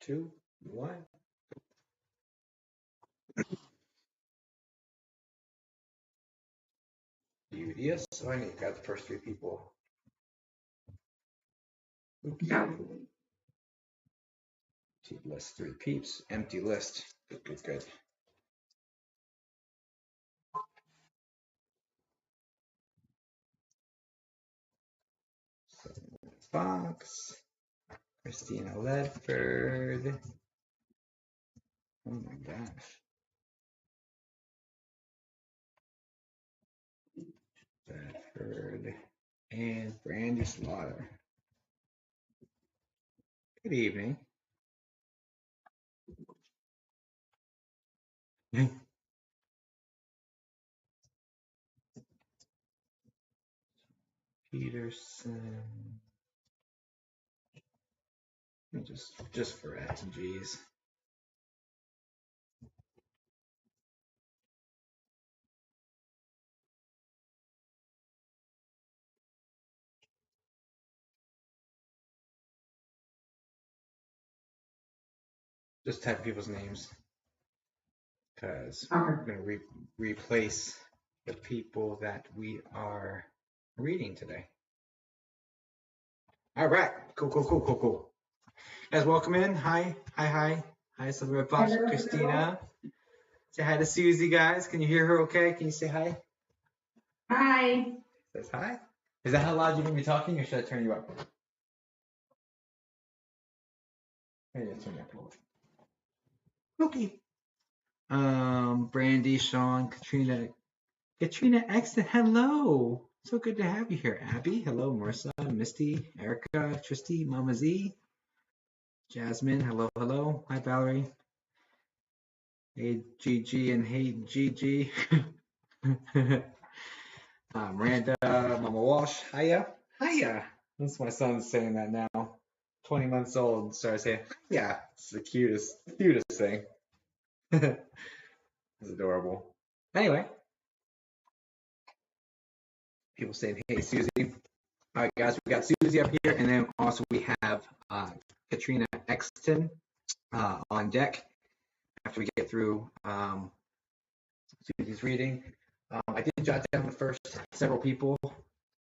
2, 1. Beauteous. So I need to grab the first 3 people. Oops. Empty list, 3 peeps. Empty list. Good, good, good. So, Fox. Christina Ledford. Oh my gosh. Ledford. And Brandy Slaughter. Good evening. Peterson. Just for X and G's. Just type people's names because we're going to replace the people that we are reading today. All right, cool. Guys, welcome in. Hi, Silver Fox, Christina. Say hi to Susie, guys. Can you hear her okay? Can you say hi? Hi. Says hi. Is that how loud you're going to be talking, or should I turn you up? Maybe I'll turn you up a little bit. Okay. Brandy, Sean, Katrina Exton, hello. So good to have you here. Abby, hello. Marissa, Misty, Erica, Tristy, Mama Z, Jasmine, hello. Hi, Valerie. Hey, Gigi, and hey, Gigi. Miranda, Mama Walsh, hiya. That's my son saying that now. 20 months old and started saying, yeah, it's the cutest thing. It's adorable. Anyway, people saying, hey, Susie. All right, guys, we got Susie up here, and then also we have Katrina Exton on deck after we get through Susie's reading. I did jot down the first several people.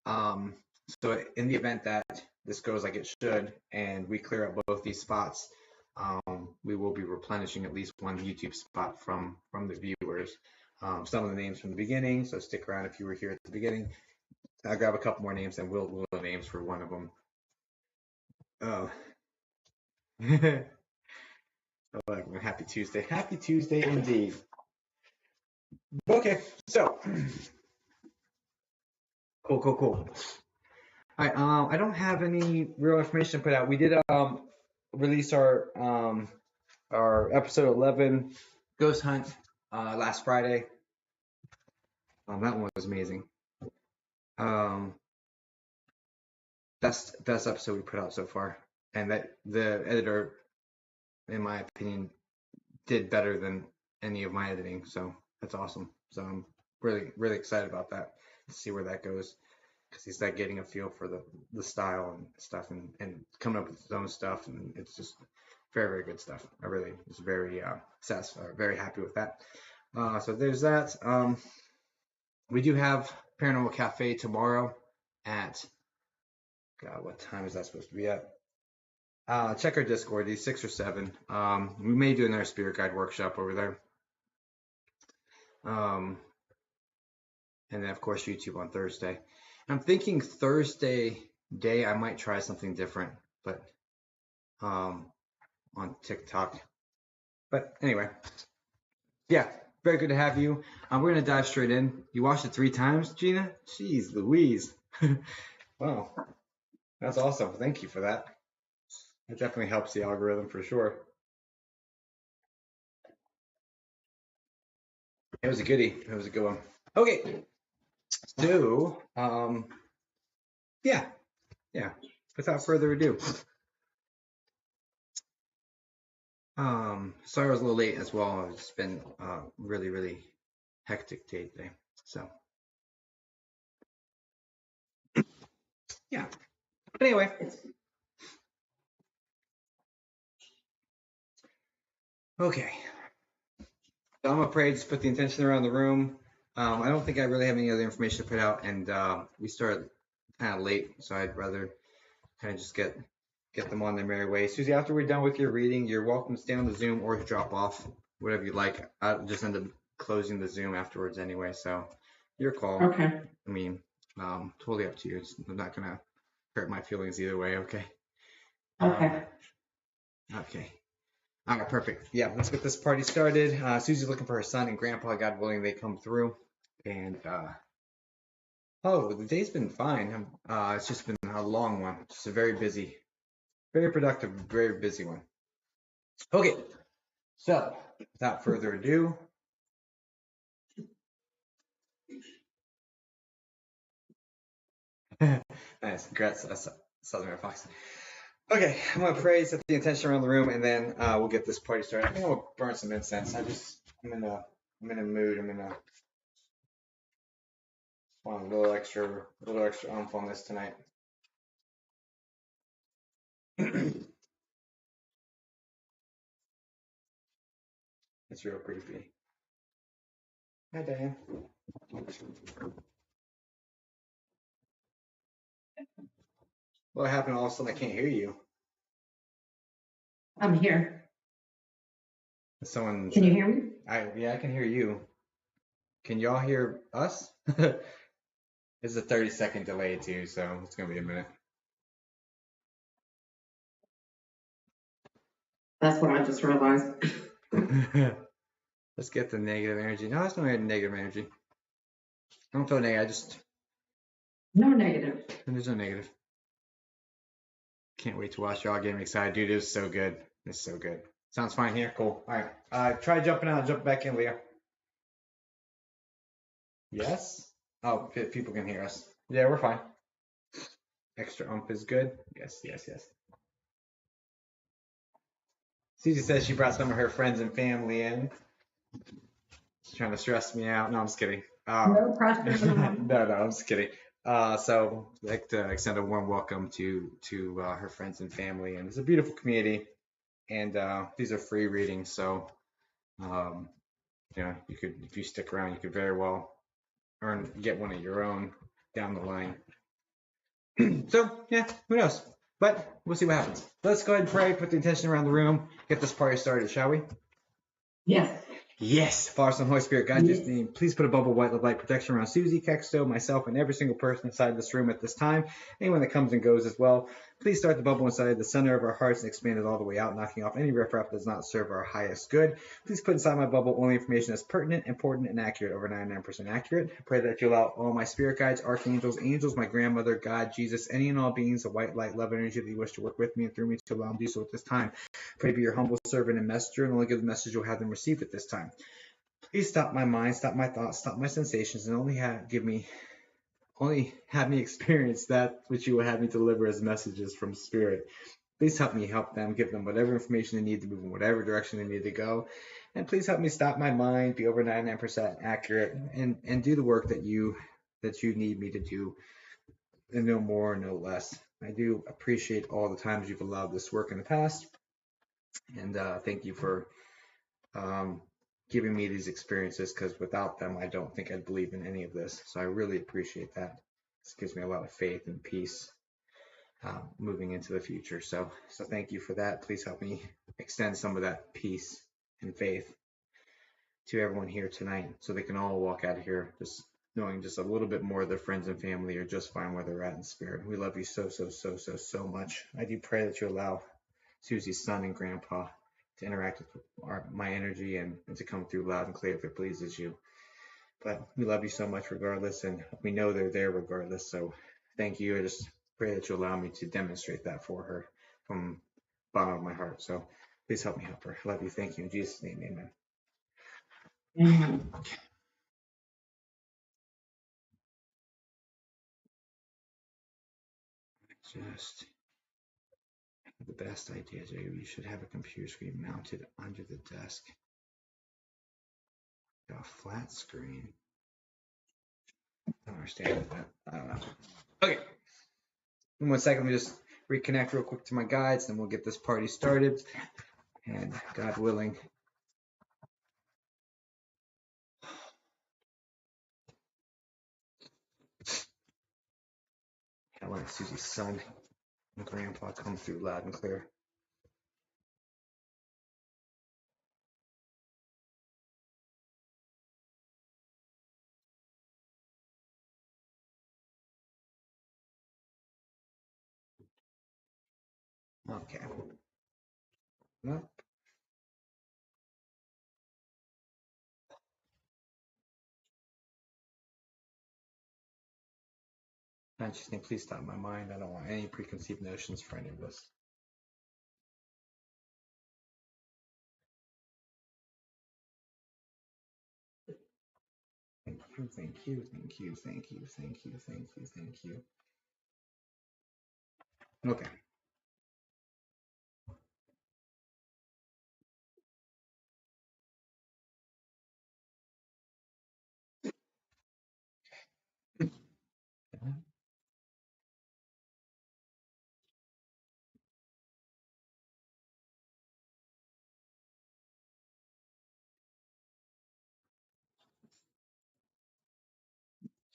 So in the event that this goes like it should and we clear up both these spots, we will be replenishing at least one YouTube spot from the viewers. Some of the names from the beginning, so stick around if you were here at the beginning. I'll grab a couple more names and we'll names for one of them. Oh. Oh, happy Tuesday. Happy Tuesday indeed. Okay, so cool. All right, I don't have any real information to put out. We did release our episode 11 Ghost Hunt last Friday. That one was amazing. Best episode we put out so far, and that the editor, in my opinion, did better than any of my editing. So that's awesome. So I'm really excited about that to see where that goes, because he's like getting a feel for the style and stuff and coming up with his own stuff, and it's just very good stuff. I really was very satisfied, very happy with that. So there's that. We do have Paranormal Cafe tomorrow at, God, what time is that supposed to be at? Check our Discord, these 6 or 7. We may do another spirit guide workshop over there. And then of course YouTube on Thursday. I'm thinking Thursday day I might try something different, but on TikTok. But anyway, yeah, very good to have you. We're gonna dive straight in. You watched it 3 times, Gina? Jeez Louise. Wow, that's awesome. Thank you for that. It definitely helps the algorithm for sure. It was a goodie. It was a good one. Okay, so yeah. Without further ado, sorry I was a little late as well. It's been really hectic day today. So yeah. But anyway, Okay. So I'm gonna pray, just put the intention around the room. I don't think I really have any other information to put out, and we started kind of late, so I'd rather kind of just get them on their merry way. Susie, after we're done with your reading, you're welcome to stay on the Zoom or drop off, whatever you like. I'll just end up closing the Zoom afterwards anyway, so your call. Okay. I mean, totally up to you. It's not gonna hurt my feelings either way. Okay. Okay. Okay. All right, perfect. Yeah, let's get this party started. Susie's looking for her son and grandpa. God willing, they come through. And oh, the day's been fine. It's just been a long one. Just a very busy, very productive, very busy one. Okay, so without further ado, nice, congrats, Southern Fox. Okay, I'm gonna pray, set the intention around the room, and then we'll get this party started. I think I'll burn some incense. I'm in a mood. Want a little extra oomph on this tonight. It's real creepy. Hi, Diane. What happened? All of a sudden, I can't hear you. I'm here. Someone. Can you hear me? Yeah, I can hear you. Can y'all hear us? It's a 30-second delay too, so it's gonna be a minute. That's what I just realized. Let's get the negative energy. No, it's not negative energy. I don't feel negative. No negative. There's no negative. Can't wait to watch y'all getting excited. Dude, it's so good. It's so good. Sounds fine here. Cool. All right. Try jumping out and jump back in, Leah. Yes? Oh, people can hear us. Yeah, we're fine. Extra oomph is good. Yes. Susie says she brought some of her friends and family in. She's trying to stress me out. No, I'm just kidding. No pressure. No, I'm just kidding. So I'd like to extend a warm welcome to her friends and family, and it's a beautiful community. And these are free readings, so you could, if you stick around, you could very well get one of your own down the line. So yeah, who knows? But we'll see what happens. Let's go ahead and pray, put the intention around the room, get this party started, shall we? Yes. Yes, Father, Son, Holy Spirit, God, just name. Please put a bubble of white light protection around Susie, Kexto, myself, and every single person inside this room at this time. Anyone that comes and goes as well. Please start the bubble inside the center of our hearts and expand it all the way out, knocking off any riffraff that does not serve our highest good. Please put inside my bubble only information that's pertinent, important, and accurate, over 99% accurate. I pray that you allow all my spirit guides, archangels, angels, my grandmother, God, Jesus, any and all beings of white light, love, energy that you wish to work with me and through me to allow them to do so at this time. Pray to be your humble servant and messenger, and only give the message you'll have them received at this time. Please stop my mind, stop my thoughts, stop my sensations, and only have me experience that which you will have me deliver as messages from Spirit. Please help me help them, give them whatever information they need to move in whatever direction they need to go. And please help me stop my mind, be over 99% accurate, and do the work that you need me to do, and no more, no less. I do appreciate all the times you've allowed this work in the past, and thank you for giving me these experiences, because without them, I don't think I'd believe in any of this. So I really appreciate that. This gives me a lot of faith and peace moving into the future. So thank you for that. Please help me extend some of that peace and faith to everyone here tonight, so they can all walk out of here just knowing just a little bit more of their friends and family are just fine where they're at in spirit. We love you so much. I do pray that you allow Susie's son and grandpa to interact with my energy and to come through loud and clear if it pleases you. But we love you so much regardless, and we know they're there regardless. So thank you. I just pray that you allow me to demonstrate that for her from the bottom of my heart. So please help me help her. I love you. Thank you. In Jesus' name, amen. Amen. Just the best idea, Jay. You should have a computer screen mounted under the desk. A flat screen. I don't understand that. I don't know. Okay. In 1 second, let me just reconnect real quick to my guides, and we'll get this party started. And God willing, I want Susie's son and grandpa come through loud and clear. Okay. Nope. I just think please stop my mind. I don't want any preconceived notions for any of this. Thank you, thank you, thank you, thank you, thank you, thank you, thank you. Okay.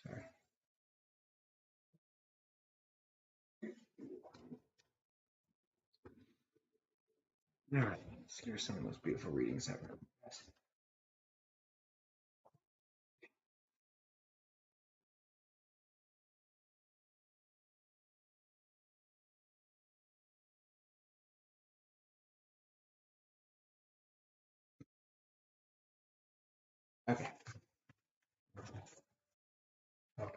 Sorry. All right. Here's some of those beautiful readings ever. Okay. Okay.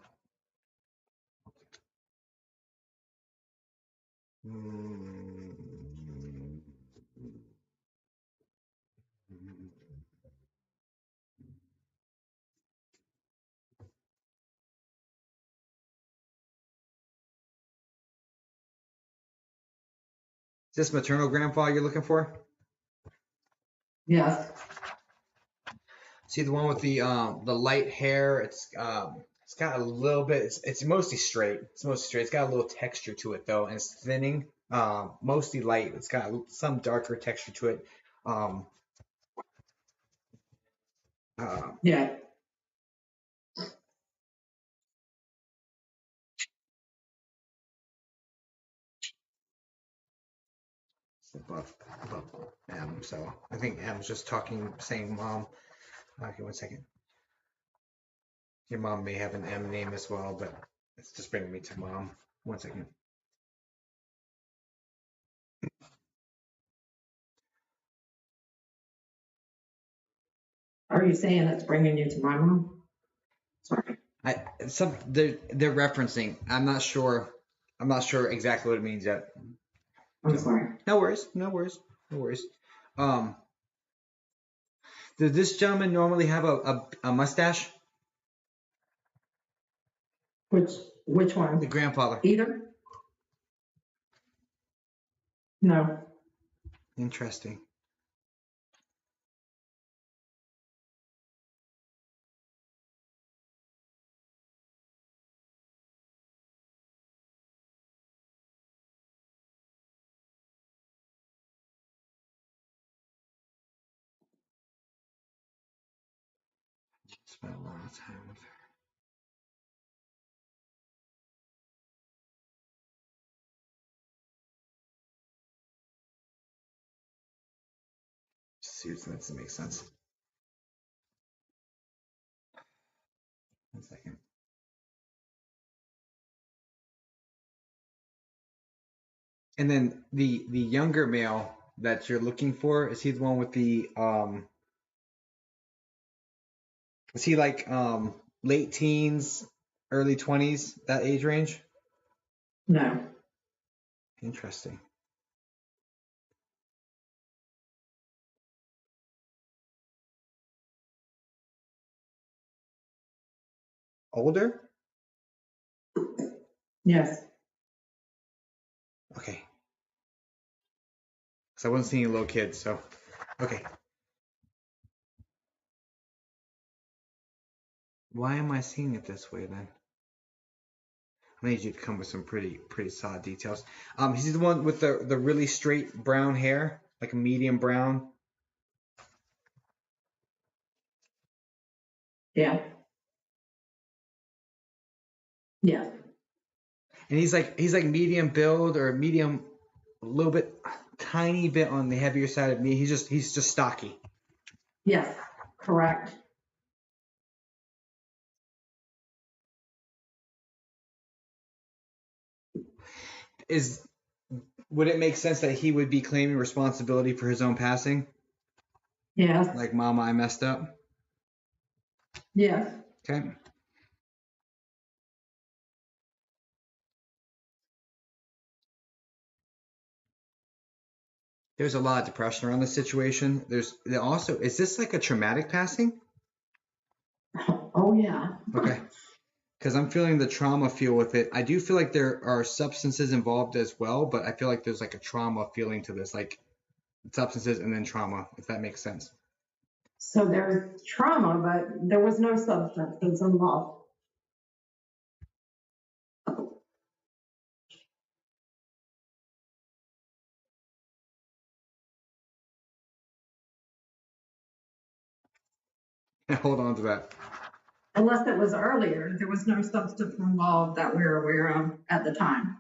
Is this maternal grandpa you're looking for? Yes. See the one with the light hair? It's got a little bit. It's mostly straight. It's mostly straight. It's got a little texture to it though, and it's thinning. Mostly light. It's got some darker texture to it. Um, Yeah. it's above M. So I think M's just talking, saying mom. Okay, 1 second. Your mom may have an M name as well, but it's just bringing me to mom. 1 second. Are you saying it's bringing you to my mom? Sorry. They're referencing. I'm not sure. I'm not sure exactly what it means yet. I'm So, sorry. no worries. No worries. No worries. Um, does this gentleman normally have a mustache? Which one? The grandfather. Either? No. Interesting. Spent a lot of time with her. Seriously, that doesn't make sense. 1 second. And then the younger male that you're looking for, is he the one with the is he like late teens, early 20s, that age range? No. Interesting. Older? Yes. Okay. Because I wasn't seeing a little kid, so okay. Why am I seeing it this way then? I need you to come with some pretty solid details. He's the one with the really straight brown hair, like a medium brown. Yeah. Yeah. and he's like medium build or medium, a little bit, tiny bit on the heavier side of me. He's just stocky. Yes, correct. Would it make sense that he would be claiming responsibility for his own passing? Yes, Like, Mama, I messed up. yes. Okay. There's a lot of depression around the situation. There also, is this like a traumatic passing? Oh, yeah. Okay. Because I'm feeling the trauma feel with it. I do feel like there are substances involved as well, but I feel like there's like a trauma feeling to this, like substances and then trauma, if that makes sense. So there's trauma, but there was no substances involved. Hold on to that. Unless it was earlier, there was no substance involved that we were aware of at the time.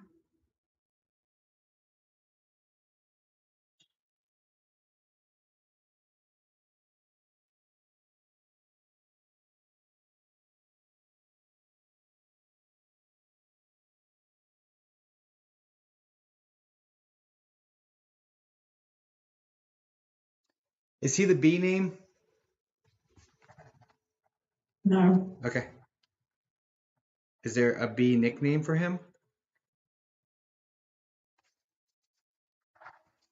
Is he the B name? No, Okay. Is there a B nickname for him?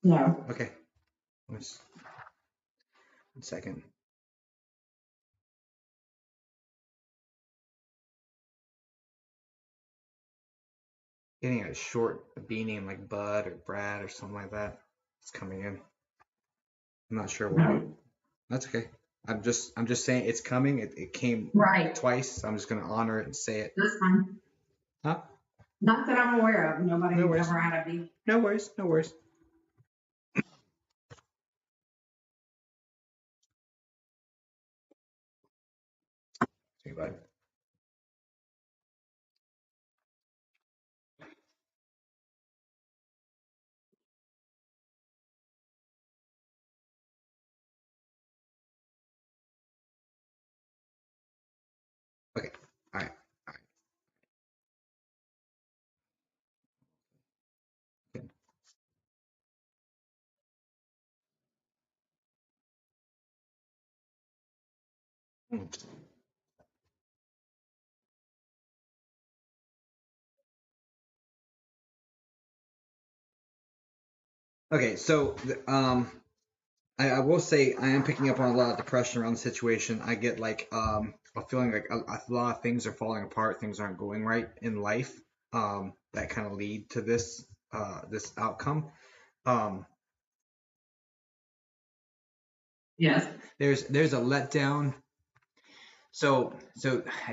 no. Okay. One second. Getting a short B name like Bud or Brad or something like that. It's coming in. I'm not sure what. No. That's okay. I'm just saying it's coming. It came Right. twice. So I'm just gonna honor it and say it. That's fine. Huh? Not that I'm aware of. No Nobody's worries. ever had a B. No worries. No worries. Think about it. Okay. All right. All right. Good. Hmm. Okay. So I will say I am picking up on a lot of depression around the situation. I get like a feeling like a lot of things are falling apart, things aren't going right in life, that kind of lead to this outcome. Um, Yes. there's a letdown. So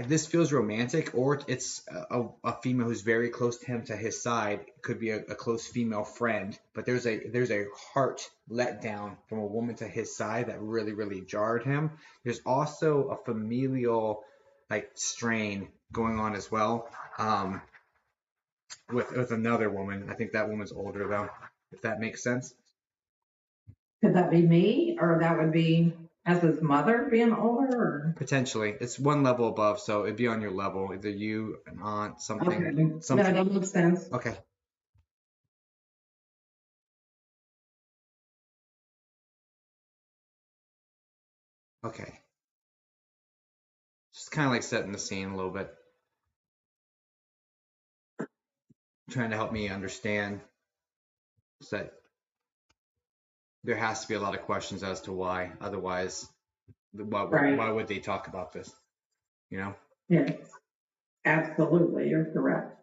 this feels romantic, or it's a female who's very close to him to his side. It could be a close female friend, but there's a heart letdown from a woman to his side that really jarred him. There's also a familial like strain going on as well, with another woman. I think that woman's older though, if that makes sense. Could that be me, or that would be as his mother being older? Or? Potentially, it's one level above, so it'd be on your level, either you, an aunt, something, Okay. No, something. that makes sense. Okay. Okay. Just kind of like setting the scene a little bit, trying to help me understand that there has to be a lot of questions as to why. Otherwise, Right. why would they talk about this? You know? Yes. Absolutely. You're correct.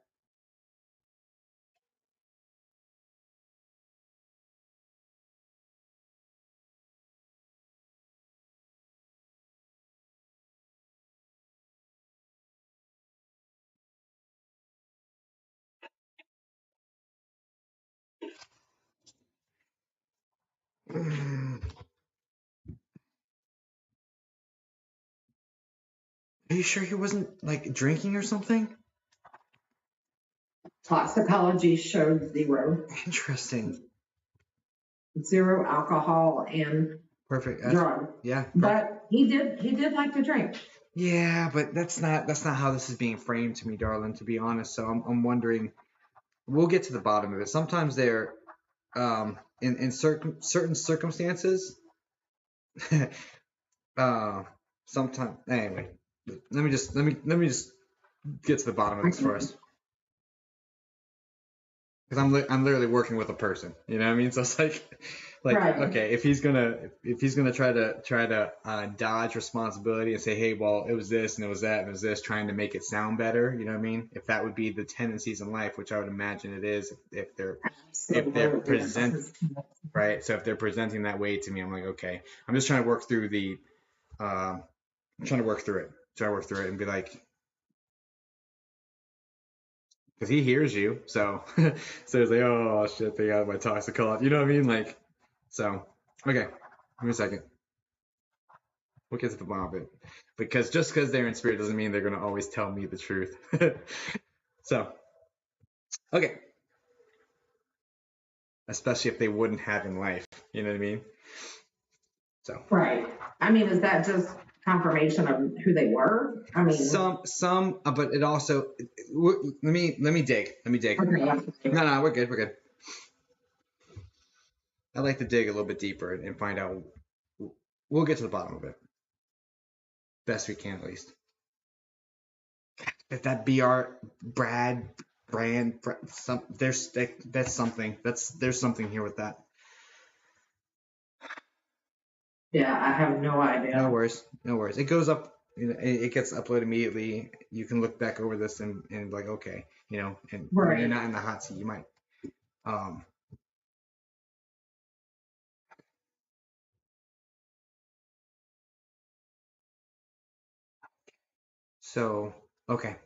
Are you sure he wasn't like drinking or something? Toxicology showed Interesting. zero alcohol and Perfect. drug. Yeah. Perfect. But he did like to drink. Yeah, but that's not how this is being framed to me, darling, to be honest. So I'm wondering, we'll get to the bottom of it. Sometimes they're in certain circumstances, sometimes anyway, let me just get to the bottom of this first. Because I'm literally working with a person, you know what I mean? So it's like Right. okay, if he's gonna try to dodge responsibility and say, hey, well, it was this and it was that and it was this, trying to make it sound better, you know what I mean? If that would be the tendencies in life, which I would imagine it is, if they're present right, so if they're presenting that way to me, I'm like, okay, I'm just trying to work through the I'm trying to work through it and be like, because he hears you, so so it's like, oh shit, they got my toxicology, you know what I mean? Like, so okay, give me a second. We'll get to the bottom of it, because just because they're in spirit doesn't mean they're gonna always tell me the truth. So okay, especially if they wouldn't have in life, you know what I mean? So right. I mean, is that just confirmation of who they were? I mean, some, but it also let me dig. okay. No, we're good. I like to dig a little bit deeper and find out. We'll get to the bottom of it, best we can at least. If that BR brand, that's something. There's something here with that. Yeah, I have no idea. No worries. It goes up. It gets uploaded immediately. You can look back over this and like, okay, you know, and when you're not in the hot seat, you might. So okay.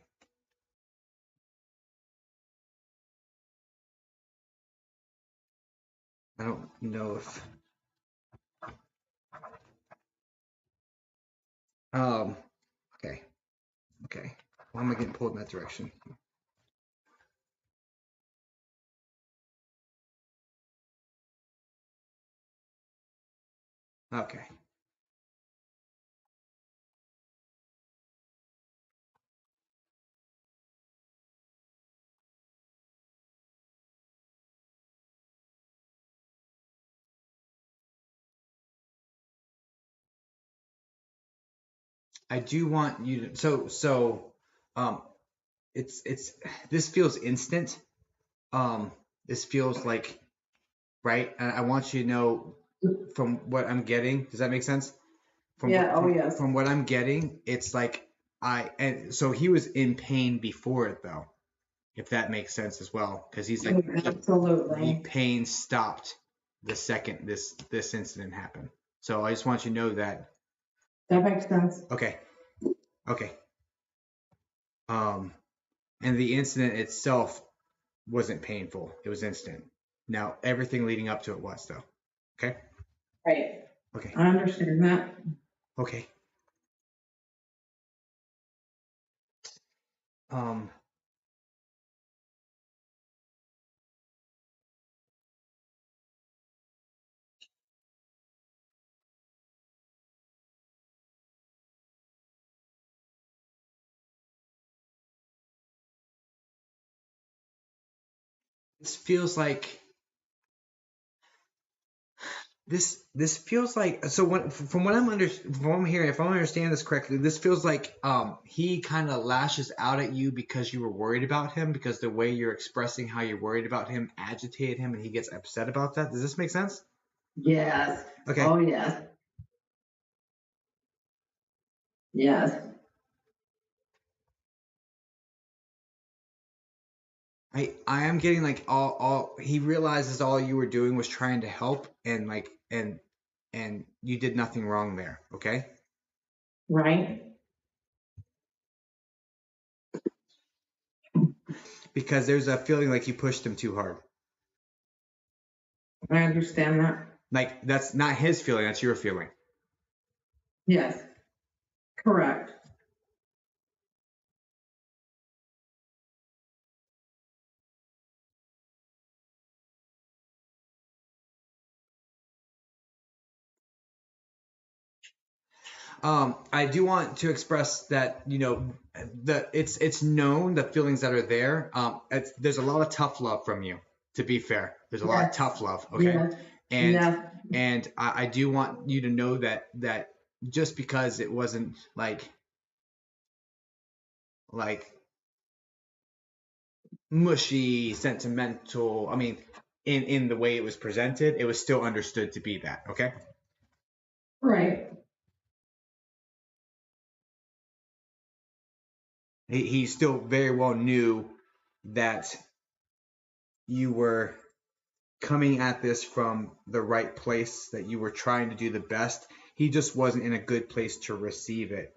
I don't know if okay. Why am I getting pulled in that direction? Okay. I do want you to um it's this feels instant. This feels like right. And I want you to know from what I'm getting. Does that make sense? Yes. From what I'm getting, it's like and so he was in pain before it though, if that makes sense as well, because he's like absolutely the pain stopped the second this incident happened. So I just want you to know that. That makes sense. Okay. And the incident itself wasn't painful. It was instant. Now everything leading up to it was though. Okay. Right. Okay. I understand that. Okay. This feels like this feels like, so from what I'm hearing, if I understand this correctly, this feels like he kind of lashes out at you because you were worried about him, because the way you're expressing how you're worried about him agitated him and he gets upset about that. Does this make sense? Yes. Okay. Oh yes. Yes. I am getting like all he realizes all you were doing was trying to help, and like and you did nothing wrong there. Okay. Right. Because there's a feeling like you pushed him too hard. I understand that. Like that's not his feeling, that's your feeling. Yes. Correct. I do want to express that it's known the feelings that are there. There's a lot of tough love from you. To be fair, there's a lot of Yes. tough love. Okay, Yes. and Yes. and I do want you to know that just because it wasn't like mushy, sentimental. I mean, in the way it was presented, it was still understood to be that. Okay. Right. He still very well knew that you were coming at this from the right place, that you were trying to do the best. He just wasn't in a good place to receive it.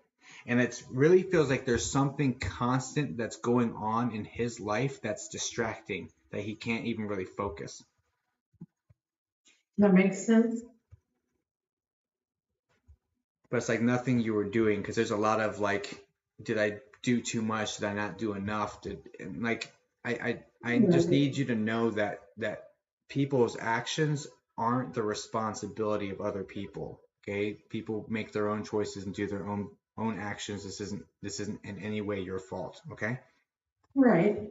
And it really feels like there's something constant that's going on in his life that's distracting, that he can't even really focus. That makes sense. But it's like nothing you were doing, because there's a lot of like, did I do too much? Did I not do enough? And like I just need you to know that people's actions aren't the responsibility of other people. Okay, people make their own choices and do their own actions. This isn't in any way your fault. Okay. Right.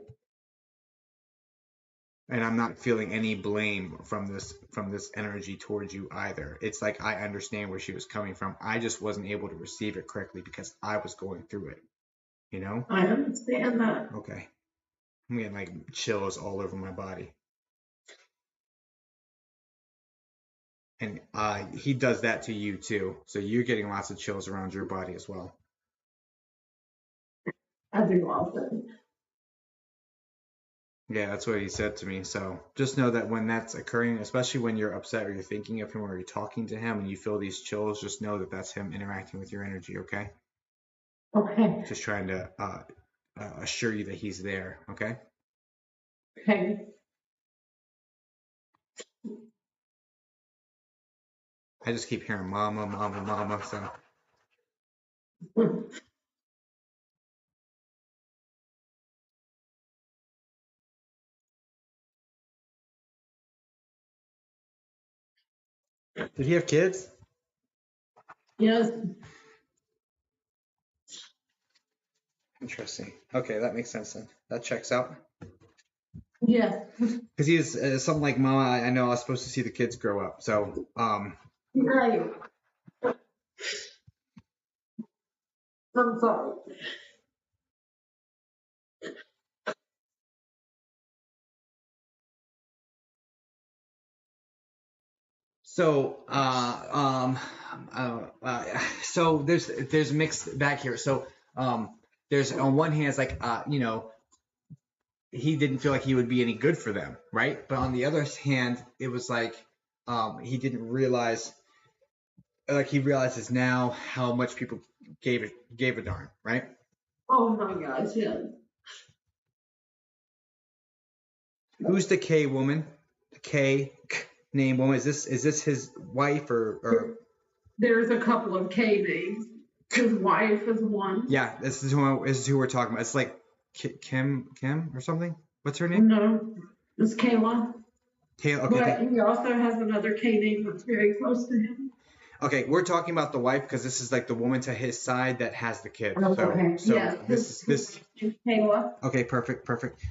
And I'm not feeling any blame from this energy towards you either. It's like I understand where she was coming from. I just wasn't able to receive it correctly because I was going through it. You know? I understand that. Okay. I'm getting like chills all over my body. And he does that to you too. So you're getting lots of chills around your body as well. I do often. Yeah, that's what he said to me. So just know that when that's occurring, especially when you're upset or you're thinking of him or you're talking to him and you feel these chills, just know that that's him interacting with your energy, okay? Okay. Just trying to assure you that he's there, okay? Okay. I just keep hearing mama, mama, mama, so. Did he have kids? Yes. Interesting. Okay, that makes sense then. That checks out. Yes. Because he is something like mama. I know I was supposed to see the kids grow up. So, Right. I'm sorry. so, so there's mixed back here. So, there's on one hand, it's like, he didn't feel like he would be any good for them, right? But on the other hand, it was like, he didn't realize, like he realizes now how much people gave a darn, right? Oh my gosh, yes. Who's the K woman? The K name woman. Is this his wife or? There's a couple of K names. His wife is one. Yeah, this is who we're talking about. It's like Kim or something. What's her name? No, it's Kayla. Kayla. Okay. But he also has another K name that's very close to him. Okay, we're talking about the wife because this is like the woman to his side that has the kid. Oh, So, okay. so Yeah, this. Kayla. Okay, perfect.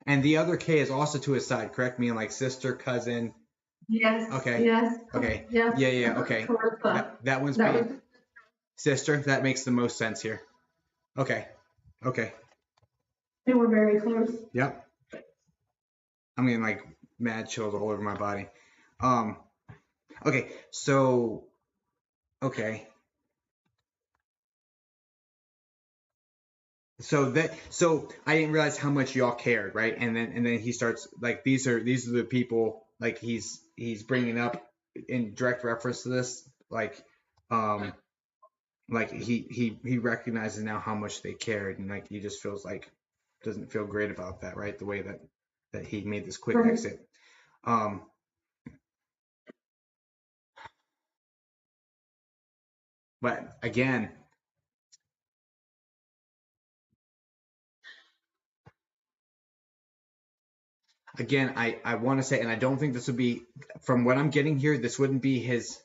And the other K is also to his side, correct? Meaning like sister, cousin. Yes. Okay. Yes. Okay. Yes. Yeah. Okay. That one's being sister. That makes the most sense here. Okay. They were very close. Yep. I'm getting like mad chills all over my body. Okay. So. Okay. So I didn't realize how much y'all cared, right? And then he starts like these are the people like he's bringing up in direct reference to this, like he recognizes now how much they cared, and like he just feels like doesn't feel great about that, right? The way that he made this quick exit. But again, again, I want to say, and I don't think this would be, from what I'm getting here, this wouldn't be his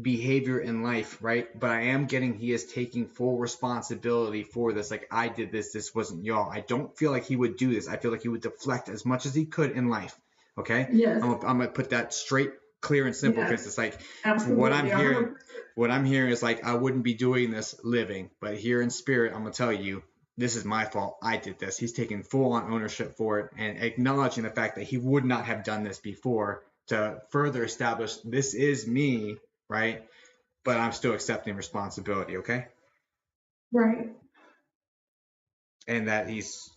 behavior in life, right? But I am getting he is taking full responsibility for this. Like, I did this. This wasn't y'all. I don't feel like he would do this. I feel like he would deflect as much as he could in life. Okay. Yes. I'm gonna put that straight, clear, and simple, because it's like what I'm Absolutely. hearing. What I'm hearing is like, I wouldn't be doing this living, but here in spirit, I'm gonna tell you, this is my fault. I did this. He's taking full on ownership for it and acknowledging the fact that he would not have done this before, to further establish this is me, right? But I'm still accepting responsibility, okay? Right. And that he's.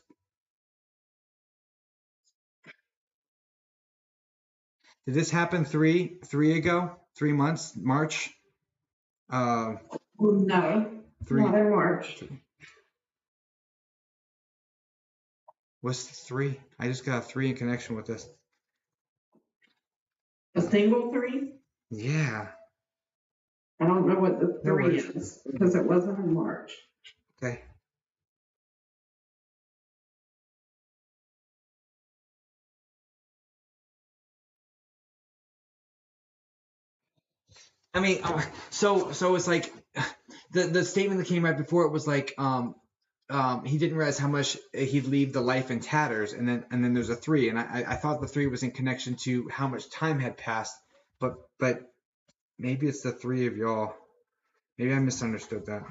Did this happen three ago? 3 months? March? No, Three. not in March. What's 3? I just got a 3 in connection with this. A single 3? Yeah. I don't know what the No 3 worries. is because it wasn't in March. Okay. I mean, so it's like the statement that came right before it was like, he didn't realize how much he'd leave the life in tatters, and then there's a 3, and I thought the 3 was in connection to how much time had passed, but maybe it's the 3 of y'all. Maybe I misunderstood that.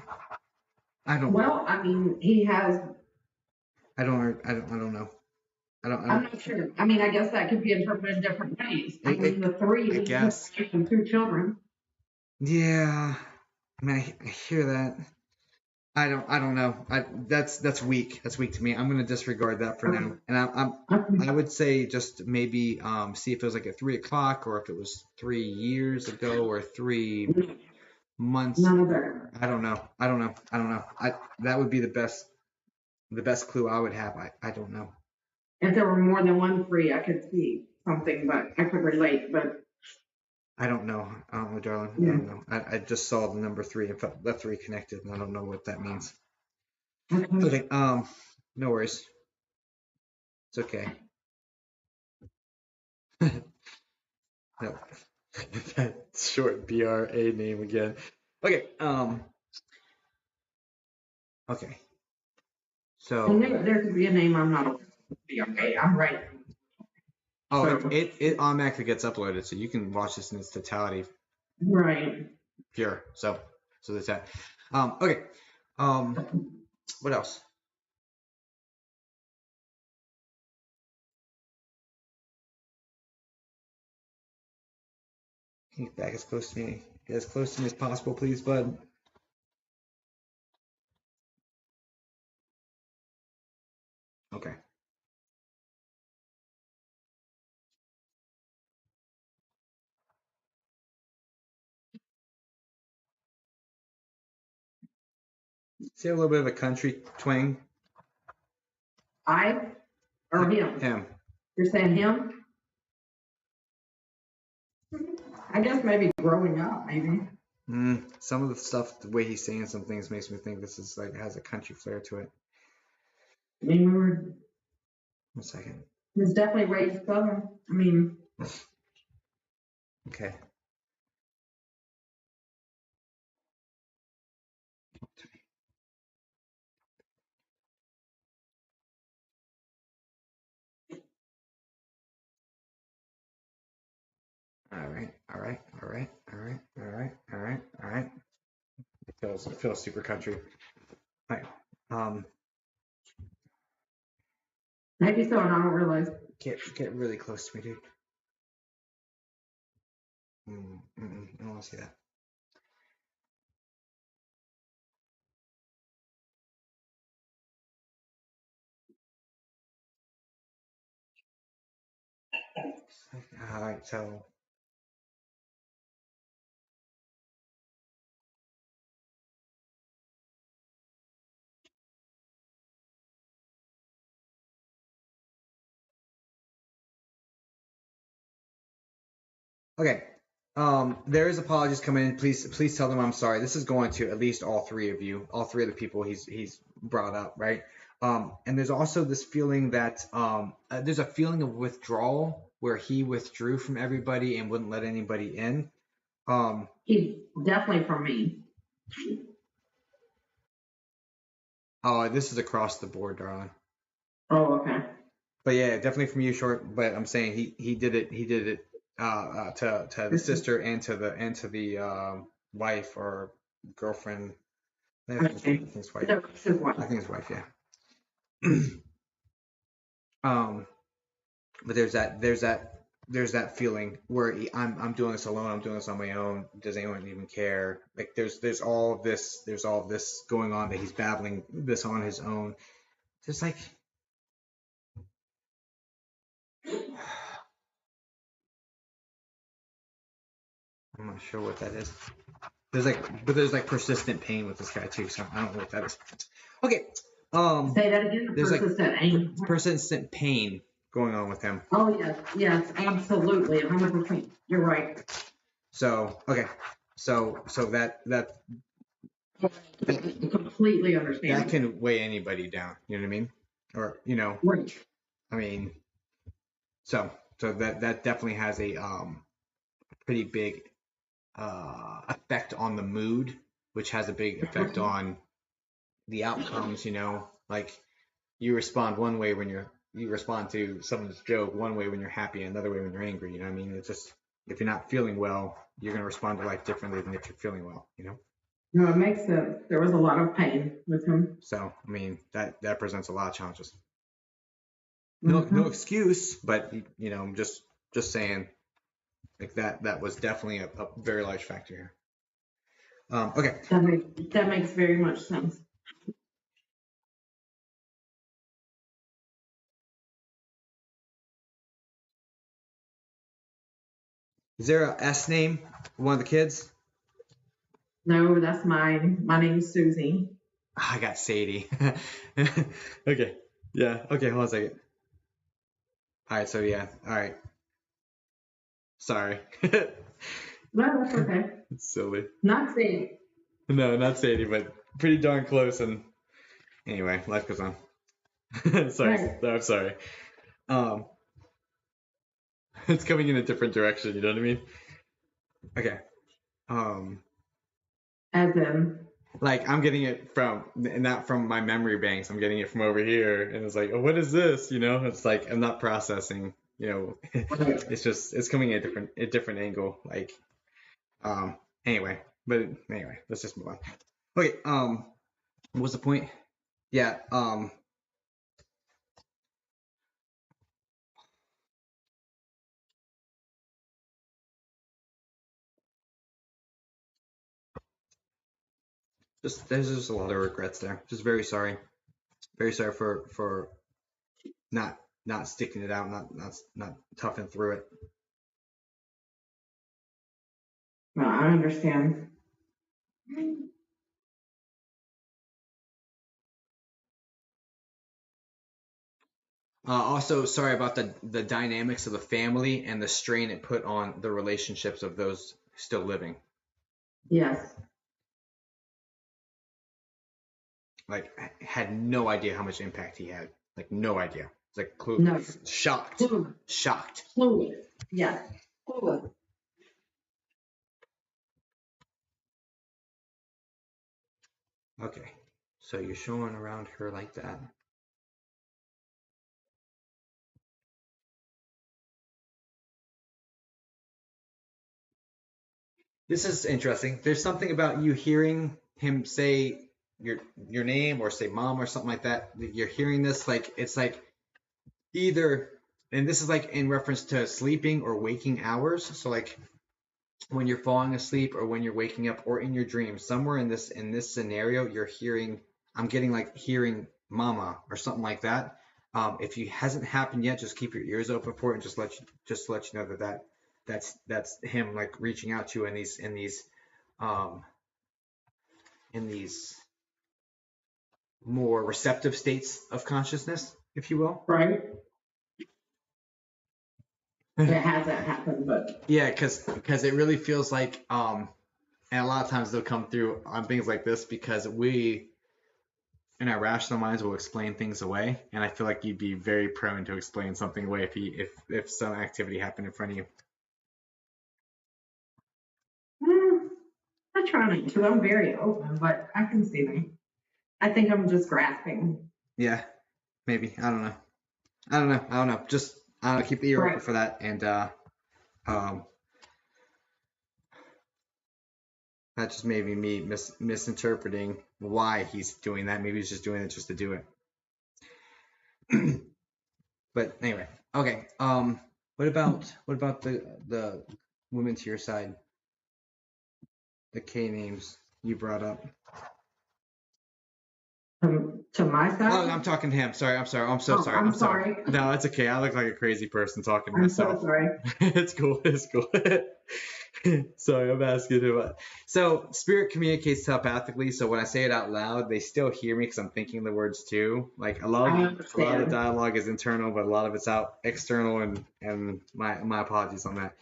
I don't. Well, I mean, he has. I don't know. I'm not sure. I mean, I guess that could be interpreted different ways. I mean, the 3 I guess. and 2 children. Yeah. I mean, I hear that. I don't know. That's weak. That's weak to me. I'm gonna disregard that for now. And I would say just maybe see if it was like at 3 o'clock, or if it was 3 years ago, or 3 months. None of that. I don't know. That would be the best clue I would have. I don't know. If there were more than one 3, I could see something, but I could relate. But I don't know. Darling. Yeah. I don't know. I just saw the number 3 and felt that 3 connected, and I don't know what that means. Okay. No worries. It's okay. No. That short BRA name again. Okay. Okay. So. And there could be a name I'm not aware of. Okay, I'm right. Oh, So- it automatically gets uploaded, so you can watch this in its totality, Right. pure. So that's that. Okay. What else? Can you get back as close to me as possible, please, bud? Okay. See a little bit of a country twang. I or him? Him. You're saying him? I guess maybe growing up, maybe. Some of the stuff, the way he's saying some things, makes me think this is like has a country flair to it. I mean, we were. 1 second. It's definitely raised Southern. I mean. Okay. All right. It feels super country. All right. Maybe so, and I don't realize. Get really close to me, dude. I don't want to see that. All right, so. Okay. There is apologies coming in. Please tell them I'm sorry. This is going to at least all 3 of you, all 3 of the people he's brought up, right? And there's also this feeling that there's a feeling of withdrawal where he withdrew from everybody and wouldn't let anybody in. He definitely from me. Oh, this is across the board, darling. Oh, okay. But yeah, definitely from you, short. But I'm saying he did it to the sister and to the wife or girlfriend. I think it's wife. No, it's his wife. I think it's wife. Yeah. But there's that feeling where I'm doing this alone. I'm doing this on my own. Does anyone even care? Like there's all this going on that he's battling this on his own. Just like I'm not sure what that is. There's like persistent pain with this guy too. So I don't know what that is. Okay. Say that again. There's Persistent pain. Persistent pain going on with him. Oh yes, absolutely, 100%. You're right. So okay. So that completely understand. That can weigh anybody down. You know what I mean? Or right. I mean, so that definitely has a pretty big effect on the mood, which has a big effect on the outcomes. Like you respond one way when you respond to someone's joke one way when you're happy, another way when you're angry. You know what I mean? It's just if you're not feeling well, you're gonna respond to life differently than if you're feeling well. No, it makes sense. There was a lot of pain with him. So I mean that presents a lot of challenges. No excuse, but I'm just saying, like that was definitely a very large factor here. Okay. That makes very much sense. Is there a S name for one of the kids? No, that's mine. My name's Susie. I got Sadie. Okay. Yeah. Okay. Hold on a second. All right. So yeah. All right. Sorry. No, that's okay. It's silly. Not Sadie. No, not Sadie, but pretty darn close. And anyway, life goes on. Sorry. Right. No, I'm sorry. It's coming in a different direction. You know what I mean? Okay. As in? Like I'm getting it not from my memory banks. I'm getting it from over here, and it's like, oh, what is this? It's like I'm not processing. It's coming at a different angle. Like, anyway, let's just move on. Okay. What was the point? Yeah. There's just a lot of regrets there. Just very sorry for not sticking it out, not toughing through it. No, I understand. Also, sorry about the dynamics of the family and the strain it put on the relationships of those still living. Yes. Like, I had no idea how much impact he had. Like, no idea. It's like clueless. No. Shocked. Shocked. Clueless. Yes. Clueless. Okay. So you're showing around her like that. This is interesting. There's something about you hearing him say your name or say mom or something like that. You're hearing this like it's like either, and this is like in reference to sleeping or waking hours. So like when you're falling asleep or when you're waking up or in your dreams, somewhere in this scenario, you're hearing. I'm getting like hearing mama or something like that. If it hasn't happened yet, just keep your ears open for it and just let you know that's him like reaching out to you in these more receptive states of consciousness, if you will. Right. It hasn't happened, but yeah, because it really feels like and a lot of times they'll come through on things like this because we and our rational minds will explain things away. And I feel like you'd be very prone to explain something away if some activity happened in front of you. I try not to. I'm very open, but I can see me. I think I'm just grasping. Yeah, maybe. I don't know. I don't know. Just I don't know, keep the ear open Right. for that, and um, that just maybe me misinterpreting why he's doing that. Maybe he's just doing it just to do it. But anyway, okay. What about the women to your side? The K names you brought up. To my side. Oh, I'm talking to him. Sorry, I'm sorry. I'm so sorry. I'm sorry. No, it's okay. I look like a crazy person talking to I'm myself. so sorry. It's cool. It's cool. Sorry, I'm asking him. So spirit communicates telepathically. So when I say it out loud, they still hear me because I'm thinking the words too. Like a lot of the dialogue is internal, but a lot of it's out external. And my apologies on that.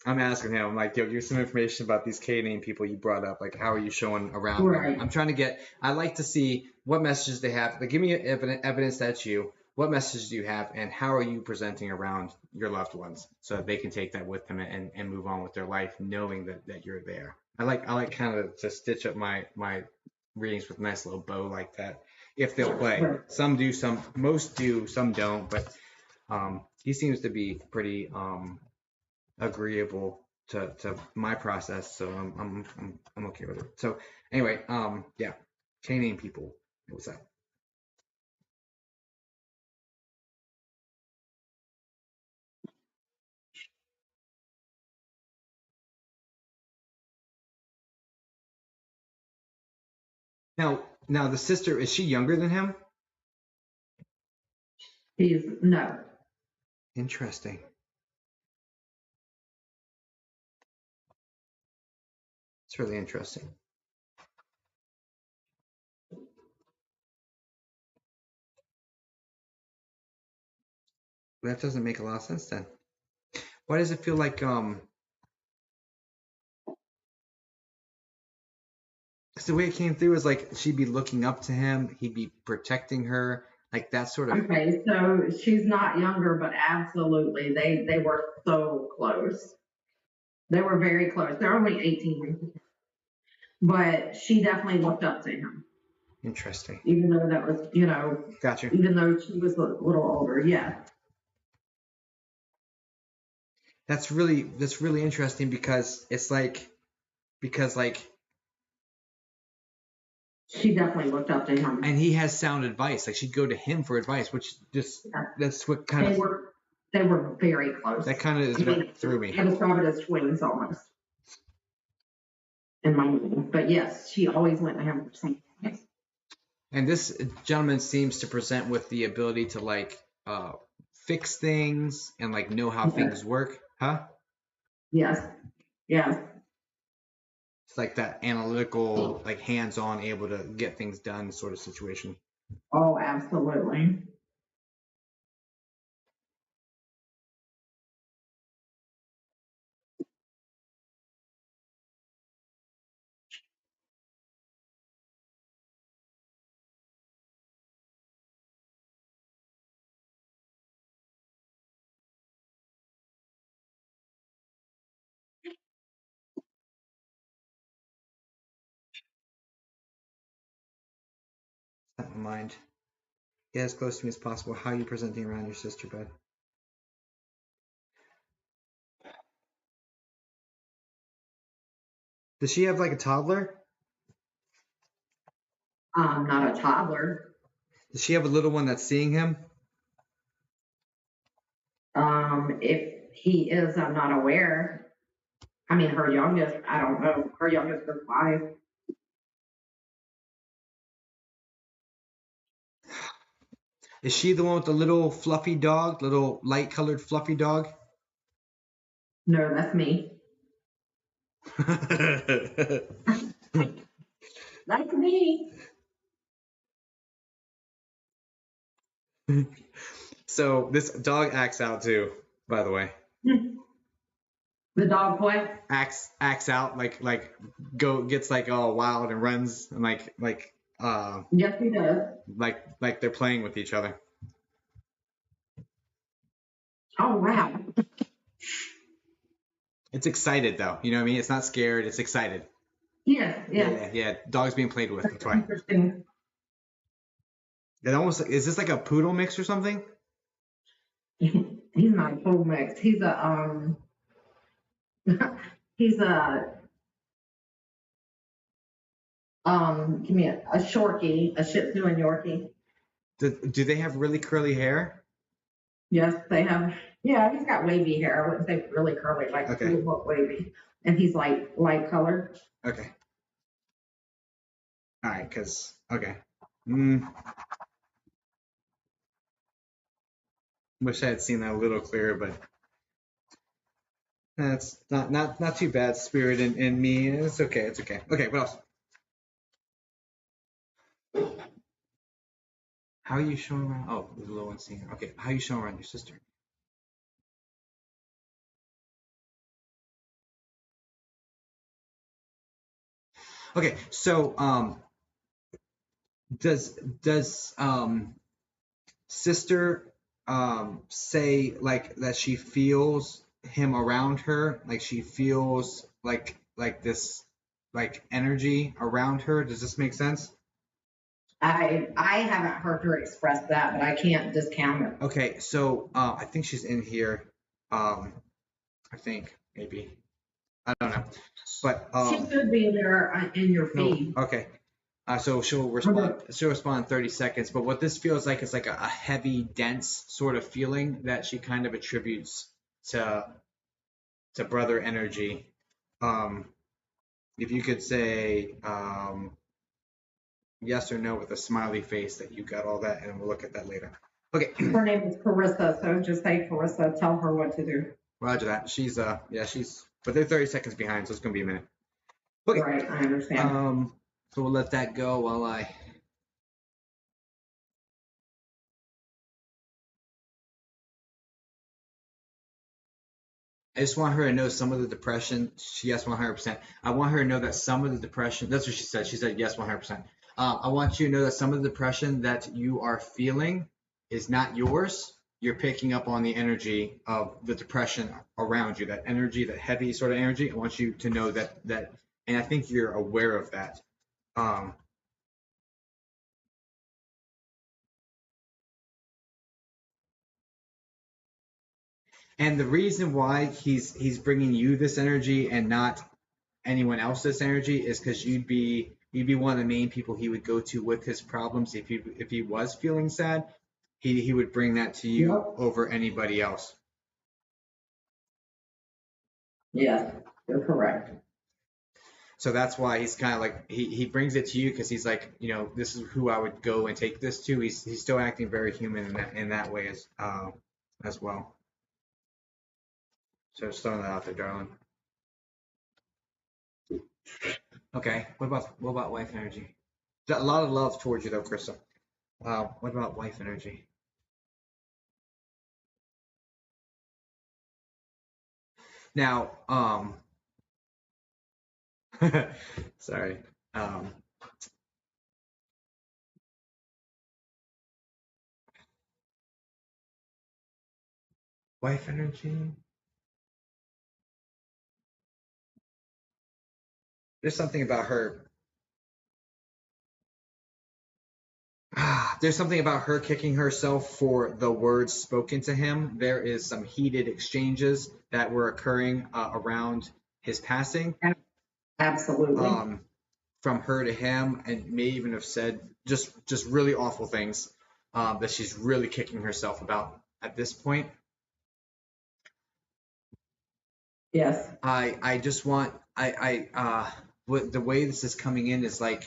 I'm asking him. I'm like, yo, give some information about these K name people you brought up. Like, how are you showing around Right. them? I'm trying to get. I like to see what messages they have. Like, give me evidence that's you. What messages do you have, and how are you presenting around your loved ones so that they can take that with them and move on with their life, knowing that you're there. I like kind of to stitch up my readings with a nice little bow like that. If they'll play, Right. some do, most do, some don't. But he seems to be pretty agreeable to my process, so I'm okay with it. So anyway, yeah, K-name people. What's up? Now the sister, is she younger than him? No. Interesting. It's really interesting. That doesn't make a lot of sense then. Why does it feel like because the way it came through is like she'd be looking up to him, he'd be protecting her, like that sort of. Okay, so she's not younger, but absolutely, they were so close. They were very close. They're only 18, but she definitely looked up to him. Interesting. Even though that was, Gotcha. even though she was a little older, yeah. That's really interesting because it's like she definitely looked up to him. And he has sound advice. Like she'd go to him for advice, which just that's what kind of they were very close. That kind of is what threw me. I describe it as twins almost. In my meeting. But yes, she always went to him for something. And this gentleman seems to present with the ability to like fix things and like know how things work, huh? Yes. Yes. It's like that analytical, like hands-on, able to get things done sort of situation. Oh, absolutely. Not my mind. Get as close to me as possible. How are you presenting around your sister, bud? Does she have like a toddler? Not a toddler. Does she have a little one that's seeing him? If he is, I'm not aware. I mean, her youngest, I don't know. Her youngest is 5. Is she the one with the little fluffy dog, little light colored fluffy dog? No, that's me. That's me. So this dog acts out too, by the way. The dog what? Acts out like gets like all wild and runs and like Yes, he does. like they're playing with each other. Oh, wow. It's excited though. You know what I mean? It's not scared. It's excited. Yes, yes. Yeah. Dog's being played with. That's That's why. interesting. It almost is this like a poodle mix or something? He's not a full mix. He's a he's a give me a Shorkie, a Shih Tzu and Yorkie. Do they have really curly hair? Yes, they have. Yeah, he's got wavy hair. I wouldn't say really curly, like Okay. blue but wavy, and he's like light colored. Okay. All right. Okay. Wish I had seen that a little clearer, but that's not too bad. Spirit in me. It's okay. It's okay. Okay. What else? How are you showing around? Oh, there's a little one seeing her. Okay. How are you showing around your sister? Okay. So does sister say like that she feels him around her, like she feels like this like energy around her? Does this make sense? I haven't heard her express that, but I can't discount it. Okay, so I think she's in here. I think maybe I don't know, but She should be there in your no. feed. Okay, so she'll respond. She'll respond in 30 seconds. But what this feels like is like a heavy, dense sort of feeling that she kind of attributes to brother energy. Um, if you could say yes or no with a smiley face that you got all that, and we'll look at that later. Okay. Her name is Carissa, so just say Carissa. Tell her what to do. Roger that. She's but they're 30 seconds behind, so it's gonna be a minute. Okay. Right, I understand. So we'll let that go while I just want her to know some of the depression. Yes, 100%. I want her to know that some of the depression, that's what she said. She said yes, 100%. I want you to know that some of the depression that you are feeling is not yours. You're picking up on the energy of the depression around you, that energy, that heavy sort of energy. I want you to know that, and I think you're aware of that. Um, and the reason why he's bringing you this energy and not anyone else's energy is because you'd be one of the main people he would go to with his problems if he was feeling sad. He would bring that to you Yep. over anybody else. Yes, you're correct. So that's why he's kind of like he brings it to you because he's like, this is who I would go and take this to. He's still acting very human in that way as well. So just throwing that out there, darling. Okay. What about wife energy? A lot of love towards you though, Krista. What about wife energy? Now, sorry. Wife energy. There's something about her. There's something about her kicking herself for the words spoken to him. There is some heated exchanges that were occurring around his passing. Absolutely. From her to him, and may even have said just really awful things that she's really kicking herself about at this point. Yes. I just want what the way this is coming in is like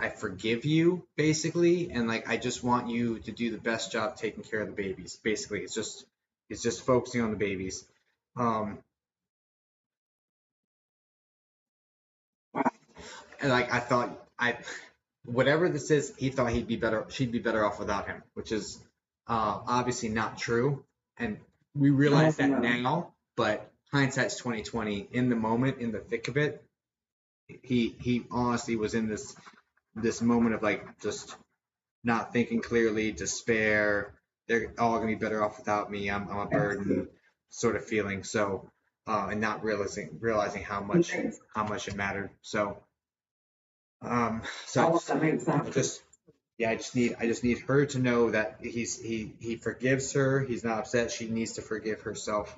I forgive you basically, and like I just want you to do the best job taking care of the babies. Basically, it's just focusing on the babies. And like I thought whatever this is, he thought she'd be better off without him, which is obviously not true, and we realize that now. But hindsight's 2020. In the moment, in the thick of it, he honestly was in this moment of like just not thinking clearly, despair. They're all gonna be better off without me. I'm a burden, sort of feeling. So, and not realizing how much it mattered. So, All of that makes sense. just yeah, I just need her to know that he forgives her. He's not upset. She needs to forgive herself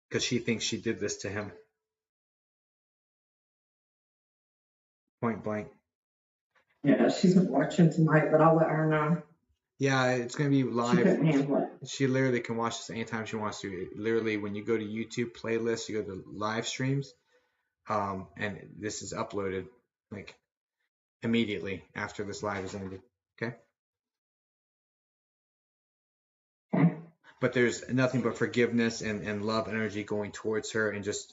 because she thinks she did this to him. Point blank. Yeah, she's watching tonight, but I'll let her know. Yeah, it's gonna be She live. couldn't handle it. She literally can watch this anytime she wants to. Literally, when you go to YouTube playlists, you go to live streams, and this is uploaded like immediately after this live is ended. Okay, Okay. but there's nothing but forgiveness and love energy going towards her, and just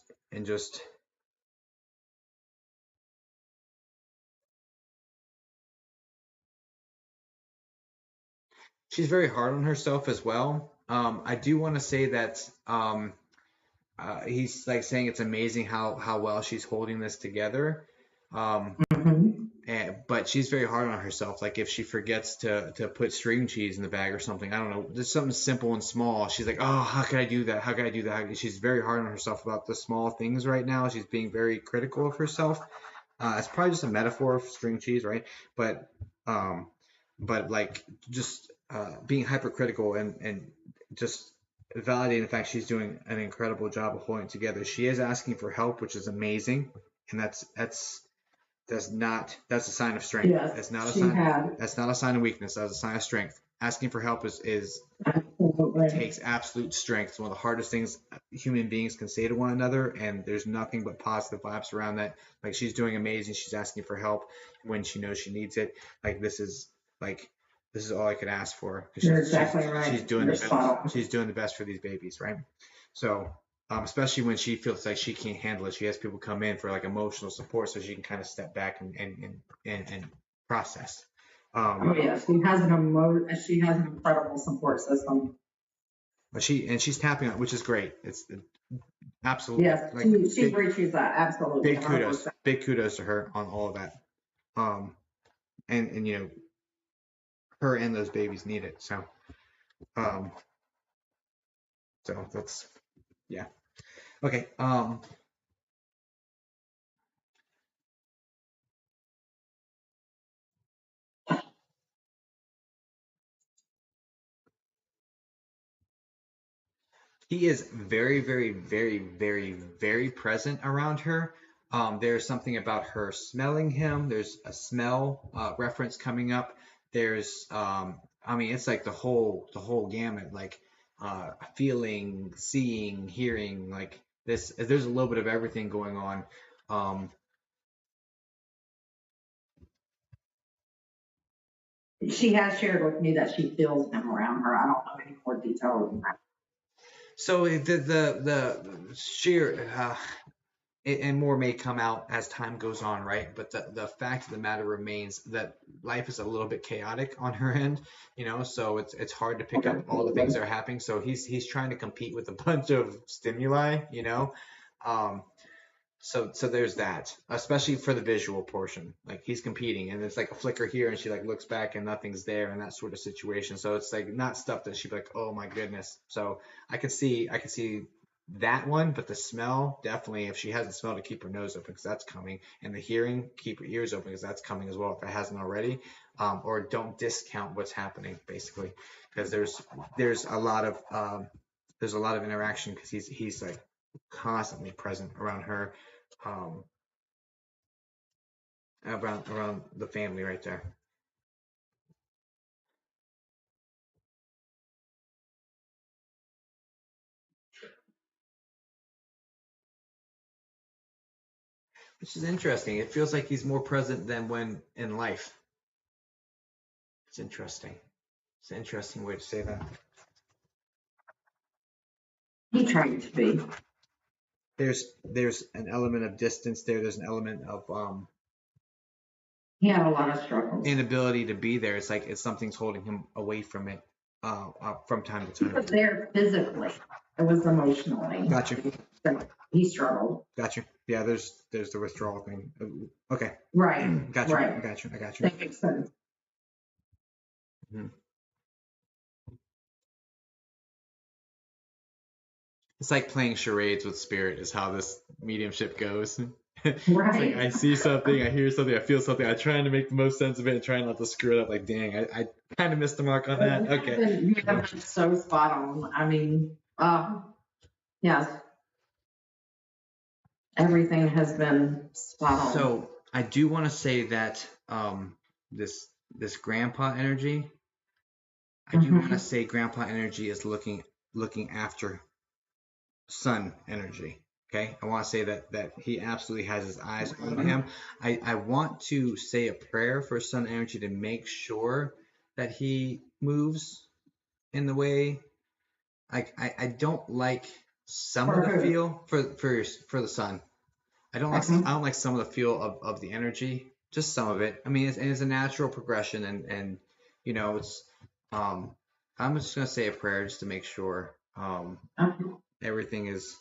she's very hard on herself as well. I do want to say that he's like saying it's amazing how well she's holding this together. Mm-hmm. But she's very hard on herself. Like if she forgets to put string cheese in the bag or something, I don't know, just something simple and small. She's like, oh, how can I do that? How can I do that? She's very hard on herself about the small things right now. She's being very critical of herself. It's probably just a metaphor of string cheese, right? But um, like just being hypercritical and just validating the fact she's doing an incredible job of holding it together. She is asking for help, which is amazing, and that's a sign of strength. Yes, That's not a she sign. had. That's not a sign of weakness. That's a sign of strength. Asking for help is Absolutely. it takes absolute strength. It's one of the hardest things human beings can say to one another, and there's nothing but positive vibes around that. Like she's doing amazing. She's asking for help when she knows she needs it. Like this is all I could ask for. You're exactly right. She's doing You're the spot on. best. She's doing the best for these babies, right? So especially when she feels like she can't handle it. She has people come in for like emotional support so she can kind of step back and process. Oh yeah, she has an incredible support system. But she's tapping on, which is great. It's absolutely Yes, like she appreciates that. Absolutely. big kudos to her on all of that. Um, and you know, her and those babies need it. Um, so that's yeah. Okay. He is very, very, very, very, very present around her. There's something about her smelling him. There's a smell reference coming up. There's, I mean, it's like the whole gamut, like feeling, seeing, hearing, like this. There's a little bit of everything going on. Um, She has shared with me that she feels him around her. I don't know any more details than that. so the sheer and more may come out as time goes on, right? But the fact of the matter remains that life is a little bit chaotic on her end, you know. So it's hard to pick up all the things that are happening. So he's trying to compete with a bunch of stimuli, you know. Um, so there's that, especially for the visual portion. Like he's competing, and it's like a flicker here, and she like looks back, and nothing's there, and that sort of situation. So it's like not stuff that she'd be like, oh my goodness. So I could see that one, but the smell definitely. If she hasn't smelled it, keep her nose open because that's coming, and the hearing, keep her ears open because that's coming as well if it hasn't already. Or don't discount what's happening basically, because there's a lot of interaction because he's like constantly present around her, um, around the family right there. Which is interesting. It feels like he's more present than when in life. It's interesting. It's an interesting way to say that. He tried to be. There's an element of distance there. There's an element of He had a lot of struggles. inability to be there. It's like it's something's holding him away from it. from time to He time. was there physically. It was emotionally. Gotcha. He struggled. Gotcha. Yeah, there's the withdrawal thing. Okay. Right. Gotcha. Right. I got you. I got you. That makes sense. Mhm. It's like playing charades with spirit is how this mediumship goes. It's like Right. I see something, I hear something, I feel something. I'm trying to make the most sense of it and trying not to screw it up. Like, dang, I kind of missed the mark on that. Okay. You have been so spot on. I mean, yes, everything has been spot on. So I do want to say that this grandpa energy, I do want to say grandpa energy is looking after sun energy. Okay, I want to say that he absolutely has his eyes on him. I want to say a prayer for sun energy to make sure that he moves in the way. I don't like some of the feel for the sun. I don't like some of the feel of the energy, just some of it. I mean, it's a natural progression, and you know, it's I'm just gonna say a prayer just to make sure everything is,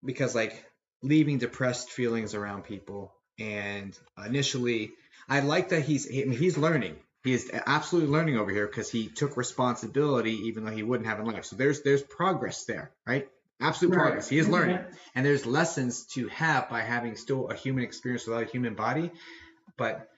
because like leaving depressed feelings around people, and initially I like that he's learning. He is absolutely learning over here because he took responsibility even though he wouldn't have in life. So there's progress there, right? Absolute progress. He is learning, and there's lessons to have by having still a human experience without a human body. But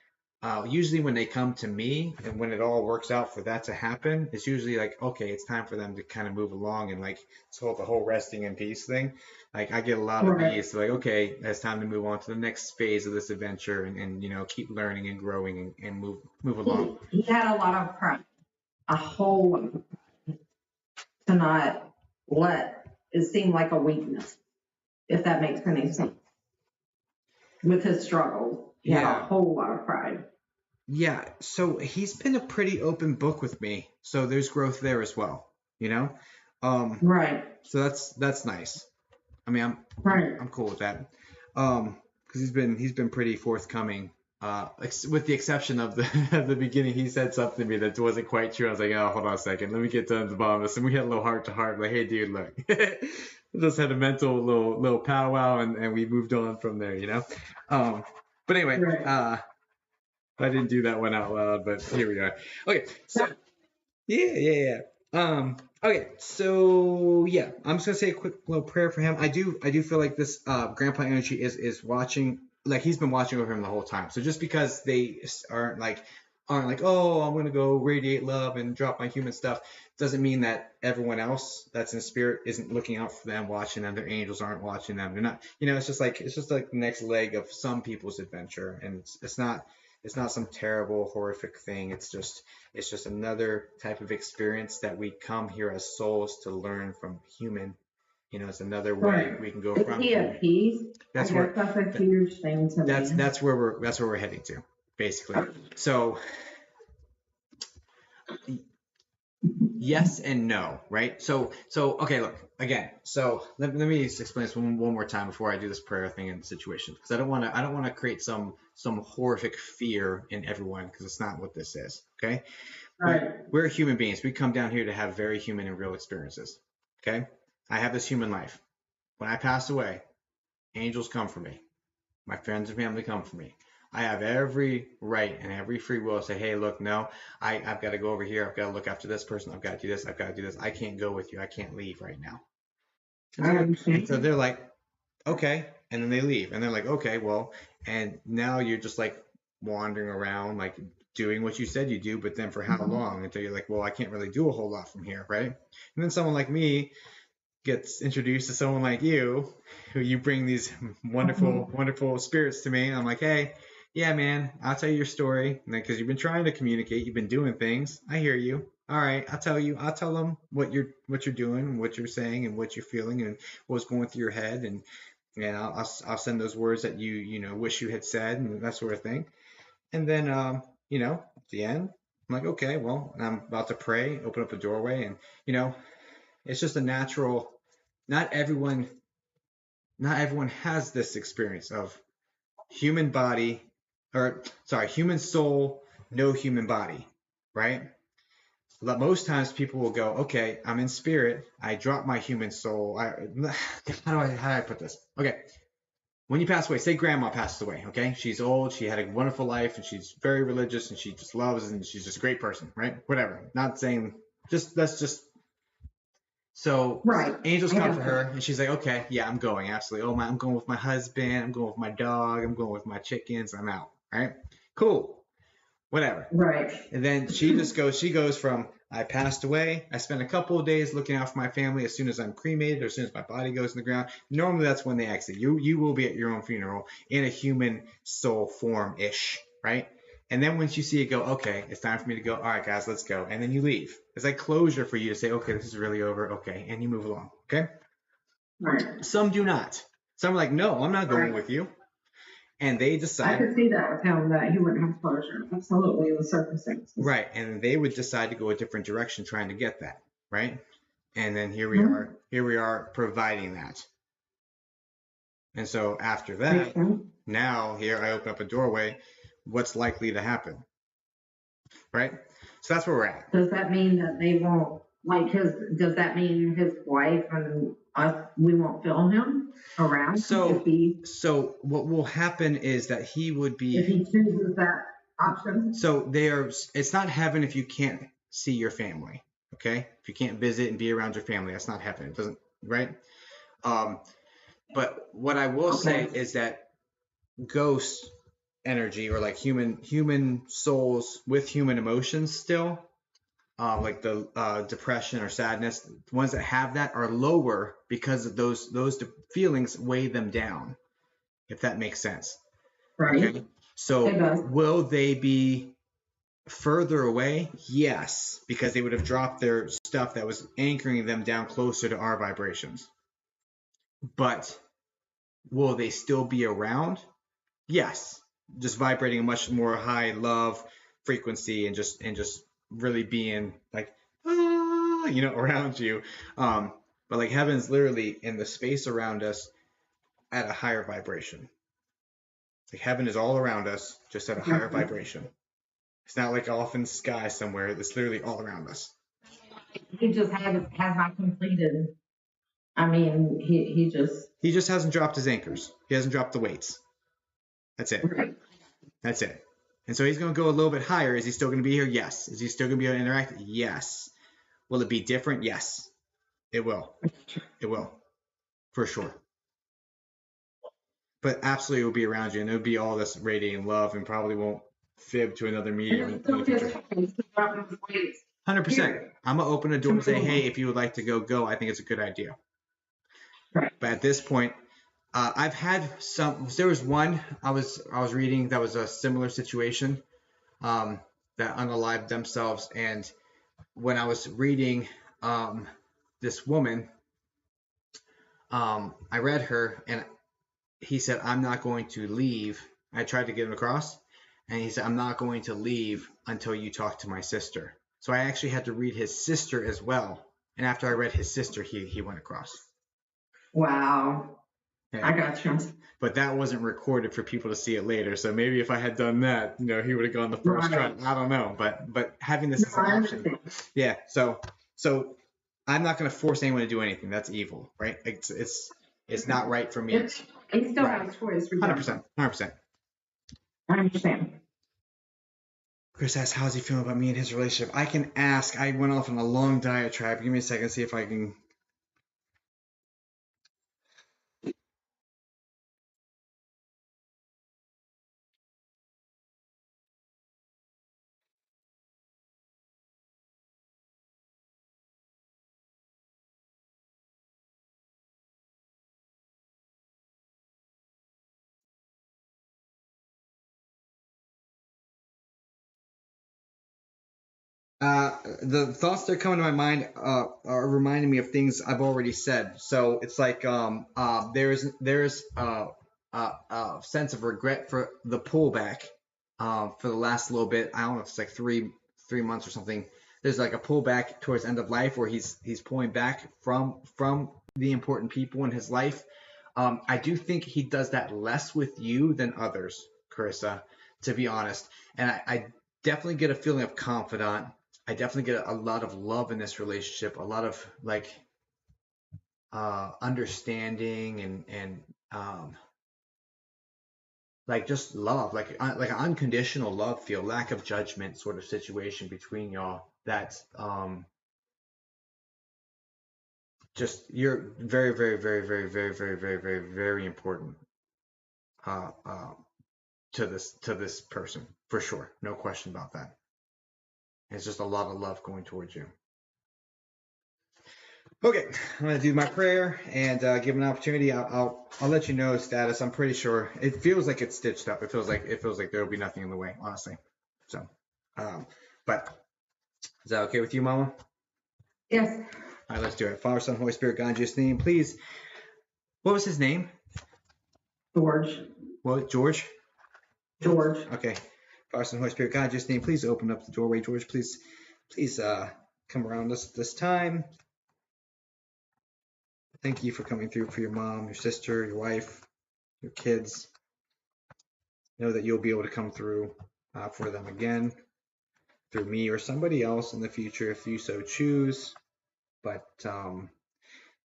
usually when they come to me and when it all works out for that to happen, it's usually like, okay, it's time for them to kind of move along, and like so the whole resting in peace thing. Like I get a lot of these, like, okay, it's time to move on to the next phase of this adventure, and you know, keep learning and growing and move along. He had a lot of pride, a whole lot, to not let it seem like a weakness, if that makes any sense. With his struggles, he had a whole lot of pride. Yeah, so he's been a pretty open book with me, so there's growth there as well, you know. Right. So that's nice. I mean, I'm cool with that. Because he's been pretty forthcoming. With the exception of the at the beginning, he said something to me that wasn't quite true. I was like, oh, hold on a second, let me get to the bottom of this. And we had a little heart to heart, like, hey, dude, look, we just had a mental little powwow, and we moved on from there, you know. But anyway, I didn't do that one out loud, but here we are. Okay, so yeah. Okay, so yeah, I'm just gonna say a quick little prayer for him. I do feel like this grandpa energy is watching, like he's been watching over him the whole time. So just because they aren't like, oh, I'm gonna go radiate love and drop my human stuff, doesn't mean that everyone else that's in spirit isn't looking out for them, watching them. Their angels aren't watching them. They're not, you know. It's just like the next leg of some people's adventure, and it's not some terrible horrific thing. It's just another type of experience that we come here as souls to learn from human. You know, it's another way we can go from. Is he at peace? That's a huge thing to me. That's where we're heading to, basically. So yes and no, right? So okay, look again. So let me just explain this one more time before I do this prayer thing in the situation, because I don't want to create some horrific fear in everyone, because it's not what this is. Okay, we're human beings. We come down here to have very human and real experiences. Okay, I have this human life. When I pass away, angels come for me. My friends and family come for me. I have every right and every free will to say, hey, look, no, I've got to go over here. I've got to look after this person. I've got to do this. I've got to do this. I can't go with you. I can't leave right now. And so they're like, okay. And then they leave. And they're like, okay, well, and now you're just like wandering around, like doing what you said you do, but then for how long? Until you're like, well, I can't really do a whole lot from here, right? And then someone like me gets introduced to someone like you, who you bring these wonderful spirits to me. And I'm like, hey, yeah, man, I'll tell you your story. Because you've been trying to communicate, you've been doing things. I hear you. All right, I'll tell them what you're doing, and what you're saying, and what you're feeling, and what's going through your head, and I'll send those words that you wish you had said, and that sort of thing. And then at the end, I'm like, okay, well, I'm about to pray, open up a doorway, and it's just a natural. Not everyone has this experience of human soul, no human body, right? most times people will go, okay, I'm in spirit. I drop my human soul. How do I put this? Okay. When you pass away, say grandma passed away, okay? She's old, she had a wonderful life, and she's very religious, and she just loves, and she's just a great person, right? Whatever. Not saying, that's just, so Right. angels come for her, and she's like, okay, yeah, I'm going, absolutely. Oh, I'm going with my husband, I'm going with my dog, I'm going with my chickens, I'm out, right? Cool. Whatever. Right. And then she goes from, I passed away, I spent a couple of days looking out for my family as soon as I'm cremated or as soon as my body goes in the ground. Normally that's when they exit. You will be at your own funeral in a human soul form-ish, right? And then once you see it go, okay, it's time for me to go, all right, guys, let's go. And then you leave. It's like closure for you to say, okay, this is really over, okay, and you move along, okay? Right. Some do not. Some are like, no, I'm not going Right. with you. And they I decide, could see that with him, that he wouldn't have closure. Absolutely, in the circumstances. right, and they would decide to go a different direction trying to get that, right? And then here we are providing that. And so after that, now here I open up a doorway. What's likely to happen, right? So that's where we're at. Does that mean that they won't, like, does that mean his wife and us, we won't feel him around? So what will happen is that he would be, if he chooses that option. So it's not heaven if you can't see your family, okay? If you can't visit and be around your family, that's not heaven. It doesn't, right? But what I will say is that ghost energy, or like human souls with human emotions still, like the depression or sadness, the ones that have that are lower because of those feelings weigh them down, if that makes sense. Right. Okay? So will they be further away? Yes, because they would have dropped their stuff that was anchoring them down closer to our vibrations. But will they still be around? Yes, just vibrating a much more high love frequency, and just really being like, around you. But like heaven's literally in the space around us at a higher vibration. Like heaven is all around us, just at a higher vibration. It's not like off in the sky somewhere. It's literally all around us. He just has not completed. I mean, he just hasn't dropped his anchors. He hasn't dropped the weights. That's it. Right. That's it. And so he's going to go a little bit higher. Is he still going to be here? Yes. Is he still going to be able to interact? Yes. Will it be different? Yes. It will. It will. For sure. But absolutely it will be around you, and it will be all this radiating love, and probably won't fib to another medium in the future. 100%. I'm going to open a door and say, hey, if you would like to go. I think it's a good idea. Right. But at this point, I've had there was one I was reading that was a similar situation, that unalived themselves. And when I was reading this woman, I read her, and he said, I'm not going to leave. I tried to get him across, and he said, I'm not going to leave until you talk to my sister. So I actually had to read his sister as well. And after I read his sister, he went across. Wow. Yeah. I got you. But that wasn't recorded for people to see it later. So maybe if I had done that, he would have gone the first try. I don't know. But having this as an option. Yeah. So I'm not going to force anyone to do anything. That's evil, right? It's not right for me. He still has choice. 100%. 100%. I understand. Chris asks, how's he feeling about me and his relationship? I can ask. I went off on a long diatribe. Give me a second to see if I can. The thoughts that are coming to my mind are reminding me of things I've already said. So it's like there's a sense of regret for the pullback for the last little bit. I don't know if it's like three months or something. There's like a pullback towards end of life where he's pulling back from the important people in his life. I do think he does that less with you than others, Carissa, to be honest. And I definitely get a feeling of confidant. I definitely get a lot of love in this relationship, a lot of like understanding and like just love, like an unconditional love, feel lack of judgment sort of situation between y'all. That's just you're very, very, very, very, very, very, very, very, very important uh, uh, to this person for sure, no question about that. It's just a lot of love going towards you. Okay, I'm gonna do my prayer and give an opportunity. I'll let you know status. I'm pretty sure it feels like it's stitched up. It feels like there will be nothing in the way, honestly. So, but is that okay with you, Mama? Yes. All right, let's do it. Father, Son, Holy Spirit, God in Jesus' name, please. What was his name? George. Well, George. George. Okay. Father, Son, Holy Spirit, God in Jesus' name, please open up the doorway. George, please come around this time. Thank you for coming through for your mom, your sister, your wife, your kids. Know that you'll be able to come through for them again through me or somebody else in the future if you so choose. But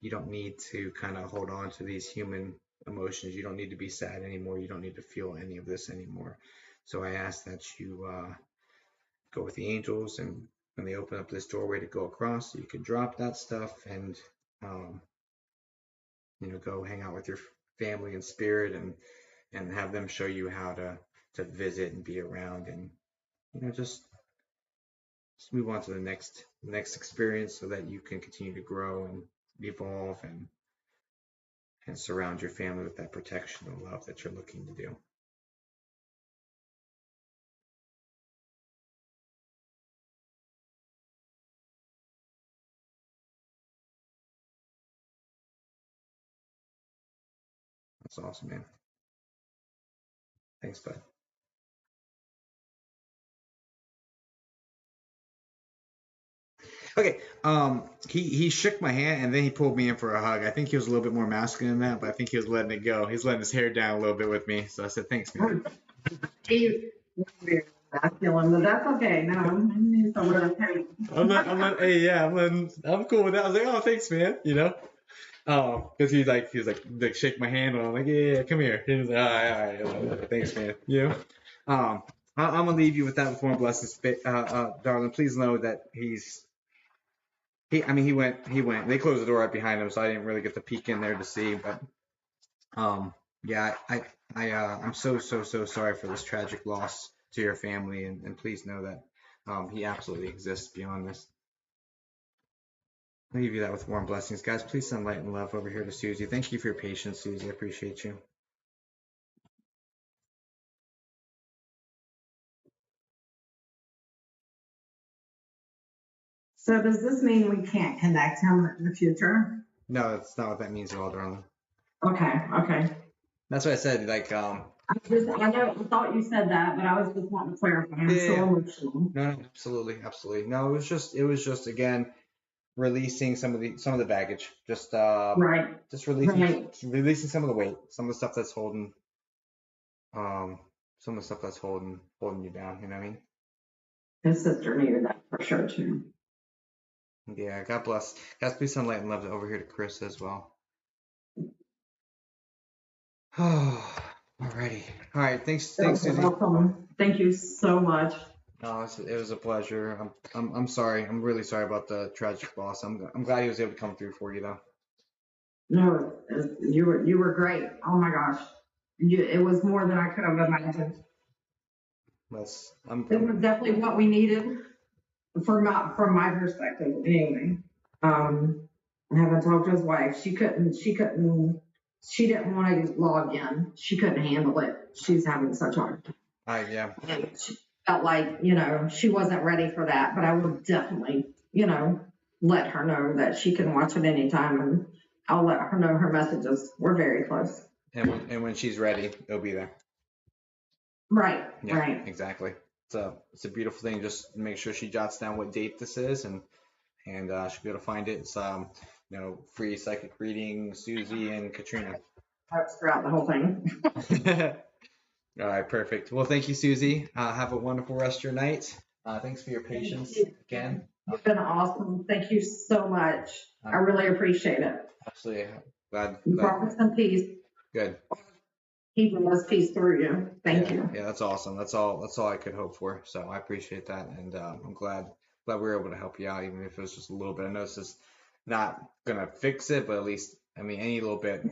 you don't need to kind of hold on to these human emotions. You don't need to be sad anymore. You don't need to feel any of this anymore. So I ask that you go with the angels, and when they open up this doorway to go across, you can drop that stuff and go hang out with your family and spirit, and have them show you how to visit and be around, and just move on to the next experience so that you can continue to grow and evolve and surround your family with that protection and love that you're looking to do. That's awesome, man. Thanks, bud. Okay, he shook my hand and then he pulled me in for a hug. I think he was a little bit more masculine than that, but I think he was letting it go. He's letting his hair down a little bit with me, so I said, "Thanks, man." He was very masculine, but that's okay. No, I'm okay. Hey, yeah, I'm cool with that. I was like, "Oh, thanks, man." Because he's like shake my hand, and I'm like, "Yeah, come here." He was like, "All right, thanks, man." I'm gonna leave you with that with more blessings, darling. Please know that he went. They closed the door right behind him, so I didn't really get to peek in there to see. But yeah, I'm so sorry for this tragic loss to your family, and please know that he absolutely exists beyond this. I'll leave you that with warm blessings, guys. Please send light and love over here to Susie. Thank you for your patience, Susie. I appreciate you. So does this mean we can't connect him in the future? No, that's not what that means at all, darling. Okay. That's what I said. Like, I thought you said that, but I was just wanting to clarify. I'm so emotional. No, absolutely. No, it was just again releasing some of the baggage. Just Right. Just releasing some of the weight, some of the stuff that's holding you down. You know what I mean? His sister needed that for sure too. Yeah. God bless. Guys, please send light and love over here to Chris as well. Oh, alrighty. All right. Thanks, Susie. Welcome. Thank you so much. No, it was a pleasure. I'm sorry. I'm really sorry about the tragic loss. I'm glad he was able to come through for you though. No, you were great. Oh my gosh, it was more than I could have imagined. It was definitely what we needed from my perspective. Anyway, I haven't talked to his wife. She didn't want to log in. She couldn't handle it. She's having such a hard time. Yeah. And she felt like, she wasn't ready for that, but I would definitely, let her know that she can watch it anytime, and I'll let her know her messages. We're very close. And when she's ready, it'll be there. Right. Yeah, right. Exactly. It's a beautiful thing. Just make sure she jots down what date this is, and she'll be able to find it. It's free psychic reading, Susie and Katrina. That's throughout the whole thing. All right, perfect. Well, thank you, Susie. Have a wonderful rest of your night. Thanks for your patience again. You've been awesome. Thank you so much. I really appreciate it. Absolutely glad. You brought us some peace. Good. He brought us peace through you. Thank you. Yeah, that's awesome. That's all I could hope for. So I appreciate that, and I'm glad we were able to help you out, even if it was just a little bit. I know this is not gonna fix it, but at least I mean any little bit.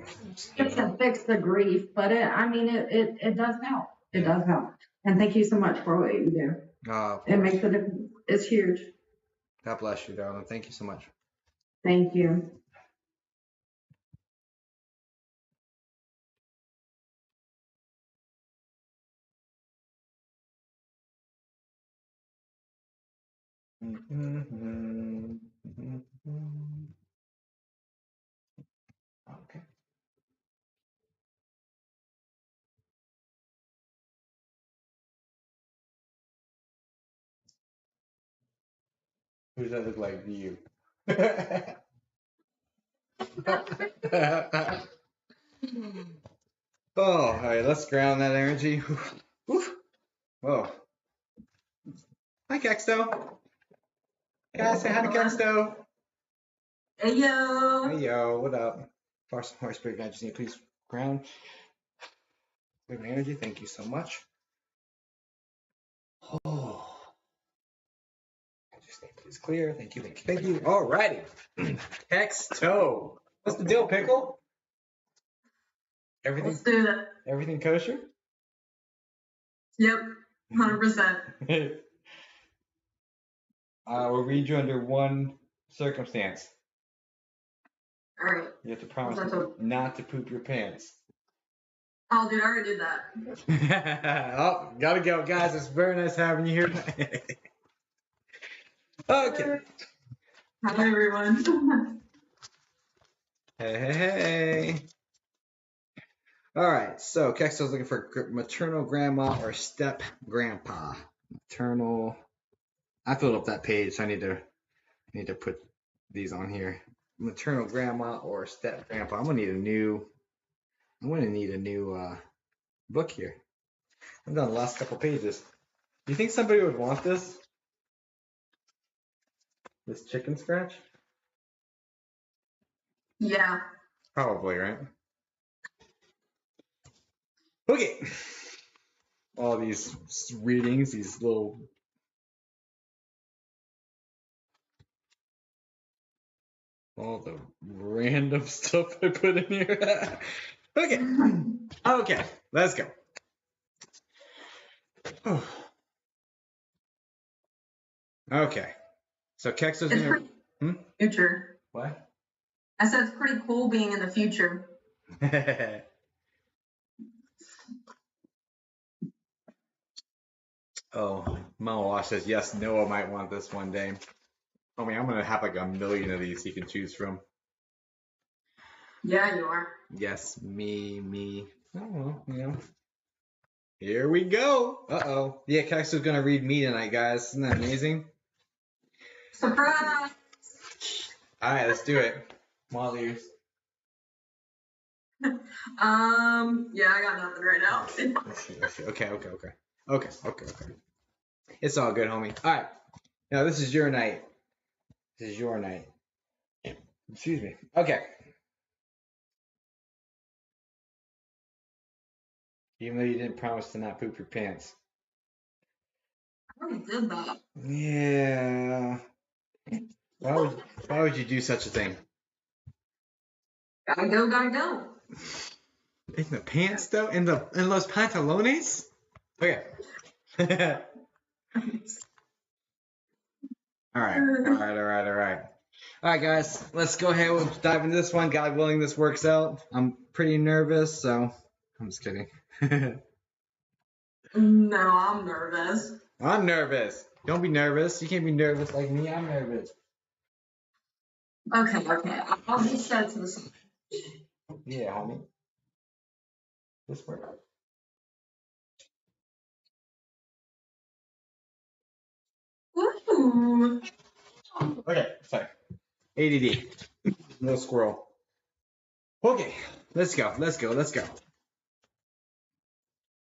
It can fix the grief, but it does help. It does help. And thank you so much for what you do. It makes a difference. It's huge. God bless you, darling. Thank you so much. Thank you. Okay. Who does that look like to you? Oh, all right, let's ground that energy. Whoa. Hi, Kexto. Guys, say hi to Kexto. Hey yo. Hey, yo, what up? Far some Holy Spirit, I just need to please ground. Good energy, thank you so much. Oh. I just need please clear. Thank you, thank you, thank you. All righty. Kexto. What's the deal, Pickle? Let's do that. Everything kosher? Yep. 100%. We'll read you under one circumstance. All right. You have to promise What's that? not to poop your pants. Oh, dude, I already did that. Oh, gotta go, guys. It's very nice having you here. Okay. Hi, everyone. Hey. All right. So Kexto's looking for maternal grandma or step grandpa. Maternal. I filled up that page, so I need to put these on here. Maternal grandma or step grandpa. I'm gonna need a new book here. I've done the last couple pages. Do you think somebody would want this? This chicken scratch? Yeah. Probably, right? Okay. All these readings, these little all the random stuff I put in here. Okay, let's go. Okay, so Kexto's It's gonna. pretty future. What? I said it's pretty cool being in the future. Oh, Mama Wash says yes. Noah might want this one day. I mean, I'm gonna have like a million of these he can choose from. Yeah, you are. Yes, me. Oh, you know. Here we go. Uh-oh. Yeah, Kexto's gonna read me tonight, guys. Isn't that amazing? Surprise! All right, let's do it. I'm all ears. Yeah, I got nothing right now. Let's see. Okay. It's all good, homie. All right. Now this is your night. Excuse me. Okay. Even though you didn't promise to not poop your pants. I already did that. Yeah. Why would you do such a thing? Gotta go. In the pants though? In los pantalones? Okay. All right. All right, guys. Let's go ahead. We'll dive into this one. God willing, this works out. I'm pretty nervous, so I'm just kidding. No, I'm nervous. I'm nervous. Don't be nervous. You can't be nervous like me. I'm nervous. Okay. I'll just set it to the side. Yeah, homie. This works. Ooh. Okay, sorry. ADD. Little squirrel. Okay, let's go.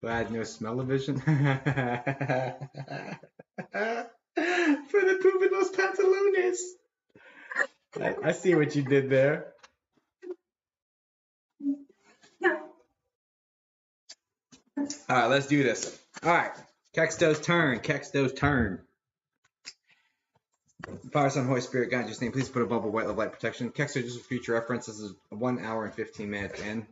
Glad no smell-o-vision. For the poop in those pantalones. I see what you did there. All right, let's do this. All right, Kexto's turn. Kexto's turn. Father, Son, Holy Spirit, God, in Jesus' name, please put a bubble white love light protection. Kexto, just for future reference, this is 1 hour and 15 minutes in.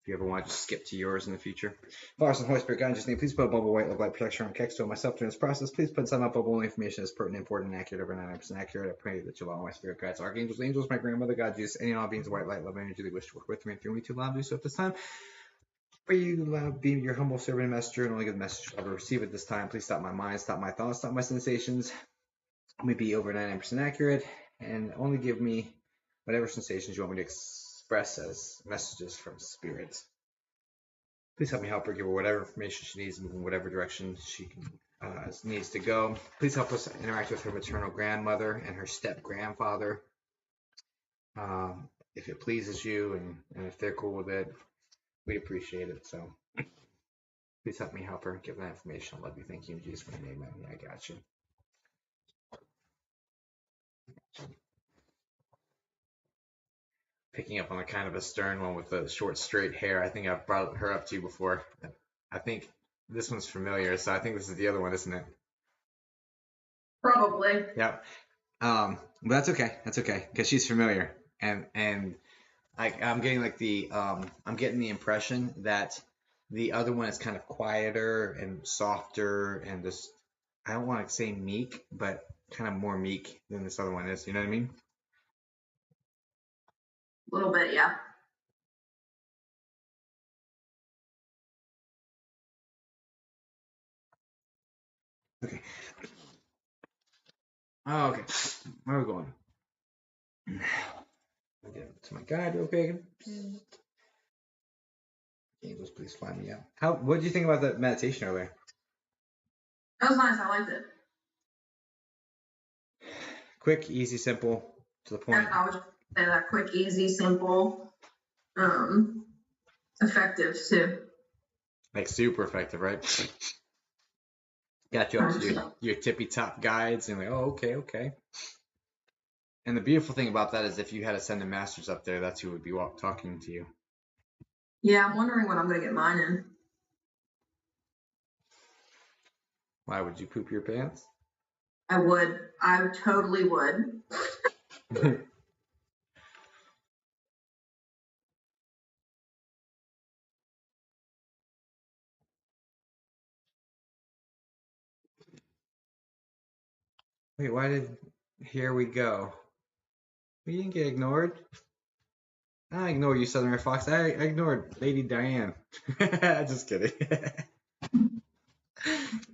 If you ever want to just skip to yours in the future. Father, Son, Holy Spirit, God, in Jesus' name, please put a bubble white love light protection on Kexto and myself during this process. Please put some up bubble only information that's pertinent, important, and accurate, over 99% accurate. I pray that you'll allow my spirit guides, archangels, angels, my grandmother, God, Jesus, any and all beings of white light, love, energy, they wish to work with me and through me to allow me to do so at this time. For you, be your humble servant and messenger, and only give the message I'll ever receive at this time. Please stop my mind, stop my thoughts, stop my sensations. Let me be over 99% accurate, and only give me whatever sensations you want me to express as messages from spirit. Please help me help her, give her whatever information she needs, move in whatever direction she needs to go. Please help us interact with her maternal grandmother and her step grandfather. If it pleases you and if they're cool with it, we'd appreciate it. So please help me help her, give that information. I love you. Thank you in Jesus' name. Amen. Yeah, I got you. Picking up on a kind of a stern one with the short, straight hair. I think I've brought her up to you before. I think this one's familiar, so I think this is the other one, isn't it? Probably. Yep. But that's okay. That's okay because she's familiar, and I'm getting like I'm getting the impression that the other one is kind of quieter and softer and just I don't want to say meek, but kind of more meek than this other one is. You know what I mean? A little bit, yeah. Okay. Oh, okay. Where are we going? I'll get to my guide real quick. Angels, please fly me out. What did you think about the meditation earlier? That was nice. I liked it. Quick, easy, simple, to the point. And I would just say that quick, easy, simple, effective too. Like super effective, right? Got you up to your tippy top guides and like, oh, okay. And the beautiful thing about that is if you had to send the masters up there, that's who would be talking to you. Yeah, I'm wondering when I'm gonna get mine in. Why would you poop your pants? I would. I totally would. Wait, why did here we go? We didn't get ignored. I ignored you, Southern Red Fox. I ignored Lady Diane. Just kidding.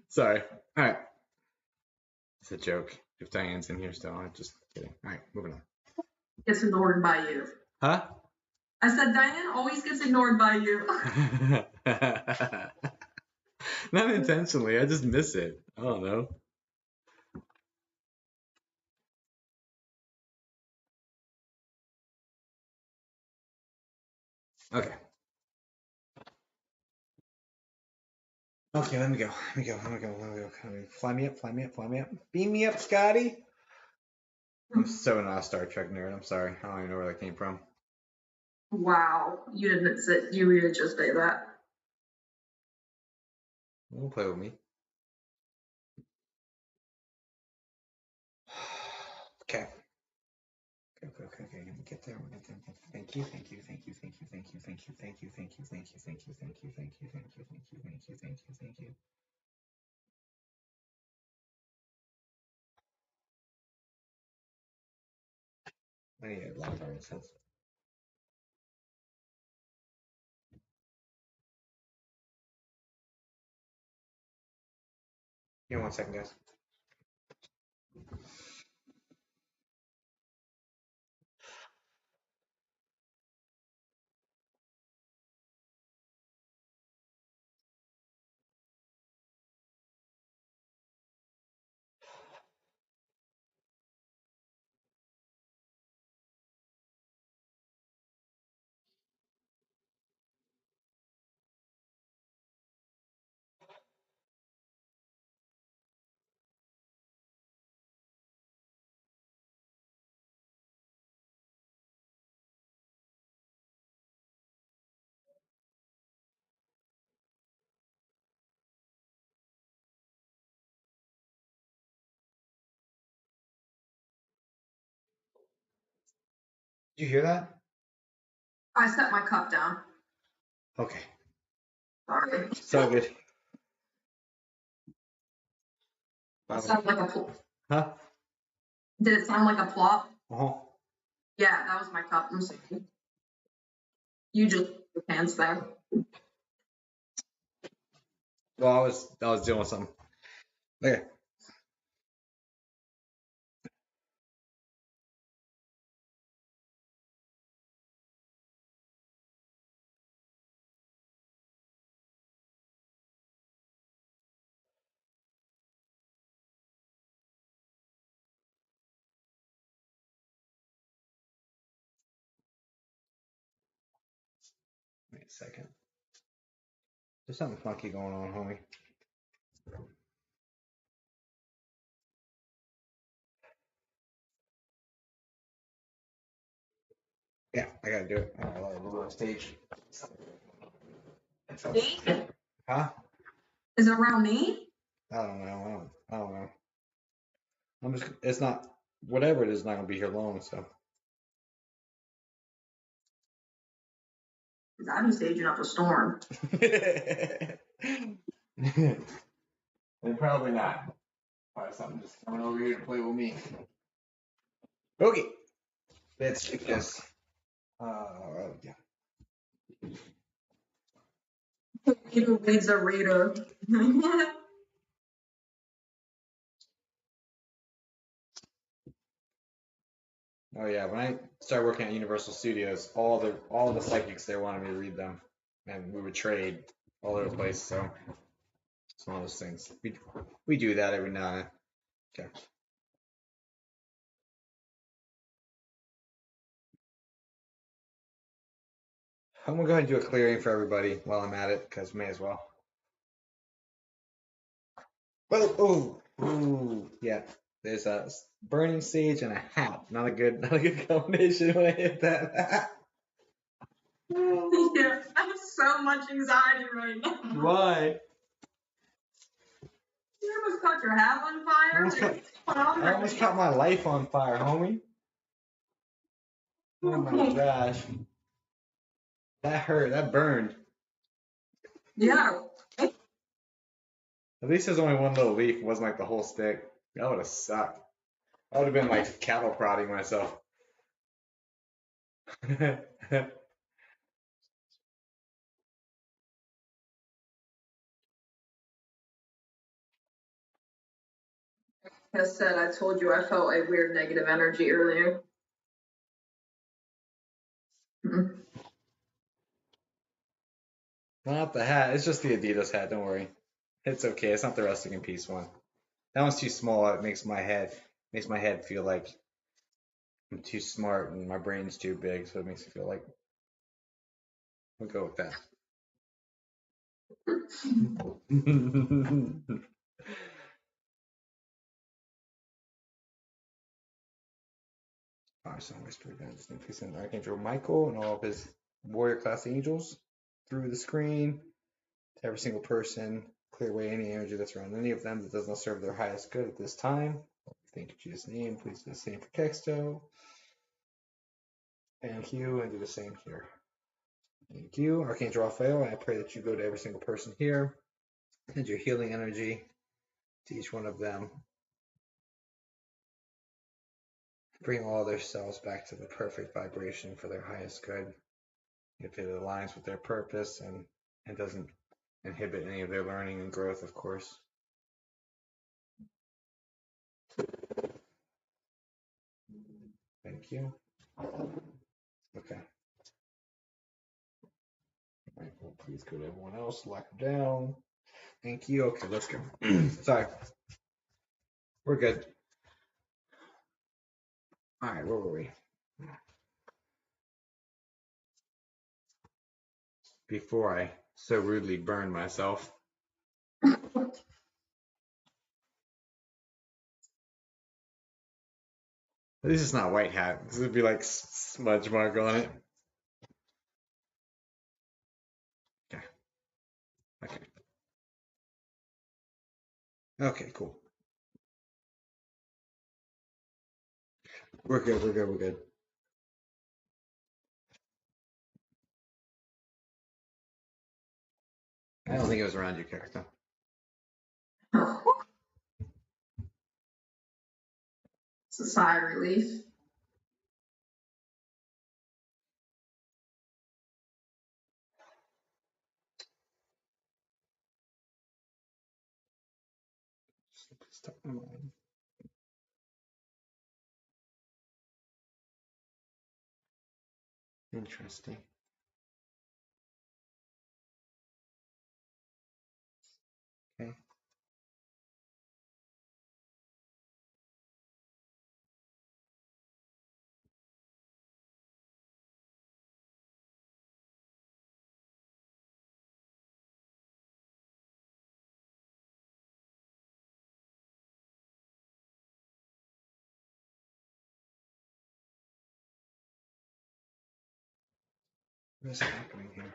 Sorry. All right. It's a joke. If Diane's in here still, I'm just kidding. All right, moving on. Gets ignored by you. Huh? I said Diane always gets ignored by you. Not intentionally. I just miss it. I don't know. Okay. Okay, let me go. Fly me up. Beam me up, Scotty. I'm so not a Star Trek nerd. I'm sorry. I don't even know where that came from. Wow, you didn't sit. You really just say that. Don't play with me. Okay. Get there. Thank you. I need a lot of incense. Give me 1 second, guys. Did you hear that? I set my cup down. Okay. Sorry. So good. It sounded like a Huh? Did it sound like a plop? Uh-huh. Yeah, that was my cup. I'm sorry. You just your pants there. Well, I was dealing with something. Okay. Wait a second. There's something funky going on, homie. Yeah, I gotta do it. I gotta move on stage. Me? Huh? Is it around me? I don't know. I don't know. It's not, whatever it is, not gonna be here long, so. Because I'd be staging up a storm. And probably not. Probably something just coming over here to play with me. Okay. Let's do this. Yeah. Who reads a reader? Oh yeah, when I started working at Universal Studios, all the psychics there wanted me to read them, and we would trade all over the place. So it's one of those things. We do that every now and then. Okay. I'm gonna go ahead and do a clearing for everybody while I'm at it, because may as well. Oh, ooh, yeah. There's a burning sage and a hat. Not a good combination when I hit that. Yeah, I have so much anxiety right now. Why? You almost caught your hat on fire. I almost caught my life on fire, homie. Oh my gosh. That hurt. That burned. Yeah. At least there's only one little leaf. It wasn't like the whole stick. That would have sucked. I would have been like cattle prodding myself. As said, I told you I felt a weird negative energy earlier. Not the hat. It's just the Adidas hat. Don't worry. It's okay. It's not the resting in peace one. That one's too small. It makes my head feel like I'm too smart and my brain's too big. So it makes me feel like we'll go with that. Awesome. Whisper guns. Increase in Archangel Michael and all of his warrior class angels through the screen to every single person. Clear away any energy that's around any of them that does not serve their highest good at this time. Thank you, Jesus' name. Please do the same for Kexto. Thank you, and do the same here. Thank you, Archangel Raphael. I pray that you go to every single person here. Send your healing energy to each one of them. Bring all their cells back to the perfect vibration for their highest good. If it aligns with their purpose and doesn't inhibit any of their learning and growth, of course. Thank you. Okay. Michael, please go to everyone else. Lock them down. Thank you. Okay, let's go. Sorry. We're good. All right, where were we? Before I so rudely burned myself. At least it's not white hat. This would be like smudge mark on it. Okay. Okay. Okay, cool. We're good. I don't think it was around your character. It's a sigh of relief. Stuck in my mind. Interesting. Okay. What's happening here?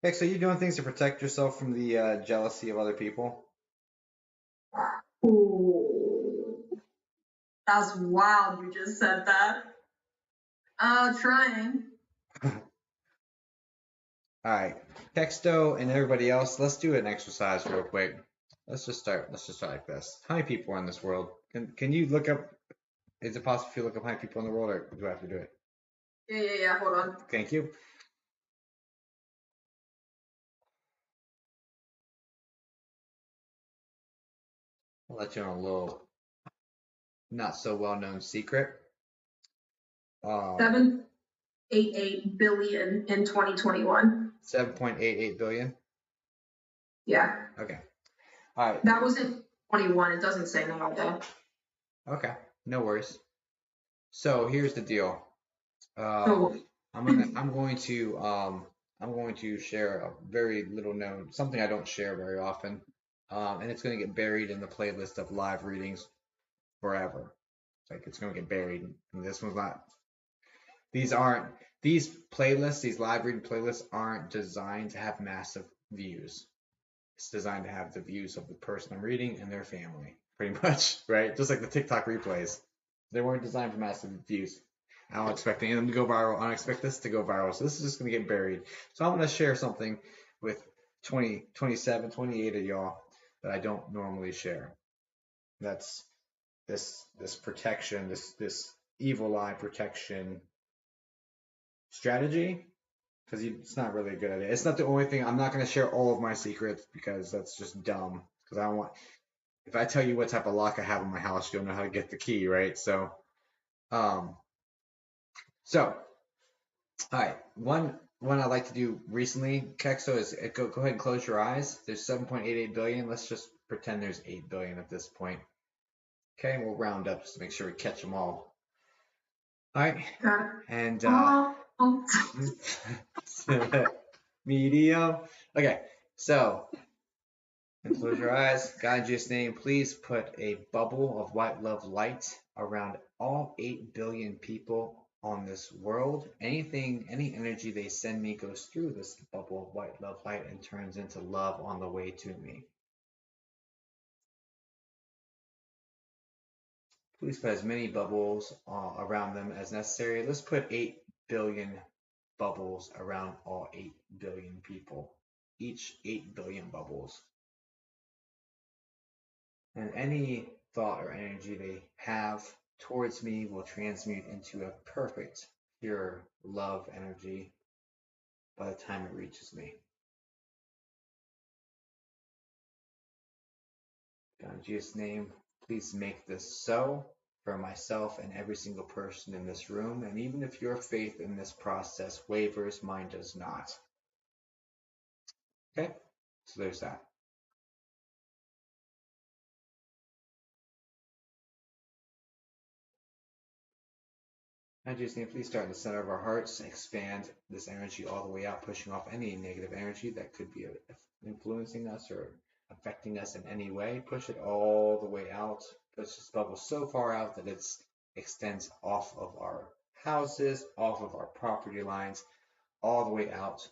Okay, so you doing things to protect yourself from the jealousy of other people? Ooh, that's wild. You just said that. Trying. All right, Kexto and everybody else, let's do an exercise real quick. Let's just start like this. How many people are in this world? Can you look up? Is it possible to look up how many people in the world, or do I have to do it? Yeah. Hold on. Thank you. I'll let you know a little not so well known secret. 788 billion in 2021. 7.88 billion. Yeah. Okay. All right. That was in 21. It doesn't say now though. Okay. No worries. So here's the deal. So I'm going to share a very little known something I don't share very often, and it's going to get buried in the playlist of live readings forever. Like it's going to get buried. And this one's not. These playlists, these live reading playlists aren't designed to have massive views. It's designed to have the views of the person I'm reading and their family, pretty much, right? Just like the TikTok replays. They weren't designed for massive views. I don't expect any of them to go viral. I don't expect this to go viral. So this is just going to get buried. So I'm going to share something with 20, 27, 28 of y'all that I don't normally share. That's this protection, this evil eye protection strategy, because it's not really a good idea. It's not the only thing. I'm not going to share all of my secrets because that's just dumb. Because I don't want. If I tell you what type of lock I have in my house, you'll know how to get the key, right? So, all right. One I like to do recently, Kexto, is go ahead and close your eyes. There's 7.88 billion. Let's just pretend there's 8 billion at this point. Okay, we'll round up just to make sure we catch them all. All right. And medium. Okay, so and close your eyes. God, in Jesus' name, please put a bubble of white love light around all 8 billion people on this world. Any energy they send me goes through this bubble of white love light and turns into love on the way to me. Please put as many bubbles around them as necessary. Let's put 8 billion bubbles around all 8 billion people. Each 8 billion bubbles. And any thought or energy they have towards me will transmute into a perfect, pure love energy by the time it reaches me. God, in Jesus' name, please make this so for myself and every single person in this room. And even if your faith in this process wavers, mine does not. Okay? So there's that. I just need please start in the center of our hearts, expand this energy all the way out, pushing off any negative energy that could be influencing us or affecting us in any way. Push it all the way out. Push this bubble so far out that it extends off of our houses, off of our property lines, all the way out.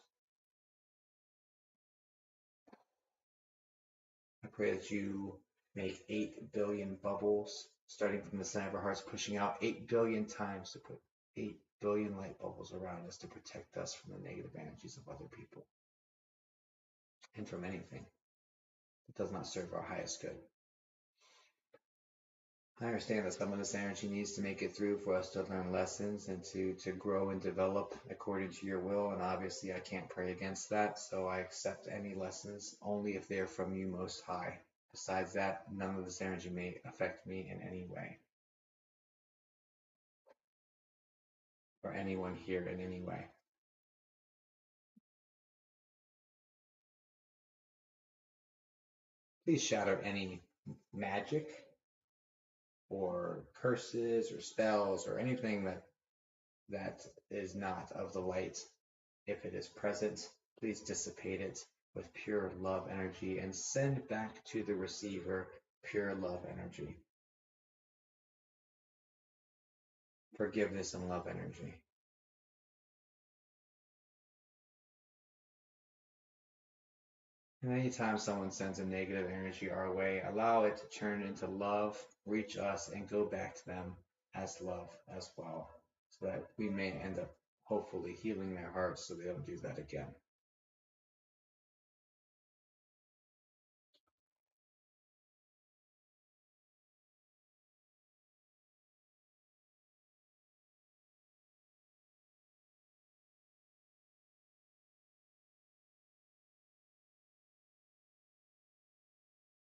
I pray that you make 8 billion bubbles, starting from the center of our hearts, pushing out 8 billion times to put 8 billion light bubbles around us to protect us from the negative energies of other people and from anything that does not serve our highest good. I understand that some of this energy needs to make it through for us to learn lessons and to grow and develop according to your will. And obviously, I can't pray against that. So I accept any lessons only if they're from you most high. Besides that, none of this energy may affect me in any way or anyone here in any way. Please shatter any magic or curses or spells or anything that is not of the light. If it is present, please dissipate it with pure love energy and send back to the receiver pure love energy, forgiveness and love energy. And anytime someone sends a negative energy our way, allow it to turn into love, reach us, and go back to them as love as well, so that we may end up hopefully healing their hearts so they don't do that again.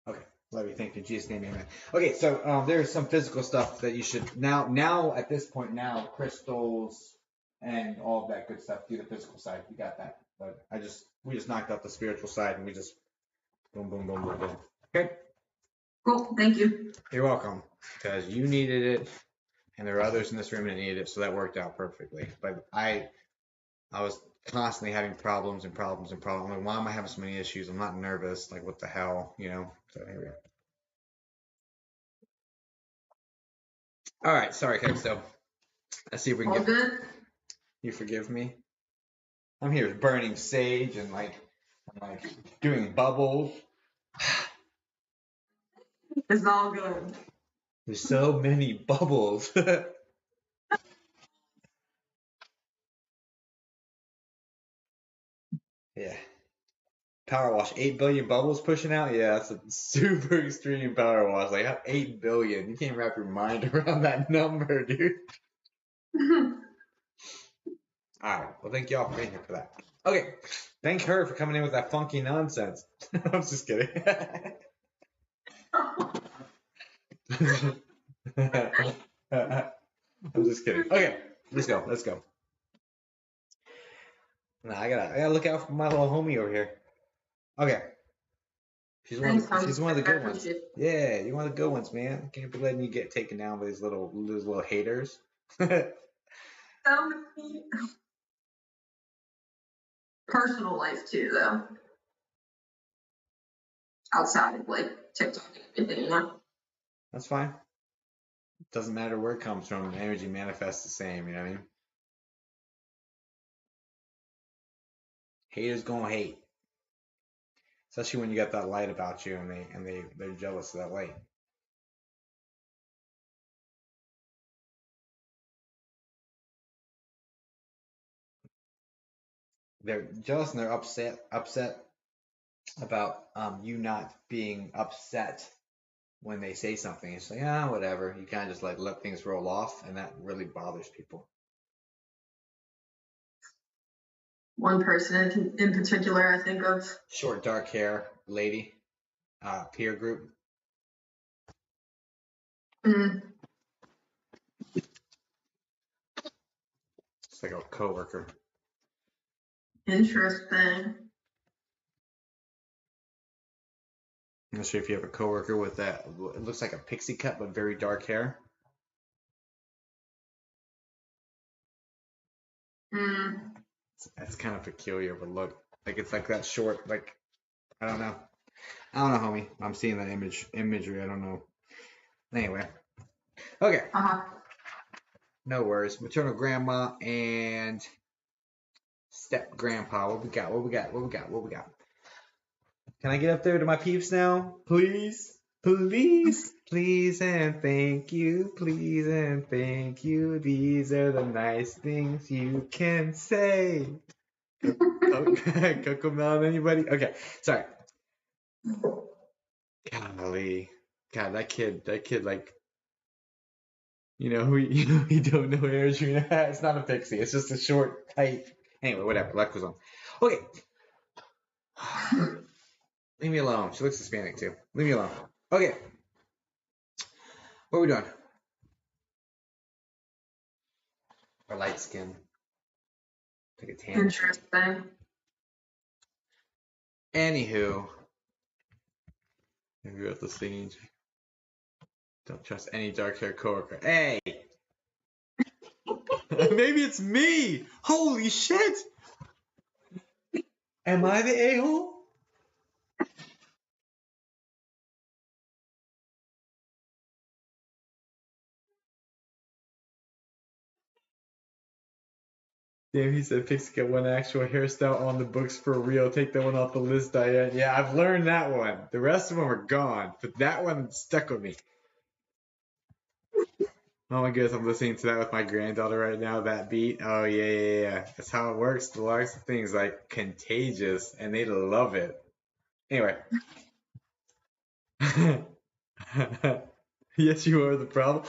Okay, love you. Thank you. In Jesus' name, amen. Okay, so there's some physical stuff that you should now at this point now, crystals and all of that good stuff. Do the physical side. You got that. But we just knocked out the spiritual side and we just boom, boom, boom, boom, boom. Okay. Cool, thank you. You're welcome. Because you needed it, and there are others in this room that needed it, so that worked out perfectly. But I was constantly having problems and problems and problems. I'm like, why am I having so many issues? I'm not nervous. Like, what the hell, you know? So here we go. All right, sorry, Kexto. Let's see if we can All get. good? You forgive me? I'm here burning sage and like doing bubbles. It's all good. There's so many bubbles. Yeah. Power wash, 8 billion bubbles pushing out. Yeah, that's a super extreme power wash. Like 8 billion. You can't wrap your mind around that number, dude. All right. Well, thank y'all for being here for that. Okay. Thank her for coming in with that funky nonsense. I'm just kidding. I'm just kidding. Okay, let's go. Let's go. Nah, I gotta look out for my little homie over here. Okay. She's one of the good ones. Yeah, you're one of the good ones, man. Can't be letting you get taken down by these little haters. Personal life too, though. Outside of like TikTok and everything, you know. That's fine. Doesn't matter where it comes from. Energy manifests the same. You know what I mean? Haters gonna hate, especially when you got that light about you, and they're jealous of that light. They're jealous and they're upset about you not being upset when they say something. It's like, whatever. You kind of just like let things roll off, and that really bothers people. One person in particular I think of. Short, dark hair lady, peer group. Mm. It's like a coworker. Interesting. I'm not sure if you have a coworker with that. It looks like a pixie cut, but very dark hair. Mm. That's kind of peculiar of a look. Like it's like that short. Like I don't know. I don't know, homie. I'm seeing that imagery. I don't know. Anyway. Okay. Uh-huh. No worries. Maternal grandma and step grandpa. What we got? What we got? What we got? What we got? Can I get up there to my peeps now? Please? Please? Please and thank you. Please and thank you. These are the nice things you can say. Coco Melon, anybody? Okay, sorry. Golly. God, that kid, like, we don't know what Arizona has. It's not a pixie. It's just a short, tight. Anyway, whatever. Life goes on. Okay. Leave me alone. She looks Hispanic too. Leave me alone. Okay. What are we doing? Or light skin. Take a tan. Interesting. Anywho. Maybe we're at the stage. Don't trust any dark haired coworker. Hey! Maybe it's me! Holy shit! Am I the a-hole? Damn, he said Pixie got one actual hairstyle on the books for real. Take that one off the list, Diane. Yeah, I've learned that one. The rest of them are gone, but that one stuck with me. Oh my goodness, I'm listening to that with my granddaughter right now, that beat. Oh, yeah. That's how it works. The likes of things like contagious, and they love it. Anyway. Yes, you are the problem.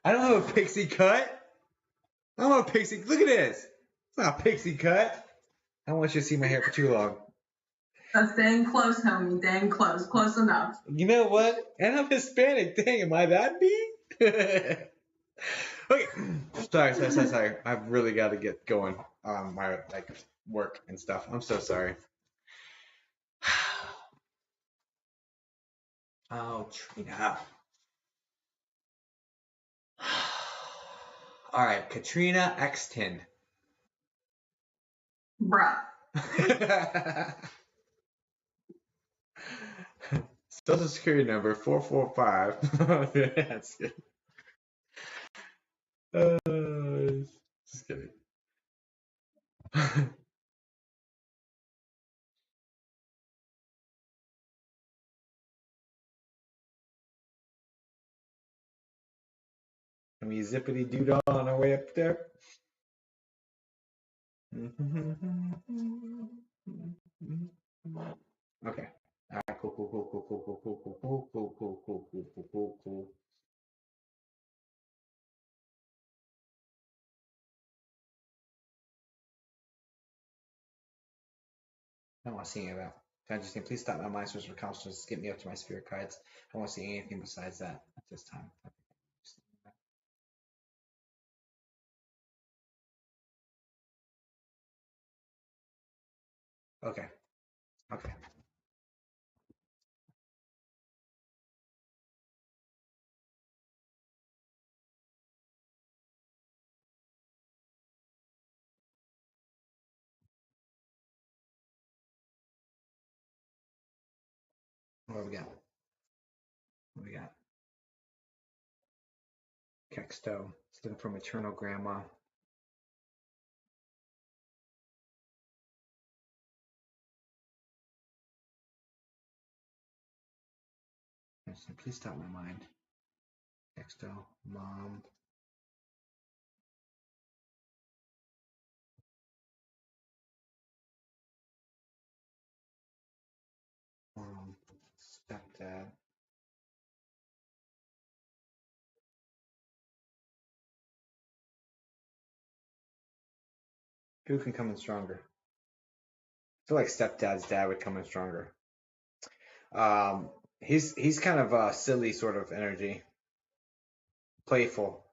I don't have a pixie cut. I don't have a pixie. Look at this. It's not a pixie cut. I don't want you to see my hair for too long. That's dang close, homie. Dang close. Close enough. You know what? And I'm Hispanic. Dang, am I that big? Okay. Sorry. I've really got to get going on my work and stuff. I'm so sorry. Oh, Trina. All right, Katrina Exton. Bruh. Social Security number 445. That's good. Just kidding. Can we zippity doo on our way up there? Okay. All right, cool. I don't want to see any of that. Can I just say, please stop my mind source for consciousness, get me up to my spirit guides. I don't want to see anything besides that at this time. Okay. What do we got? Kexto. It's looking for maternal grandma. Please stop my mind. Kexto. Mom. Stepdad. Who can come in stronger? I feel like stepdad's dad would come in stronger. He's kind of a silly sort of energy, playful.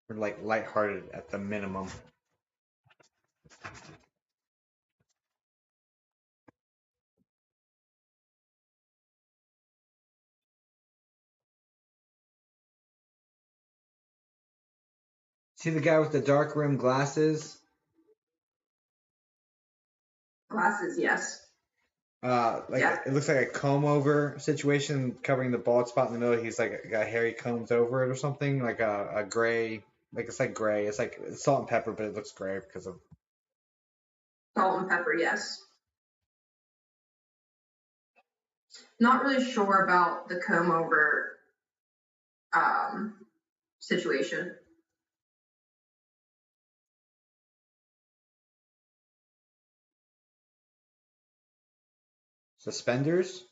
Or like lighthearted at the minimum. See the guy with the dark rimmed glasses? Glasses, yes. Like Yeah. it looks like a comb over situation covering the bald spot in the middle. He's like got hairy combs over it or something, like a gray, like it's like gray. It's like salt and pepper, but it looks gray because of. Salt and pepper, yes. Not really sure about the comb over situation. Suspenders?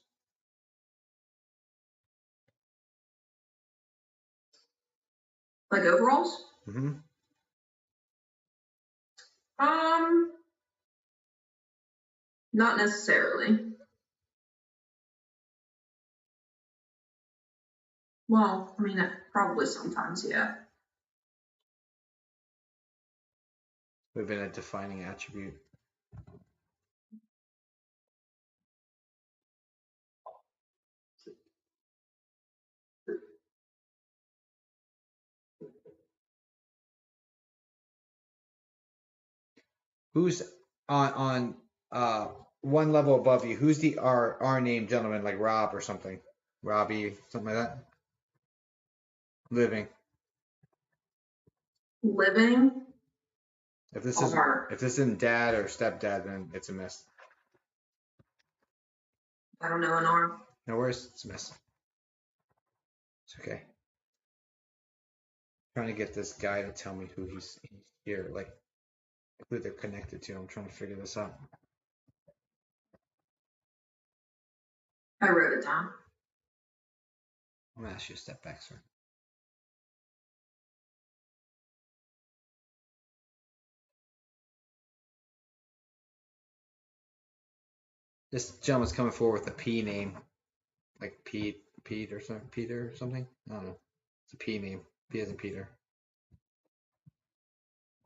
Like overalls? Mm-hmm. Not necessarily. Well, I mean, probably sometimes, yeah. Would have been a defining attribute. Who's on one level above you? Who's the R name gentleman, like Rob or something? Robbie, something like that? Living. Living If this or isn't dad or stepdad, then it's a miss. I don't know, an arm. No worries, it's a miss. It's okay. Trying to get this guy to tell me who he's here, like who they're connected to. I'm trying to figure this out. I wrote it down. I'm gonna ask you to step back, sir. This gentleman's coming forward with a P name, like Pete or something, Peter or something. I don't know. It's a P name. P as in Peter.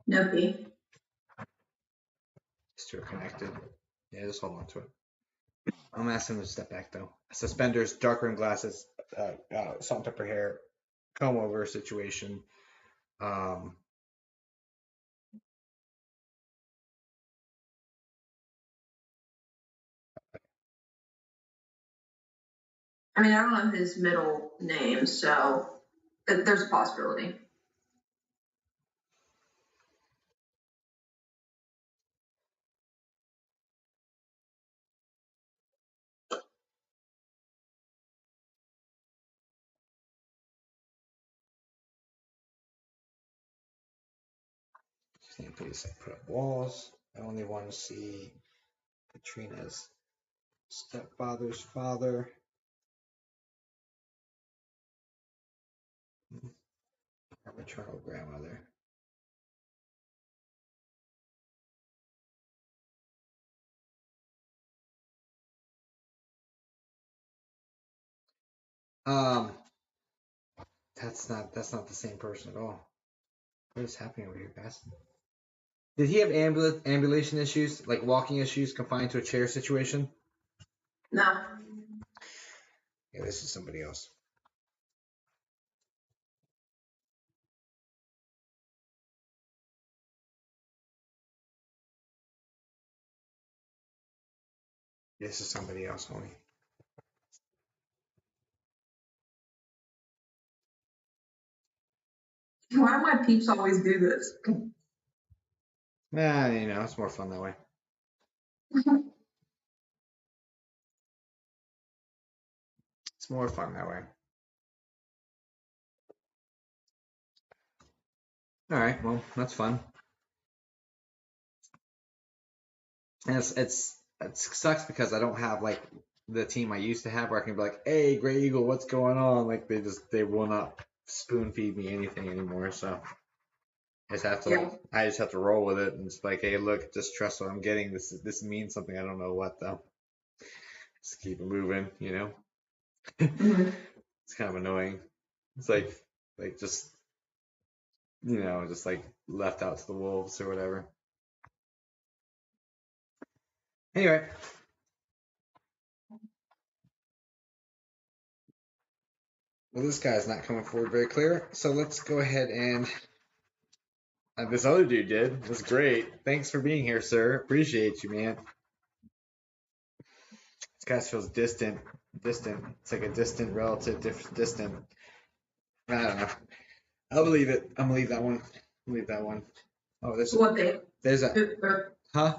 No P. These two are connected. Yeah, just hold on to it. I'm asking him to step back though. Suspenders, dark rimmed glasses, salt and pepper hair, comb over situation. I mean, I don't know his middle name, so there's a possibility. Please put up walls. I only want to see Katrina's stepfather's father. Her maternal grandmother. That's not the same person at all. What is happening over here, guys? Did he have ambulation issues, like walking issues, confined to a chair situation? No. Yeah, this is somebody else. This is somebody else, homie. Why do my peeps always do this? Nah, you know, it's more fun that way. It's more fun that way. All right, well, that's fun. And it sucks because I don't have like the team I used to have where I can be like, hey, Gray Eagle, what's going on? Like they will not spoon feed me anything anymore. So I just have to I just have to roll with it and it's like, hey, look, just trust what I'm getting. This means something. I don't know what though. Just keep it moving, you know. Mm-hmm. It's kind of annoying. It's like just just like left out to the wolves or whatever. Anyway. Well, this guy's not coming forward very clear, so let's go ahead and This other dude did. That's great. Thanks for being here, sir. Appreciate you, man. This guy feels distant. Distant. It's like a distant relative, distant. I don't know. I'll believe it. I'm gonna leave that one. Leave that one. Oh, What they, there's a the huh?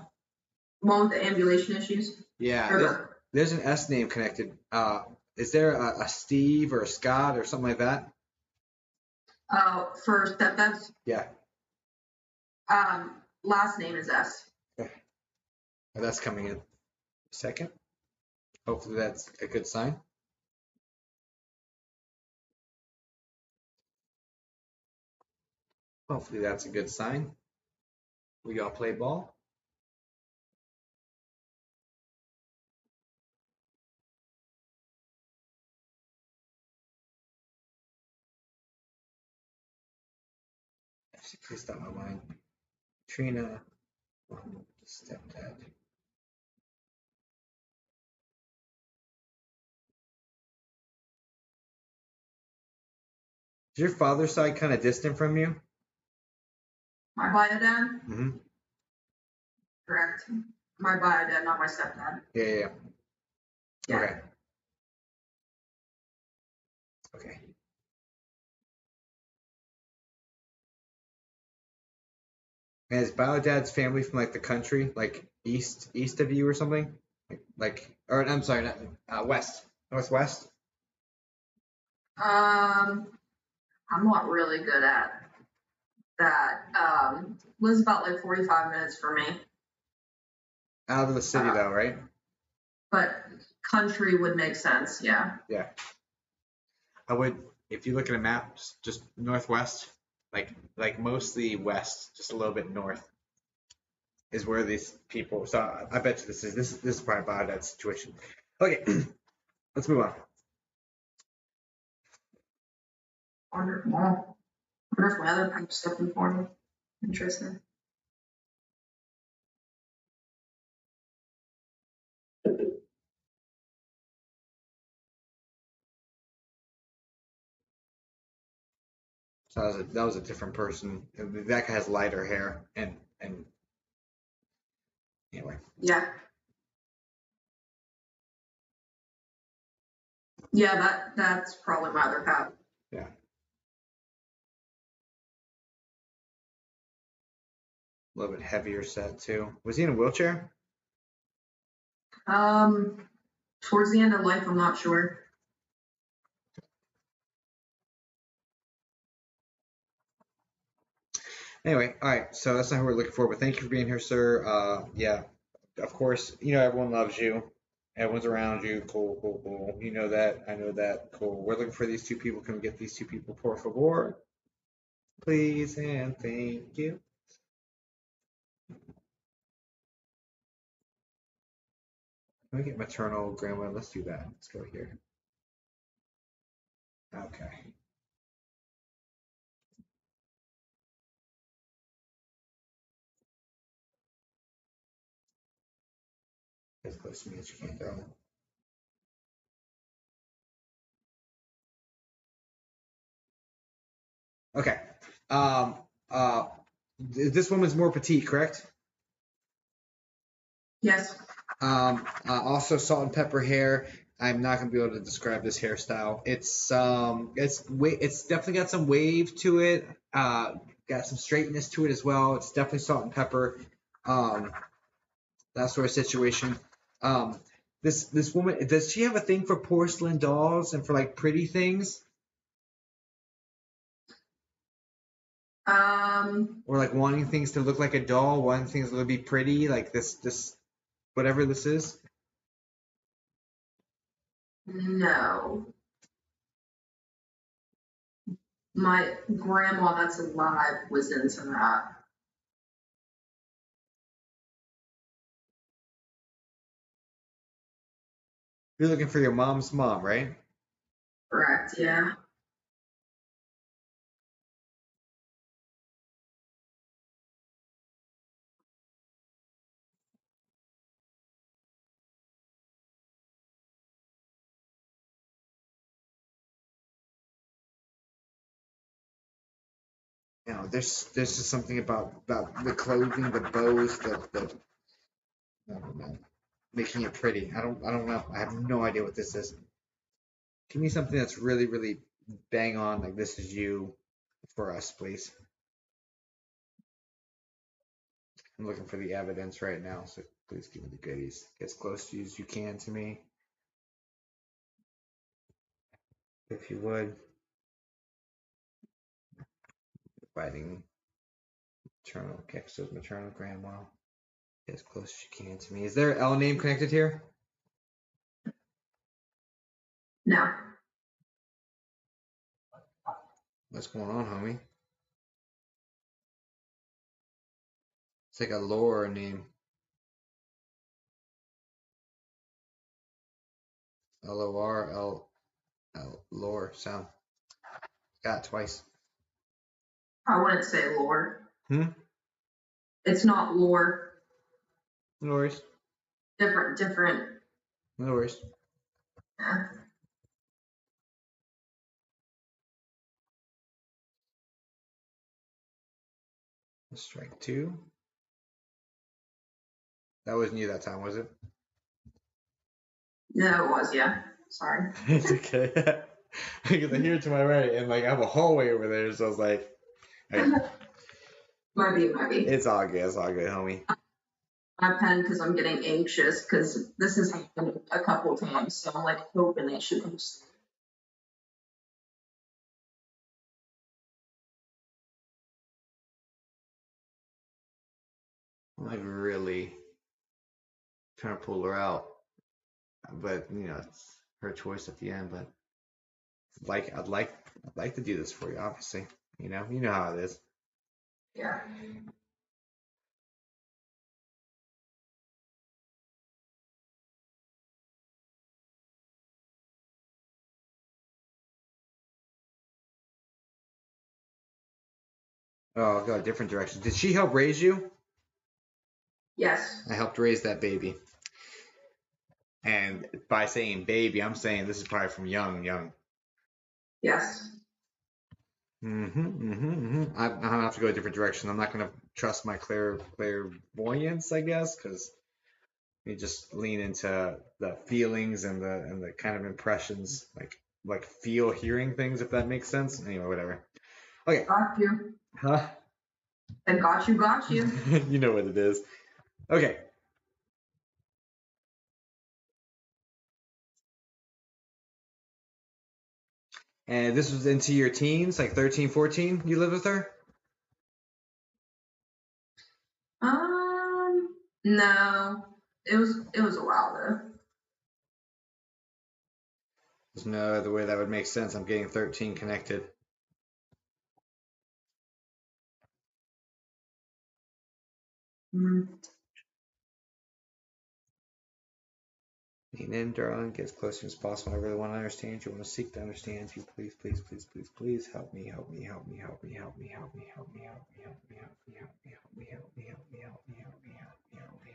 one with the ambulation issues? Yeah. Or, There's an S name connected. Is there a Steve or a Scott or something like that? for stepdads, Yeah. last name is S. Oh, that's coming in. Second. Hopefully that's a good sign. Hopefully that's a good sign. We all play ball. Actually, please stop my mind. Trina, stepdad. Is your father's side kind of distant from you? My bio dad? Mm-hmm. Correct. My bio dad, not my stepdad. Yeah. Yeah. Okay. Okay. And is Bio Dad's family from like the country, like east of you or something? Or I'm sorry, not west, northwest. I'm not really good at that. Lives about like 45 minutes from me, Out of the city though, right? but country would make sense. Yeah. Yeah. I would, if you look at a map, just northwest, like mostly west, just a little bit north, is where these people. So I bet you this is probably Bio Dad's situation. Okay, let's move on. Wonderful. Wonder if my other pipe's stepping for me. Interesting. So that was a different person. That guy has lighter hair and anyway. Yeah. Yeah, that's probably my other half. Yeah. A little bit heavier set too. Was he in a wheelchair? Towards the end of life, I'm not sure. Anyway, all right. So that's not who we're looking for. But thank you for being here, sir. Yeah, of course. You know everyone loves you. Everyone's around you. Cool, cool, cool. You know that. I know that. Cool. We're looking for these two people. Can we get these two people, por favor? Please and thank you. Let me get maternal grandma. Let's do that. Let's go here. Okay. As close to me as you can go. Okay. Um. This woman's more petite, correct? Yes. Also salt and pepper hair. I'm not gonna be able to describe this hairstyle. It's definitely got some wave to it. Got some straightness to it as well. It's definitely salt and pepper. That sort of situation. This woman, does she have a thing for porcelain dolls and for like pretty things? Or like wanting things to look like a doll, wanting things to be pretty, like this whatever this is. No. My grandma that's alive was into that. You're looking for your mom's mom, right? Correct. Yeah. You know, there's just something about the clothing, the bows, the I don't know, making it pretty. I don't know. I have no idea what this is. Give me something that's really, really bang on, like this is you for us, please. I'm looking for the evidence right now, so please give me the goodies. Get as close to as you can to me, if you would. Writing maternal, Kexto's maternal grandma. Get as close as you can to me. Is there an L name connected here? No. What's going on, homie? It's like a Laura name. Lor Lore sound. Got it twice. I wouldn't say lore. Hmm? It's not lore. No worries. Different. No worries. Yeah. Strike two. That wasn't you that time, was it? No, it was, yeah. Sorry. It's okay. Because I hear it to my right, and like I have a hallway over there, so I was like, hey, Might be. it's all good, homie. My pen because I'm getting anxious because this has happened a couple of times, so I'm like hoping they should come. I'm like really trying to pull her out, but you know it's her choice at the end. But like I'd like to do this for you, obviously. You know how it is. Yeah. Oh, I'll go a different direction. Did she help raise you? Yes. I helped raise that baby. And by saying baby, I'm saying this is probably from young. Yes. I'm gonna have to go a different direction. I'm not gonna trust my clairvoyance, I guess, because you just lean into the feelings and the kind of impressions, like feel hearing things, if that makes sense. Anyway, whatever. Okay. Got you. Huh? I got you. You know what it is. Okay. And this was into your teens, like 13, 14, you lived with her? No. It was a while though. There's no other way that would make sense. I'm getting 13 connected. Mm. Lean in, darling. Get as close as possible. I really want to understand you. I want to seek to understand you. Please, please, please, please, please help me, help me, help me, help me, help me, help me, help me, help me, help me, help me, help me, help me, help me, help me, help me, help me, help me, help me,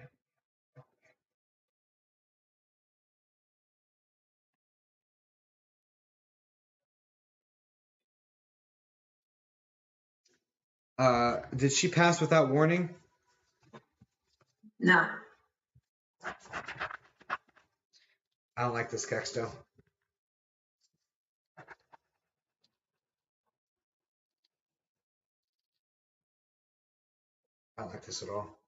help me. Did she pass without warning? No. I don't like this, Kexto. I don't like this at all.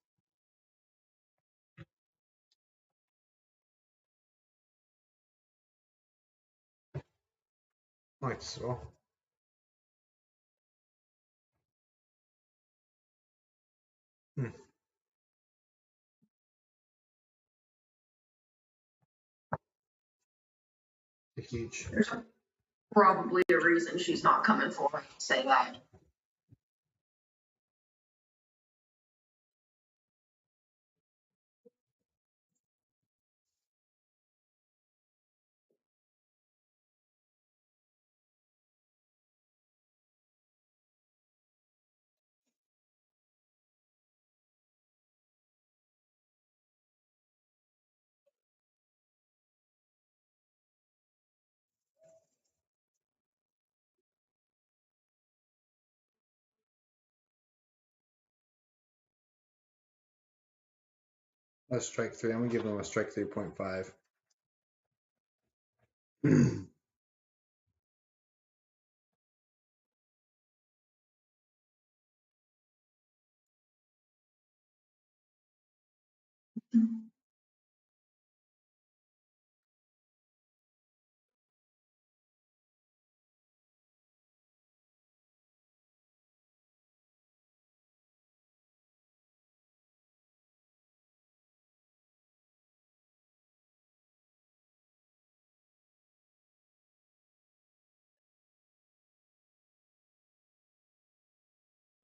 I don't like this at all. Huge. There's probably a reason she's not coming forward to say that. A strike 3. I'm gonna give him a strike 3.5.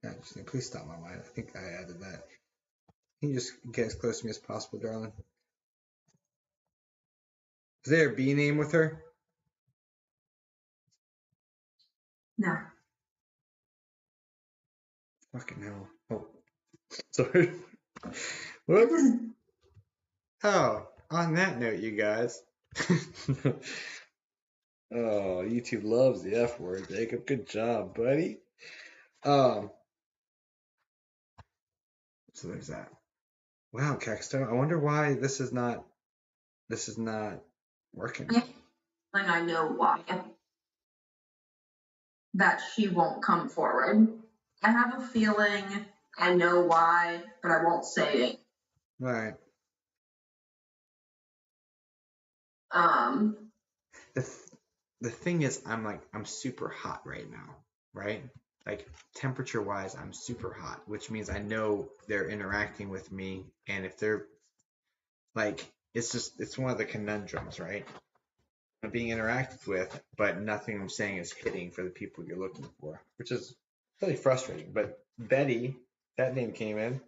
Actually, please stop my line. I think I added that. Can you just get as close to me as possible, darling? Is there a B name with her? No. Fucking hell. Oh, sorry. Whoops. Oh, on that note, you guys. Oh, YouTube loves the F word, Jacob. Good job, buddy. So there's that. Wow, Kexto. I wonder why this is not working. I know why. That she won't come forward. I have a feeling I know why, but I won't say it. Right. The thing is, I'm super hot right now, right? Like temperature wise, I'm super hot, which means I know they're interacting with me, and if they're like, it's one of the conundrums, right? I'm being interacted with, but nothing I'm saying is hitting for the people you're looking for, which is really frustrating. But Betty, that name came in,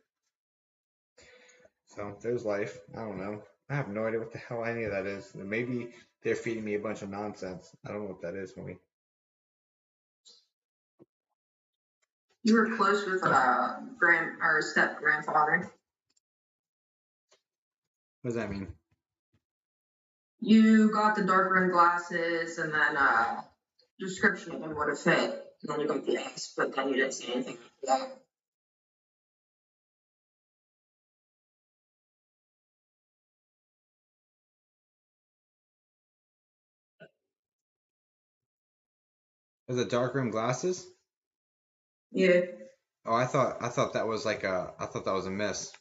so there's life. I don't know. I have no idea what the hell any of that is. Maybe they're feeding me a bunch of nonsense. I don't know what that is, homie. You were close with grand or step grandfather. What does that mean? You got the dark rimmed glasses, and then description of him would have fit. And then you got the X, but then you didn't say anything after that. Was it dark rim glasses? Yeah. Oh, I thought that was I thought that was a miss.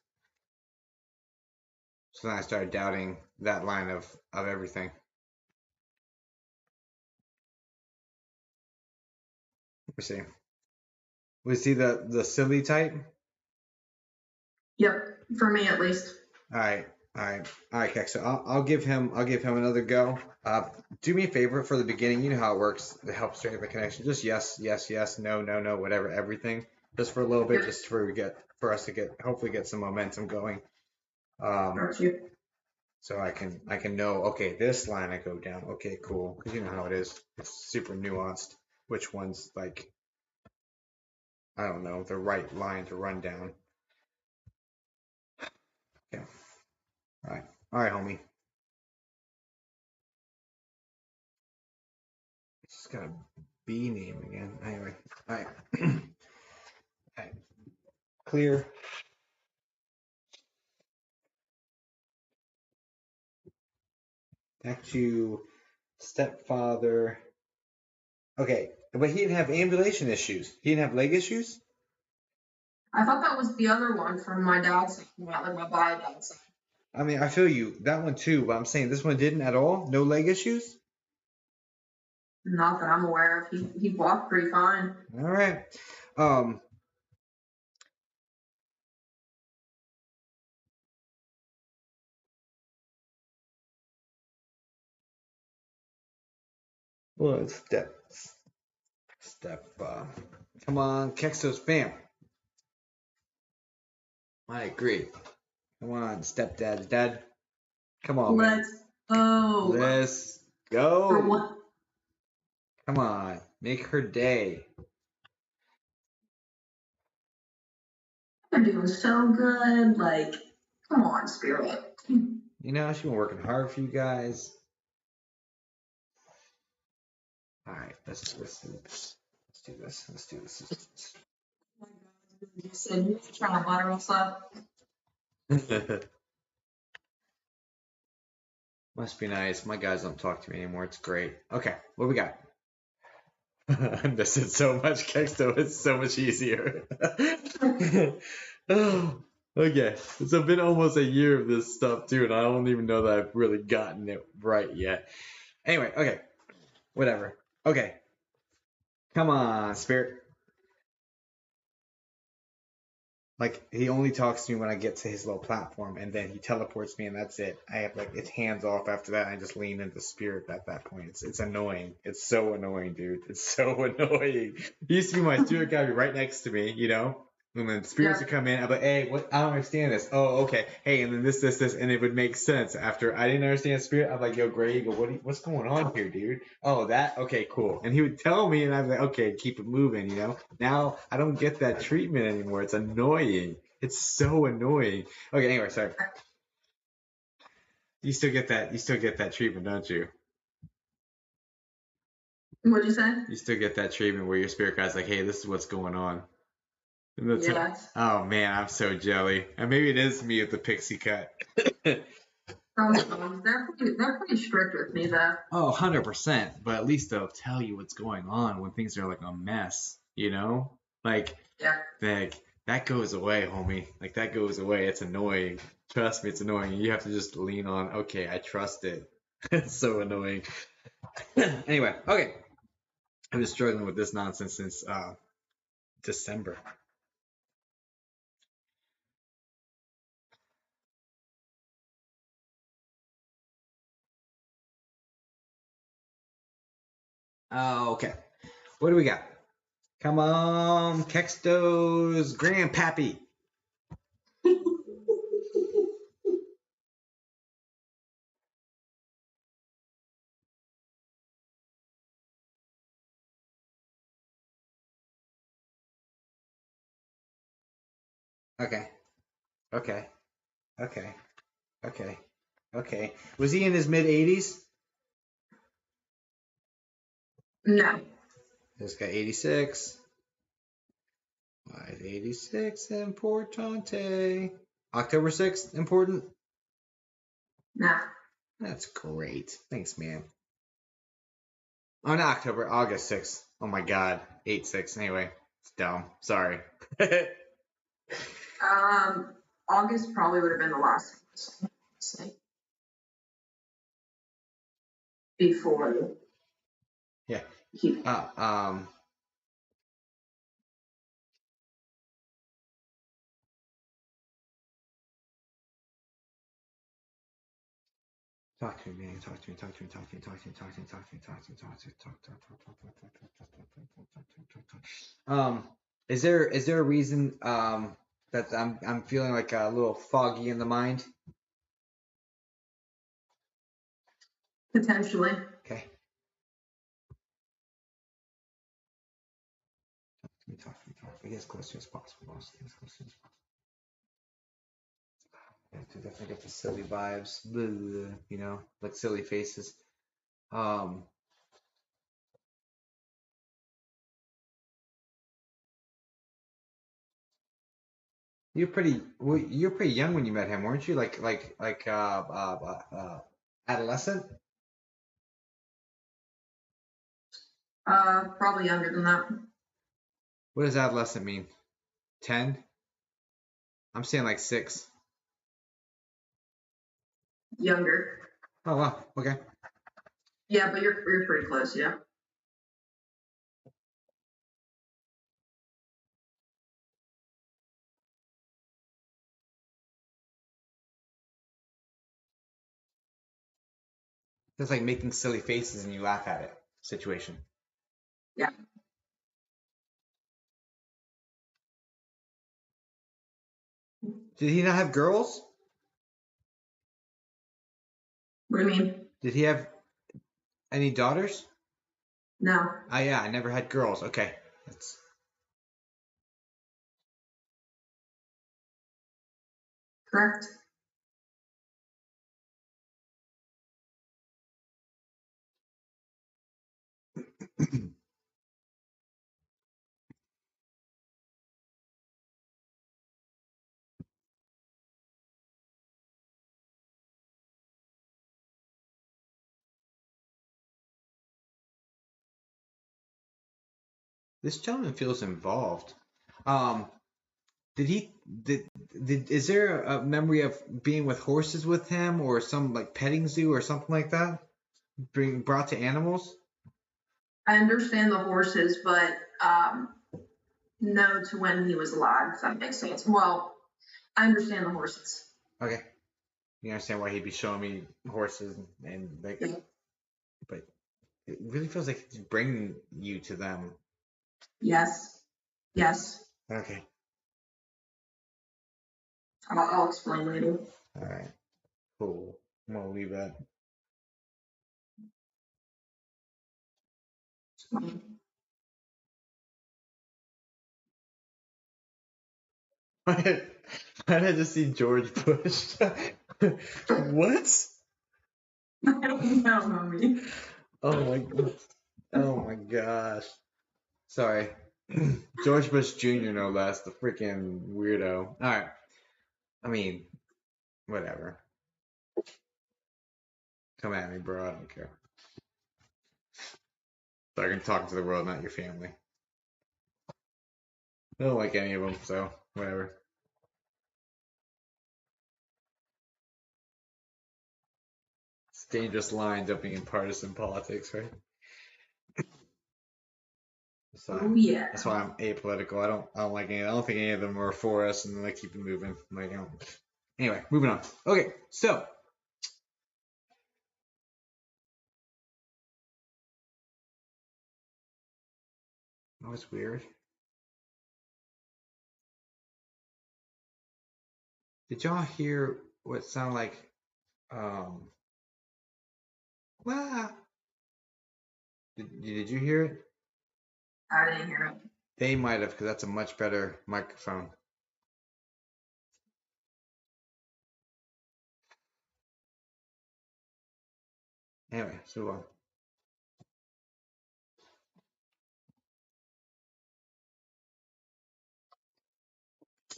So then I started doubting that line of everything. Let me see. Was he the silly type? Yep. For me, at least. All right, Kex. So I'll give him another go. Do me a favor for the beginning. You know how it works. To help strengthen the connection. Just yes, yes, yes, no, no, no, whatever, everything. Just for a little bit, just for us to hopefully get some momentum going. So I can know, okay, this line I go down. Okay, cool. Because you know how it is. It's super nuanced. Which one's like, I don't know, the right line to run down. Yeah. All right, homie. It's got a B name again. Anyway, all right. All right. Clear. Back to stepfather. Okay, but he didn't have ambulation issues. He didn't have leg issues. I thought that was the other one from my dad's side, like my bio dad's side. I mean, I feel you. That one too, but I'm saying this one didn't at all. No leg issues. Not that I'm aware of. He walked pretty fine. All right. Well, step. Come on, Kexto's fam. I agree. Come on, stepdad's dad. Come on, man. Let's go. Let's go. Come on, make her day. They're doing so good. Like, come on, Spirit. You know, she's been working hard for you guys. All right, let's do this. Let's do this. You said you're trying to butter us up. Must be nice. My guys don't talk to me anymore. It's great. Okay, what we got? I miss it so much, Kexto. It's so much easier. Oh, okay, it's been almost a year of this stuff too, and I don't even know that I've really gotten it right yet. Anyway, okay, whatever. Okay, come on, Spirit. Like he only talks to me when I get to his little platform, and then he teleports me, and that's it. I have like it's hands off after that. And I just lean into Spirit at that point. It's annoying. It's so annoying, dude. It's so annoying. He used to be my Spirit guy, be right next to me, you know. And then spirits Yeah. would come in. I'm like, hey, what? I don't understand this. Oh, okay. Hey, and then this, and it would make sense. After I didn't understand spirit, I'm like, yo, Gray Eagle, what's going on here, dude? Oh, that? Okay, cool. And he would tell me, and I'm like, okay, keep it moving, you know? Now I don't get that treatment anymore. It's annoying. It's so annoying. Okay, anyway, sorry. You still get that treatment, don't you? What'd you say? You still get that treatment where your spirit guy's like, hey, this is what's going on. And that's Yeah. oh man, I'm so jelly. And maybe it is me with the pixie cut. They're pretty strict with me though. Oh, 100%. But at least they'll tell you what's going on when things are like a mess, you know? Like, Yeah. that goes away, homie. Like, that goes away. It's annoying. Trust me, it's annoying. You have to just lean on, okay, I trust it. It's so annoying. Anyway, okay. I've been struggling with this nonsense since December. Okay. What do we got? Come on, Kexto's grandpappy. Okay. Okay. Okay. Okay. Okay. Was he in his mid 80s? No. This guy 86. Why is 86 importante? October 6th important? No. That's great. Thanks, man. Oh, not October, August 6th. Oh my god. 8-6. Anyway, it's dumb. Sorry. August probably would have been the last say, before Yeah. he. Talk to me, man. Talk to me. Talk to me. Talk to me. Talk to me. Talk to me. Talk to me. Talk to me. Talk to me. Talk. Is there a reason that I'm feeling like a little foggy in the mind? Potentially. Okay. Talk to me. Get as close as possible, boss. Get as close as possible. To definitely get the silly vibes, you know, like silly faces. Um, you're pretty young when you met him, weren't you? Adolescent. Probably younger than that. What does adolescent mean? 10? I'm saying like 6. Younger. Oh wow. Okay. Yeah, but you're pretty close. Yeah. That's like making silly faces and you laugh at it situation. Yeah. Did he not have girls? What do you mean? Did he have any daughters? No. Oh yeah, I never had girls. Okay. That's Correct. This gentleman feels involved. Um, is there a memory of being with horses with him or some like petting zoo or something like that? Being brought to animals? I understand the horses, but no to when he was alive, if that makes sense. Well, I understand the horses. Okay. You understand why he'd be showing me horses and like, Yeah. but it really feels like he's bringing you to them. Yes. Yes. Okay. I'll explain later. All right. Cool. I'm gonna leave that. Why did I just see George Bush? What? I don't know, mommy. Oh my gosh. Sorry. George Bush Jr. no less, the freaking weirdo. All right. I mean, whatever. Come at me, bro. I don't care. So I can talk to the world, not your family. I don't like any of them, so whatever. It's a dangerous line jumping in partisan politics, right? Oh yeah. That's why I'm apolitical. I don't like any. I don't think any of them are for us, and I keep it moving. Like, I don't. Anyway, moving on. Okay, so that was weird. Did y'all hear what sounded like? Well, did you hear it? I didn't hear it. They might have, because that's a much better microphone. Anyway, let's move on.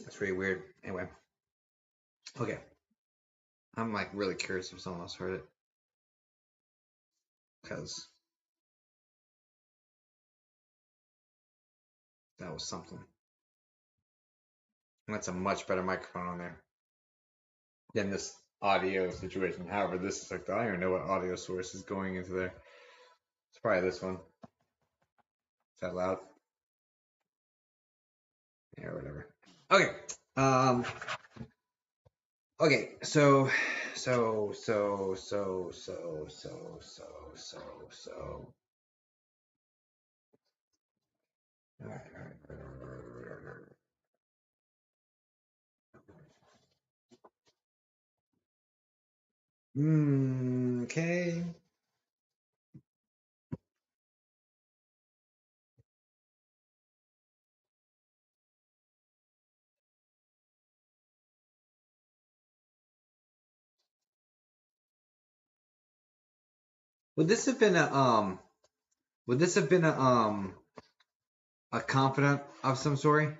That's really weird. Anyway, okay. I'm like really curious if someone else heard it, because that was something. And that's a much better microphone on there than this audio situation. However, this is like, I don't even know what audio source is going into there. It's probably this one. Is that loud? Yeah, whatever. Okay. Okay. So. All right. Okay. Would this have been Would this have been a confidant of some sort?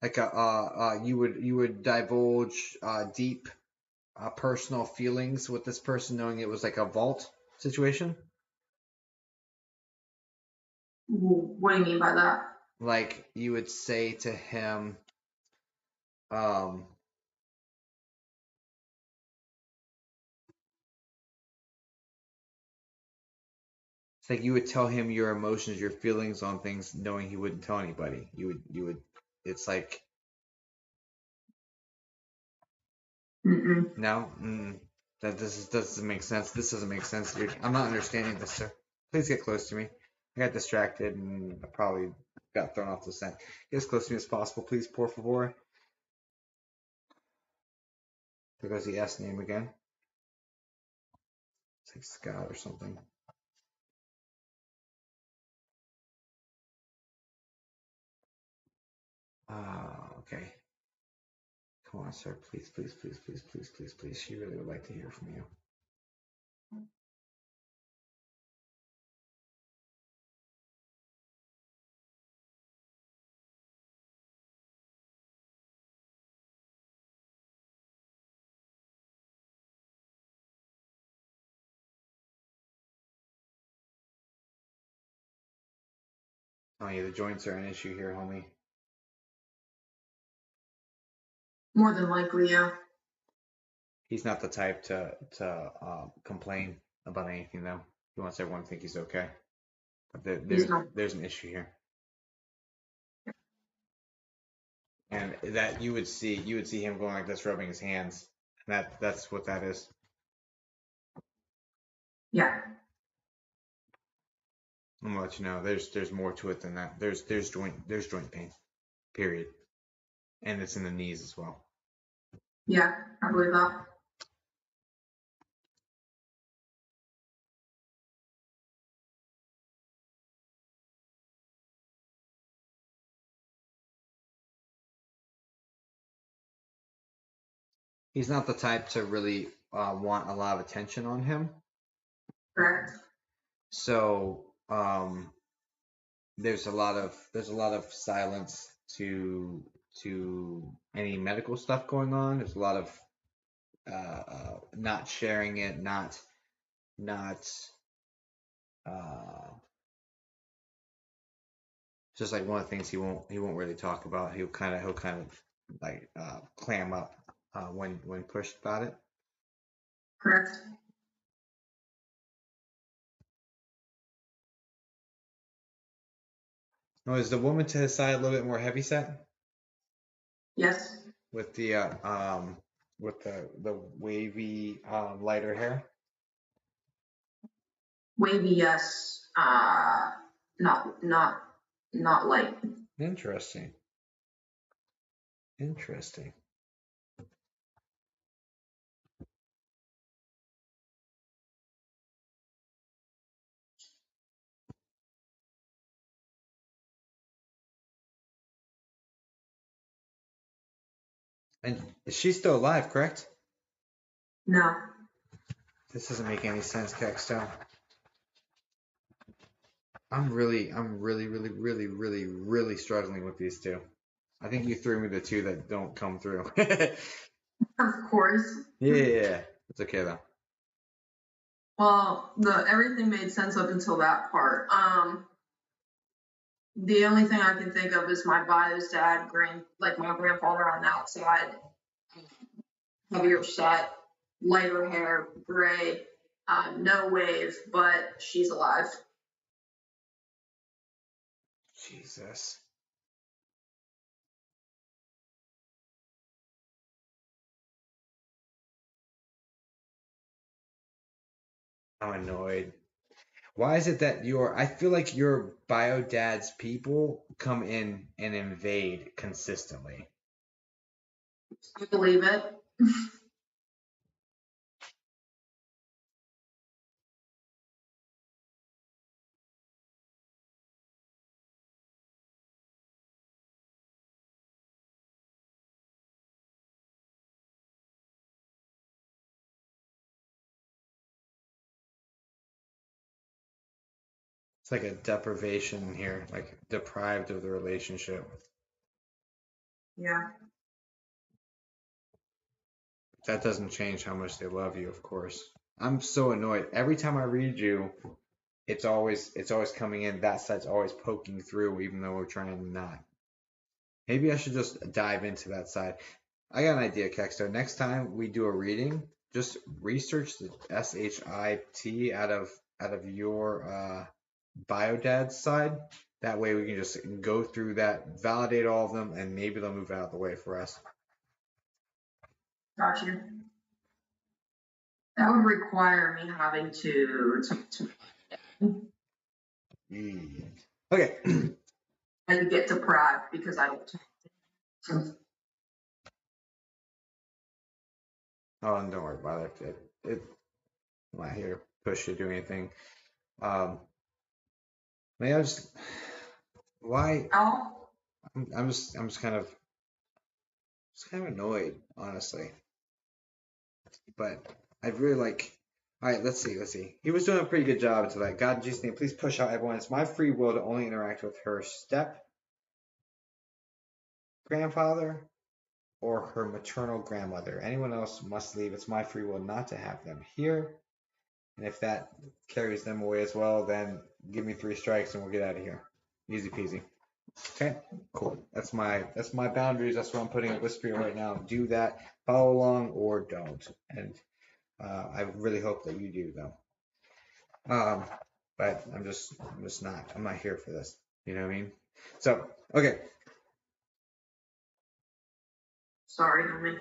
Like you would divulge deep personal feelings with this person, knowing it was like a vault situation. What do you mean by that? Like you would say to him, um, it's like you would tell him your emotions, your feelings on things, knowing he wouldn't tell anybody. You would. It's like Mm-mm. no, that doesn't make sense. This doesn't make sense, dude. I'm not understanding this, sir. Please get close to me. I got distracted and I probably got thrown off the scent. Get as close to me as possible, please, por favor. There goes the S name again. It's like Scott or something. Okay. Come on, sir. Please, please, please, please, please, please, please. She really would like to hear from you. Oh yeah, the joints are an issue here, homie. More than likely, yeah. He's not the type to complain about anything though. He wants everyone to think he's okay. But He's not. there's an issue here, and that you would see him going like this, rubbing his hands. And that's what that is. Yeah. I'm gonna let you know. There's more to it than that. There's joint pain, period, and it's in the knees as well. Yeah, I believe that. He's not the type to really want a lot of attention on him. Correct. So there's a lot of silence to any medical stuff going on. There's a lot of not sharing it, not just like one of the things he won't really talk about. He'll kind of like clam up when pushed about it. Correct. Oh, is the woman to his side a little bit more heavy set Yes. with the wavy lighter hair? Wavy, yes. Not light. Interesting. And she's still alive, correct? No. This doesn't make any sense, Kexto. I'm really struggling with these two. I think you threw me the two that don't come through. Of course. Yeah, it's okay though. Well, everything made sense up until that part. The only thing I can think of is my bios dad, like my grandfather on that side, heavier set, lighter hair, gray, no wave, but she's alive. Jesus. I'm annoyed. Why is it that I feel like your bio dad's people come in and invade consistently? I believe it. It's like a deprivation here, like deprived of the relationship. Yeah. That doesn't change how much they love you, of course. I'm so annoyed. Every time I read you, it's always coming in. That side's always poking through, even though we're trying not. Maybe I should just dive into that side. I got an idea, Kexto. Next time we do a reading, just research the SHIT out of your biodad's side. That way we can just go through that, validate all of them, and maybe they'll move out of the way for us. Got you. That would require me having to Okay. and get to Prague because I don't. Oh, and don't worry about it. I'm not here to push you to do anything. Maybe I just why Oh. I'm just kind of annoyed, honestly. But I'd really like. All right, let's see. He was doing a pretty good job until that. God in Jesus' name, please push out everyone. It's my free will to only interact with her step grandfather or her maternal grandmother. Anyone else must leave. It's my free will not to have them here. And if that carries them away as well, then give me 3 strikes and we'll get out of here. Easy peasy. Okay, cool. That's my boundaries. That's what I'm putting up with Spirit right now. Do that, follow along, or don't. And I really hope that you do though. But I'm just not. I'm not here for this. You know what I mean? So okay, Sorry, homie.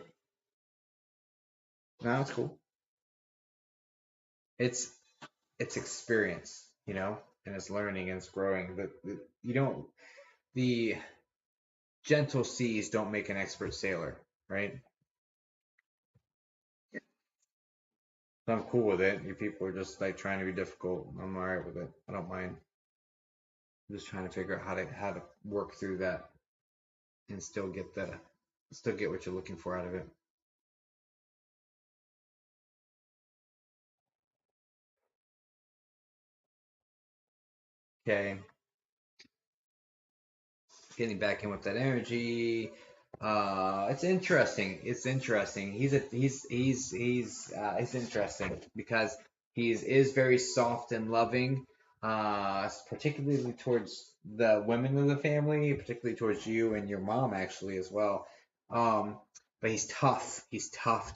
now it's cool. It's experience, you know, and it's learning and it's growing. But you don't the gentle seas don't make an expert sailor, right? So I'm cool with it. You people are just like trying to be difficult. I'm all right with it. I don't mind. I'm just trying to figure out how to work through that and still get what you're looking for out of it. Okay. Getting back in with that energy. It's interesting. It's interesting. He's interesting because is very soft and loving, particularly towards the women of the family, particularly towards you and your mom actually as well. Um, but he's tough. He's tough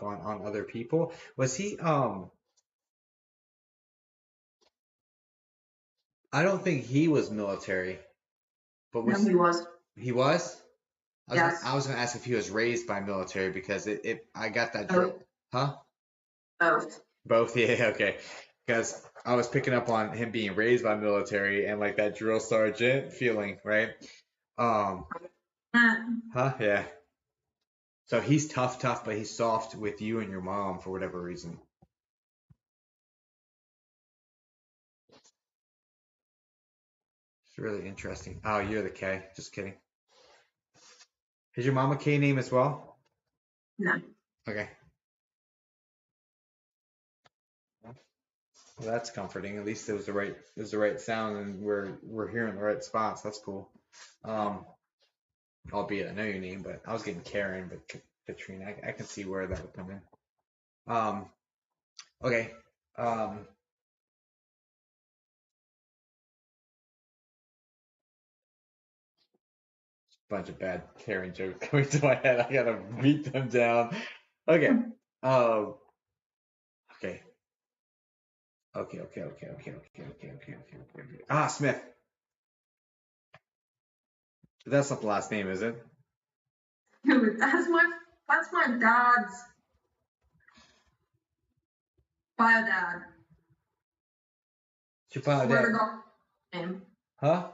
on other people. Was he? I don't think he was military, but No, was he was. he was? Yes. I was gonna ask if he was raised by military because I got that Oh. drill. Huh? Both. Both, yeah, okay. Because I was picking up on him being raised by military and like that drill sergeant feeling, right? Um, huh? Yeah. So he's tough, but he's soft with you and your mom for whatever reason. It's really interesting. Oh, you're the K. Just kidding. Is your mom a K name as well? No. Okay. Well, that's comforting. At least it was the right sound, and we're hearing the right spots. That's cool. Um, albeit I know your name, but I was getting Karen, but Katrina, I can see where that would come in. Okay. Um, bunch of bad Karen jokes coming to my head. I gotta beat them down. Okay. Um, okay. Okay. Ah, Smith. That's not the last name, is it? Dude, that's my dad's bio dad. It's your bio Swear dad. to God. Name. Huh?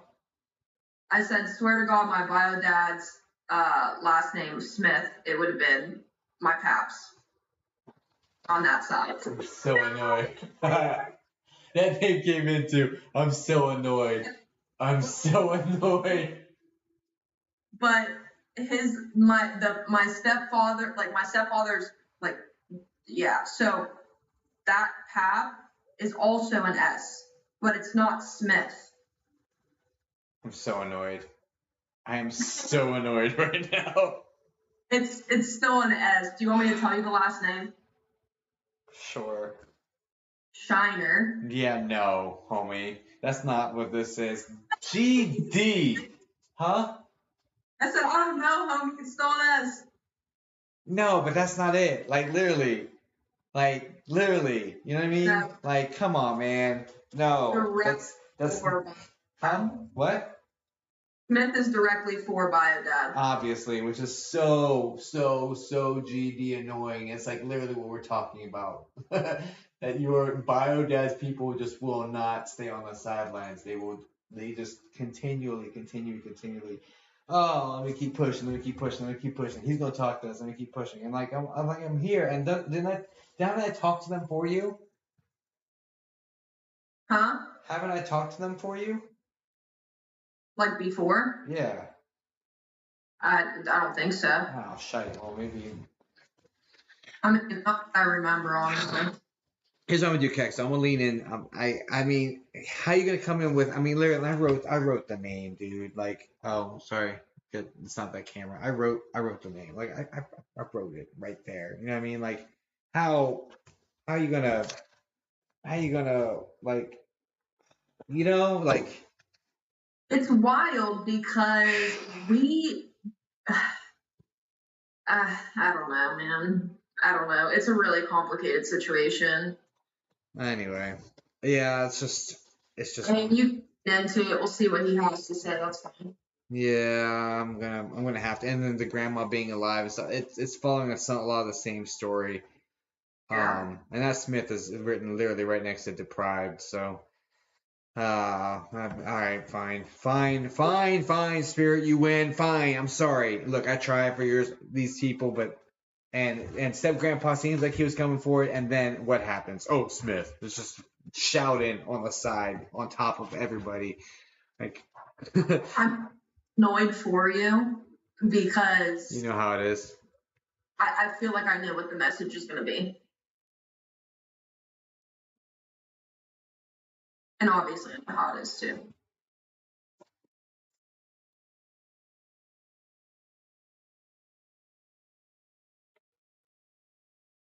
I said, swear to God, my bio dad's last name was Smith. It would have been my paps on that side. I'm so annoyed. That name came in too. I'm so annoyed. I'm so annoyed. But my stepfather, like my stepfather's, like, yeah. So that pap is also an S, but it's not Smith. I'm so annoyed. I am so annoyed right now. It's still an S. Do you want me to tell you the last name? Sure. Shiner. Yeah, no, homie. That's not what this is. GD. Huh? I said, I don't know, homie. It's still an S. No, but that's not it. Like literally. You know what I mean? No. Like, come on, man. No. Direct That's for huh? What? Smith is directly for bio dad. Obviously, which is so GD annoying. It's like literally what we're talking about. That your bio dad's people just will not stay on the sidelines. They just continually. Oh, let me keep pushing. He's gonna talk to us. Let me keep pushing. And like I'm here. And haven't I talked to them for you? Huh? Haven't I talked to them for you? Like before? Yeah. I don't think so. Oh, shite. Well, maybe. I mean, not that I remember, honestly. Here's what I'm gonna do, Kex. I'm gonna lean in. I mean, how you gonna come in with? I mean, literally, I wrote the name, dude. Like, oh, sorry, it's not that camera. I wrote the name. Like, I wrote it right there. You know what I mean? Like, how you gonna like, you know, like, It's wild because I don't know, man. I don't know. It's a really complicated situation. Anyway, yeah, it's just And you get into it. We'll see what he has to say. That's fine. yeah, I'm gonna have to. And then the grandma being alive and stuff. It's following a lot of the same story. Yeah. And that Smith is written literally right next to deprived. So, all right, fine, Spirit, you win. Fine, I'm sorry. Look, I tried for these people, but and step grandpa seems like he was coming for it, and then what happens? Oh, Smith is just shouting on the side on top of everybody, like. I'm annoyed for you because You know how it is. I feel like I know what the message is going to be. And obviously, I know how it is too.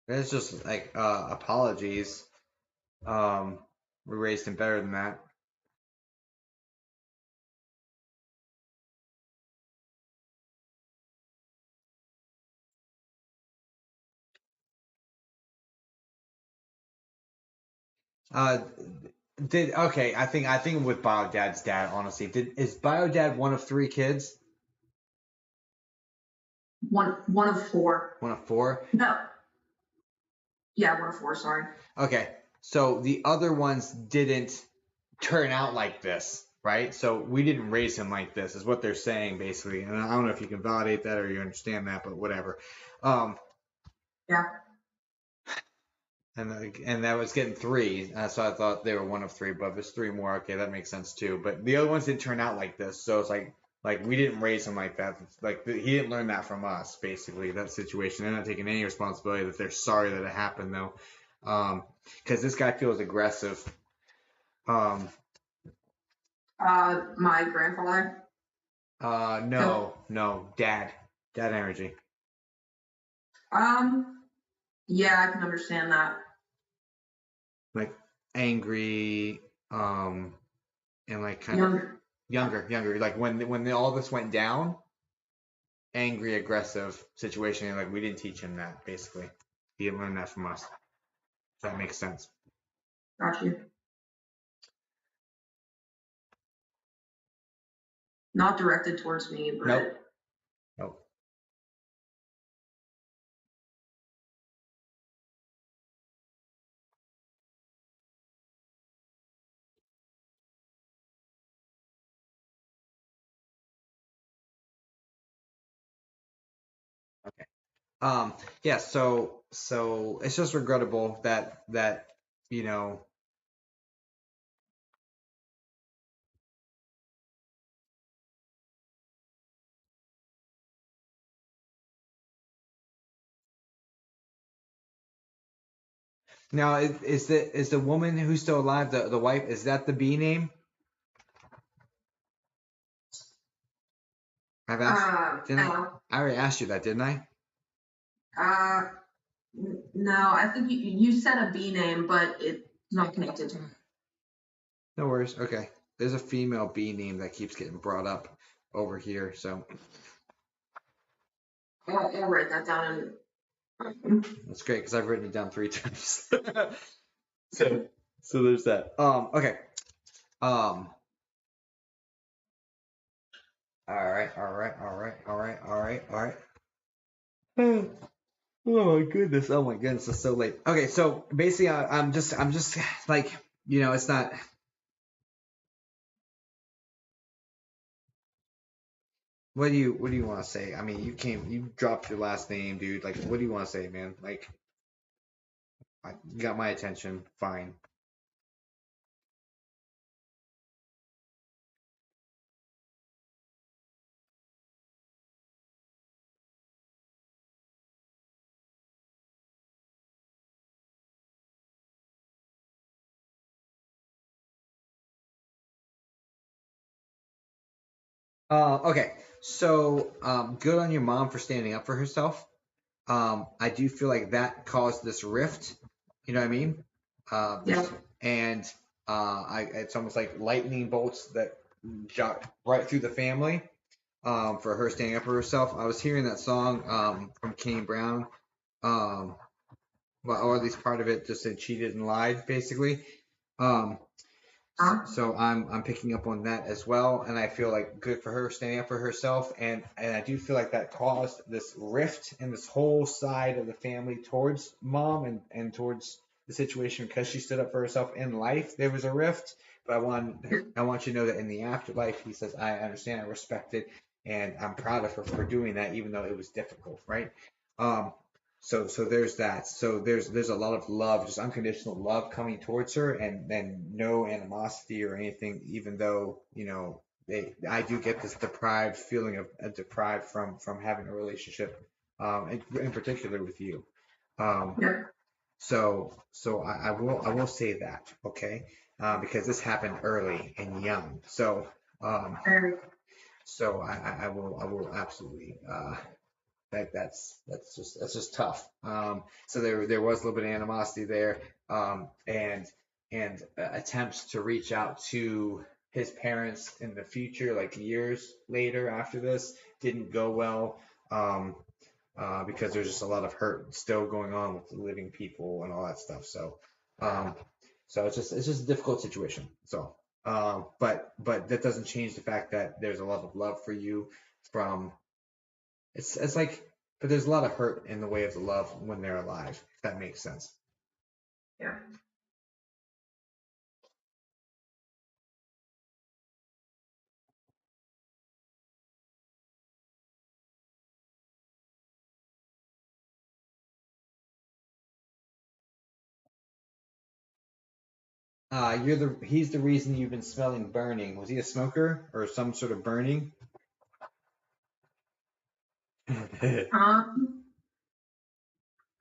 It's just like apologies. We raised him better than that. Uh, okay? I think with Bio Dad's dad, honestly, is Bio Dad one of 3 kids? One of 4. One of 4? No. Yeah, 1 of 4. Sorry. Okay, so the other ones didn't turn out like this, right? So we didn't raise him like this, is what they're saying basically. And I don't know if you can validate that or you understand that, but whatever. Yeah. And that was getting 3, so I thought they were 1 of 3. But if it's 3 more, okay, that makes sense too. But the other ones didn't turn out like this, so it's like we didn't raise him like that. Like he didn't learn that from us, basically. That situation. They're not taking any responsibility. That they're sorry that it happened though, because this guy feels aggressive. My grandfather. No, dad energy. Yeah, I can understand that. Like angry, and like kind of younger. Like when all this went down, angry, aggressive situation. And like we didn't teach him that. Basically, he didn't learn that from us. If that makes sense. Got you. Not directed towards me, but Nope. Okay. Yeah. So it's just regrettable that you know. Now, is the woman who's still alive, the wife, is that the B name? I've asked. no. I already asked you that, didn't I? No, I think you said a B name, but it's not connected to her. No worries. Okay. There's a female B name that keeps getting brought up over here, so I'll write that down. that's great because I've written it down 3 times. so there's that. Okay. All right. Oh my goodness. It's so late. Okay, so basically, I'm just like, it's not. What do you want to say? I mean, you dropped your last name, dude. Like, what do you want to say, man? Like, you got my attention. Fine. Okay, so good on your mom for standing up for herself. I do feel like that caused this rift. You know what I mean? Yeah. And it's almost like lightning bolts that right through the family for her standing up for herself. I was hearing that song from Kane Brown, um, well, or at least part of it just said cheated and lied, basically. Um, so I'm picking up on that as well, and I feel like good for her standing up for herself, and I do feel like that caused this rift in this whole side of the family towards mom and towards the situation because she stood up for herself in life. There was a rift, but I want you to know that in the afterlife, he says, I understand, I respect it, and I'm proud of her for doing that, even though it was difficult, right? Um, so there's that. So there's a lot of love, just unconditional love coming towards her, and then no animosity or anything. Even though I do get this deprived feeling of deprived from having a relationship, in particular with you. Um, Yeah. so I will say that, okay, because this happened early and young. Um, Very. so I will absolutely that's just tough. So there was a little bit of animosity there, and attempts to reach out to his parents in the future, like years later after this, didn't go well, because there's just a lot of hurt still going on with the living people and all that stuff. Um, so it's just a difficult situation. But that doesn't change the fact that there's a lot of love for you from it's like, but there's a lot of hurt in the way of the love when they're alive, if that makes sense. Yeah. He's the reason you've been smelling burning. Was he a smoker or some sort of burning? Um,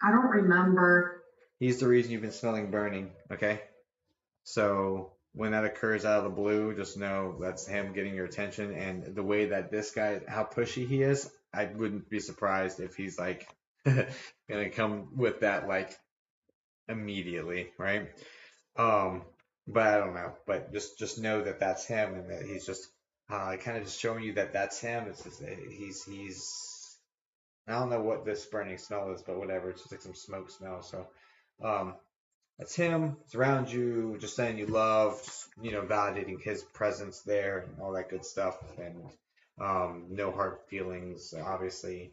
I don't remember. He's the reason you've been smelling burning. Okay. So when that occurs out of the blue, just know that's him getting your attention. And the way that this guy, how pushy he is, I wouldn't be surprised if he's like gonna come with that like immediately, right? Um, but I don't know. But just know that that's him, and that he's just kind of just showing you that that's him. It's just, he's I don't know what this burning smell is, but whatever. It's just like some smoke smell. So um, that's him. It's around you, just saying you love, just, validating his presence there and all that good stuff, and no hard feelings, obviously.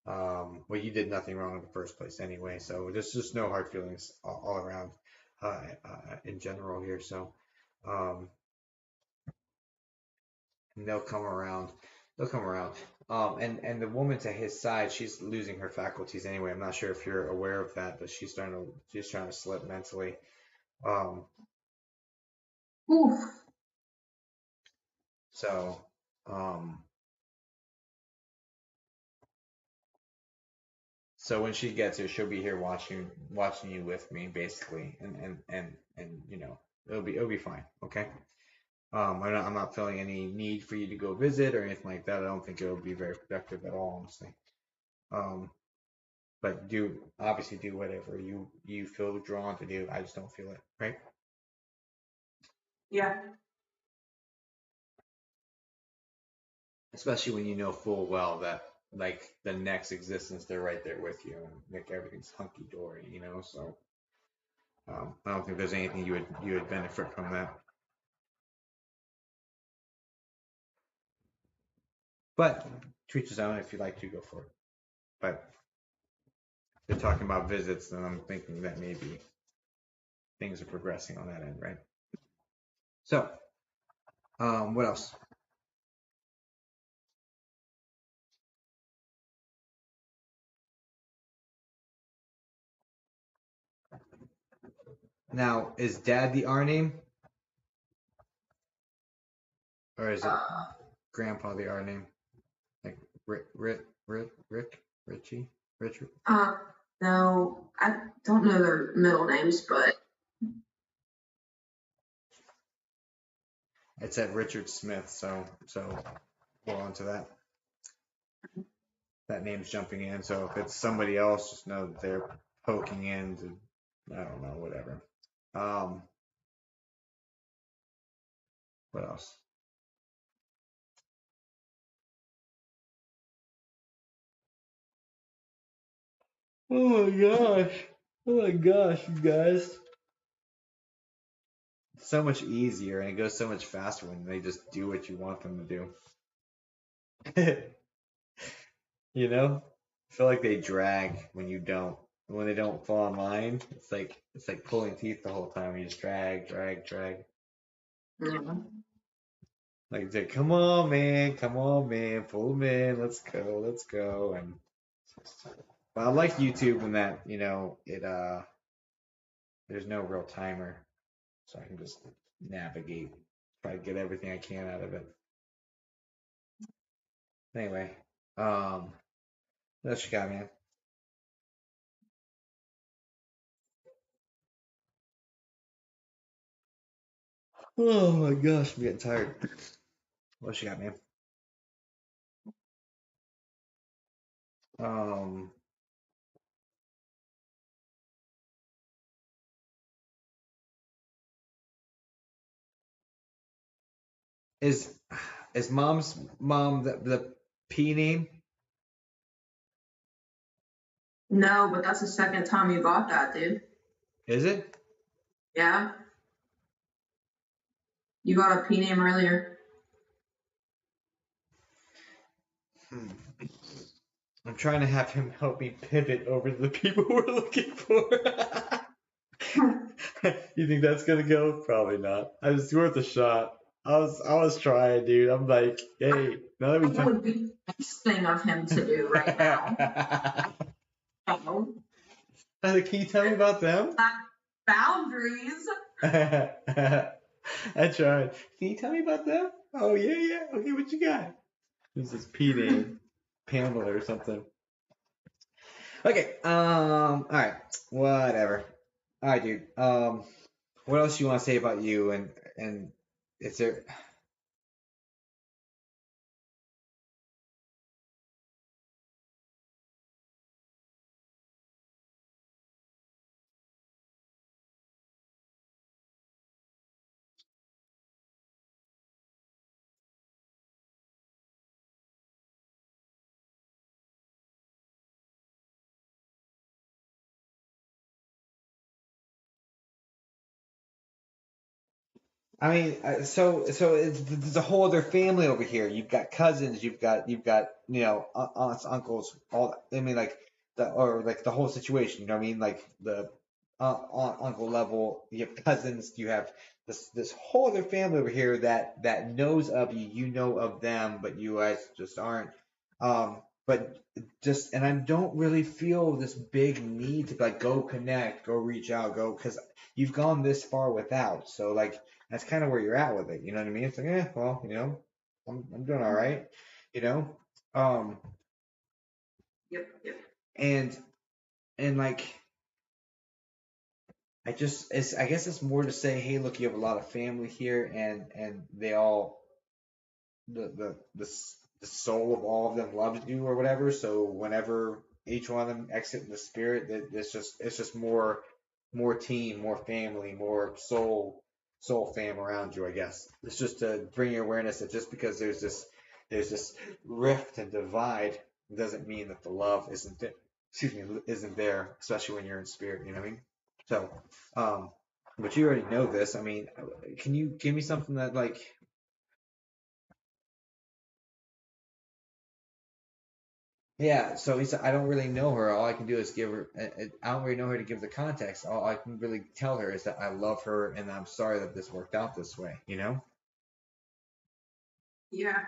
Well, you did nothing wrong in the first place anyway, so there's just no hard feelings all around in general here. So, um, and they'll come around. They'll come around. And the woman to his side, she's losing her faculties anyway. I'm not sure if you're aware of that, but she's trying to slip mentally. Um, Oof. so, um, so when she gets here, she'll be here watching you with me, basically, and it'll be fine. Okay. I'm not feeling any need for you to go visit or anything like that. I don't think it will be very productive at all, honestly. Um, but obviously do whatever you feel drawn to do. I just don't feel it, right? Yeah. Especially when you know full well that like the next existence they're right there with you and like everything's hunky dory. So I don't think there's anything you would benefit from that. But to each his own. If you'd like to, go for it. But if they're talking about visits, then I'm thinking that maybe things are progressing on that end, right? So, what else? Now, is Dad the R name, or is it Uh, Grandpa the R name? Like Richie, Richard? uh, no, I don't know their middle names, but It said Richard Smith, so hold on to that. That name's jumping in. So if it's somebody else, just know that they're poking in to, I don't know, whatever. What else? Oh my gosh. Oh my gosh, you guys. It's so much easier and it goes so much faster when they just do what you want them to do. You know? I feel like they drag when you don't. When they don't fall in line, it's like pulling teeth the whole time. You just drag, drag, drag. Yeah. Like they, come on, man, pull them in, let's go. And but I like YouTube in that it there's no real timer, so I can just navigate, try to get everything I can out of it. Anyway, what else you got, man? Oh my gosh, I'm getting tired. What else you got, man? Um, is is mom's mom the P name? No, but that's the second time you got that, dude. Is it? Yeah. You got a P name earlier. Hmm. I'm trying to have him help me pivot over to the people we're looking for. You think that's gonna go? Probably not. It's worth a shot. I was trying, dude. I'm like, hey, now that we That would be the best thing of him to do right now. Oh, Can you tell me about them? boundaries. I tried. Can you tell me about them? Oh yeah, yeah. Okay, what you got? Who's this P name? Pamela or something. Okay. All right. Whatever. All right, dude. What else you want to say about you and is there? I mean, so there's a whole other family over here. You've got cousins, you've got aunts, uncles, all. I mean, like the whole situation. You know what I mean? Like the aunt uncle level. You have cousins. You have this whole other family over here that knows of you. You know of them, but you guys just aren't. But just and I don't really feel this big need to like go connect, go reach out, go because you've gone this far without. So like that's kind of where you're at with it. You know what I mean? It's like, well, I'm doing all right, you know? Um, Yep, yep. and, and like, I guess it's more to say, hey, look, you have a lot of family here and they all, the soul of all of them loves you or whatever. So whenever each one of them exit in the spirit, that it's just more team, more family, more soul fam around you. I guess it's just to bring your awareness that just because there's this rift and divide doesn't mean that the love isn't there. Excuse me, isn't there, especially when you're in spirit. You know what I mean? So, um, but you already know this. I mean, can you give me something that like yeah, so he said, I don't really know her. All I can do is give her, I don't really know her to give the context. All I can really tell her is that I love her and I'm sorry that this worked out this way, you know? Yeah.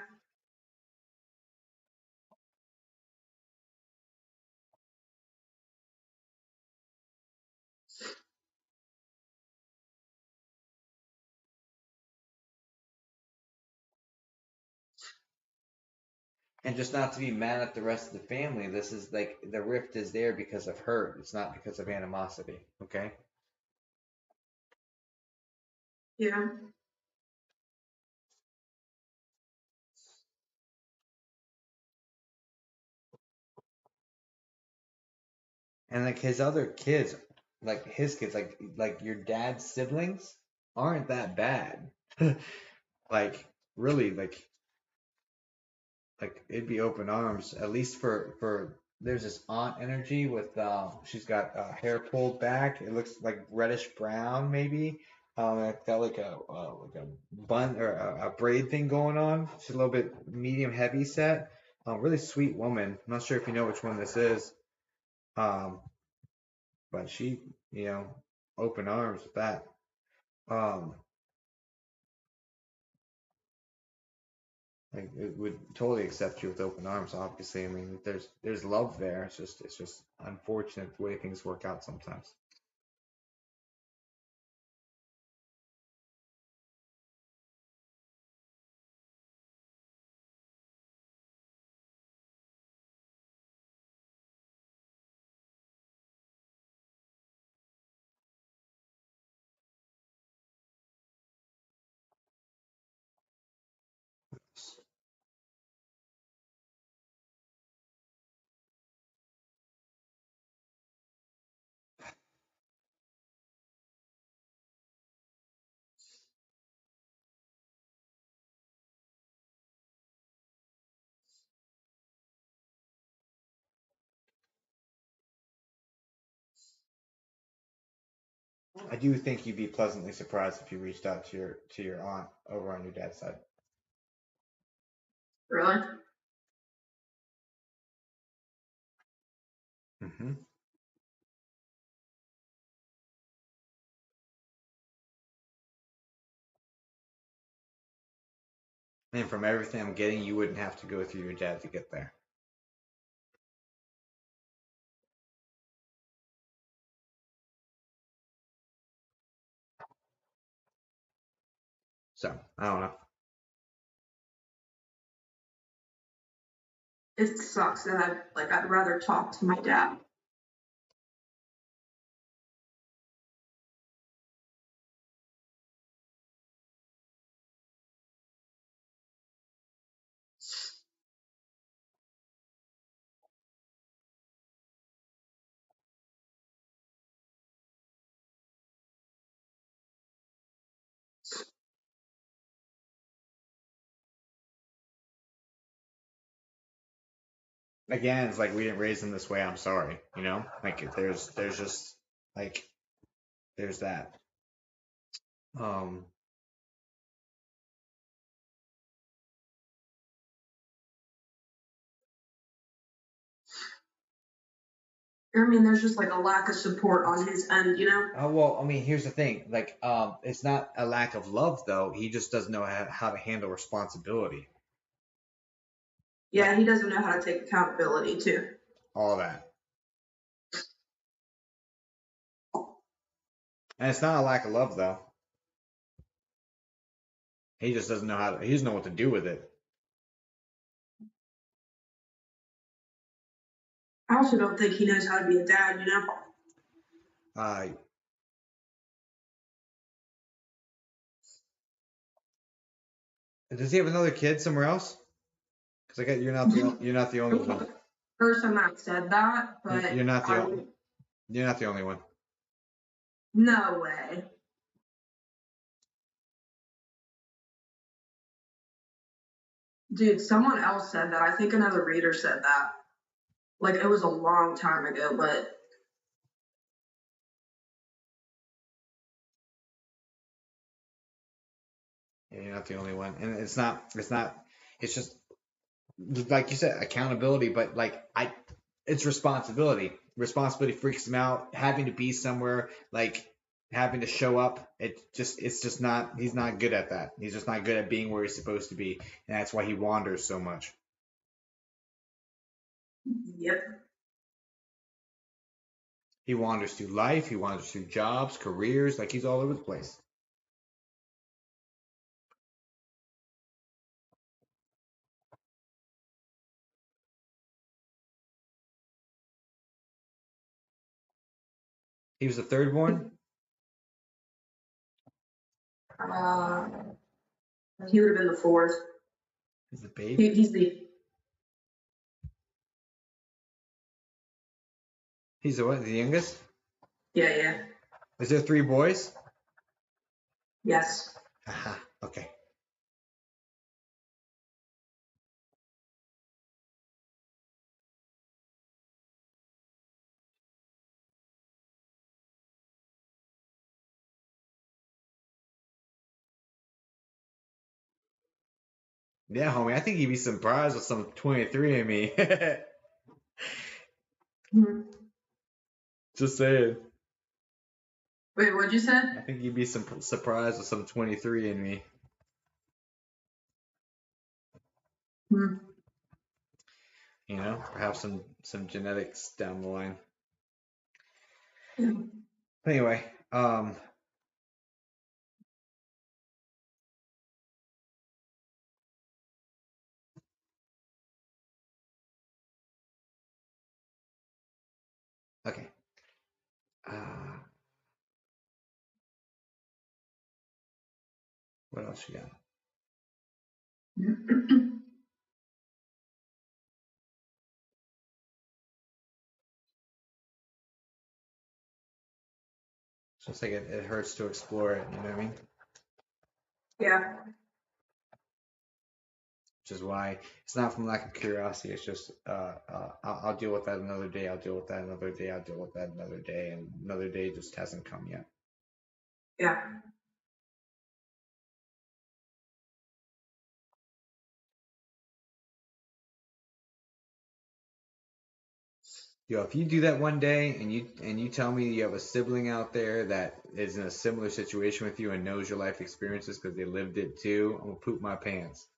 And just not to be mad at the rest of the family. This is like the rift is there because of hurt. It's not because of animosity, okay? Yeah. And like his other kids, like his kids, like your dad's siblings aren't that bad. Like really, like it'd be open arms at least for there's this aunt energy with she's got hair pulled back. It looks like reddish brown maybe. It's got like a bun or a braid thing going on. She's a little bit medium heavy set. Really sweet woman. I'm not sure if you know which one this is. Um, but she, you know, open arms with that. Um, like it would totally accept you with open arms. Obviously, I mean, there's love there. It's just unfortunate the way things work out sometimes. I do think you'd be pleasantly surprised if you reached out to your aunt over on your dad's side. Really? Hmm. And from everything I'm getting, you wouldn't have to go through your dad to get there. So I don't know. It sucks that I'd rather talk to my dad. Again, it's like we didn't raise him this way. I'm sorry. You know, like there's just like there's that. Um, I mean, there's just like a lack of support on his end, you know? oh well, I mean, here's the thing. Like, it's not a lack of love though. He just doesn't know how to handle responsibility. Like Yeah, he doesn't know how to take accountability too. all that. And it's not a lack of love though. He just doesn't know he doesn't know what to do with it. I also don't think he knows how to be a dad, you know? Uh, does he have another kid somewhere else? Because I got you're not the only one. Person that said that, but You're not the you're not the only one. no way. Dude, someone else said that. I think another reader said that. Like it was a long time ago, but Yeah, you're not the only one, and it's just like you said, accountability. But it's responsibility. Responsibility freaks him out. Having to be somewhere, like having to show up. It's just not. He's not good at that. He's just not good at being where he's supposed to be, and that's why he wanders so much. yep. He wanders through life. He wanders through jobs, careers. Like he's all over the place. He was the third born. Uh, he would have been the fourth. He's the babe. He's the He's the what? The youngest. yeah. Is there three boys? Yes. Aha. Okay. Yeah, homie, I think you'd be surprised with some 23 in me. Just saying. Wait, what'd you say? I think you'd be surprised with some 23 in me. Hmm. You know, perhaps some genetics down the line. Hmm. Anyway, okay. What else you got? Just like it hurts to explore it, you know what I mean? Yeah. Which is why it's not from lack of curiosity. It's just I'll deal with that another day. I'll deal with that another day. I'll deal with that another day, and another day just hasn't come yet. Yeah. Yo, if you do that one day and you tell me you have a sibling out there that is in a similar situation with you and knows your life experiences because they lived it too, I'm gonna poop my pants.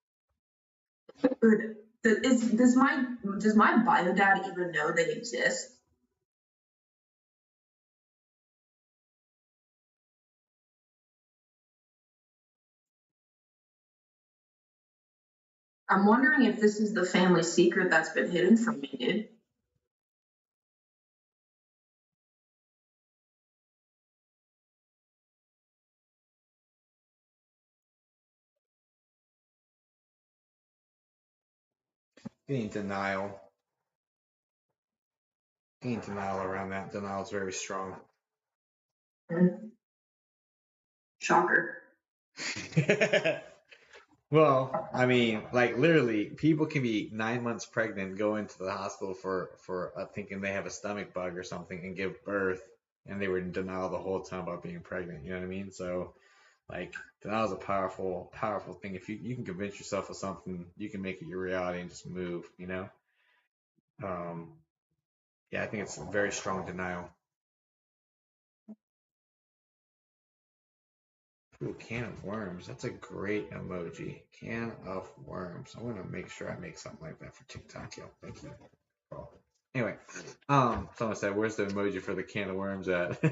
Dude, does my bio dad even know they exist? I'm wondering if this is the family secret that's been hidden from me, dude. Getting denial. Getting denial around that. Denial is very strong. Shocker. Well, I mean, like literally, people can be 9 months pregnant, go into the hospital for thinking they have a stomach bug or something, and give birth, and they were in denial the whole time about being pregnant. You know what I mean? So, like, denial is a powerful, powerful thing. If you can convince yourself of something, you can make it your reality and just move. You know? Um, yeah, I think it's very strong denial. Ooh, can of worms. That's a great emoji. Can of worms. I want to make sure I make something like that for TikTok. Yo, thank you. Oh. Anyway, someone said, "Where's the emoji for the can of worms at?"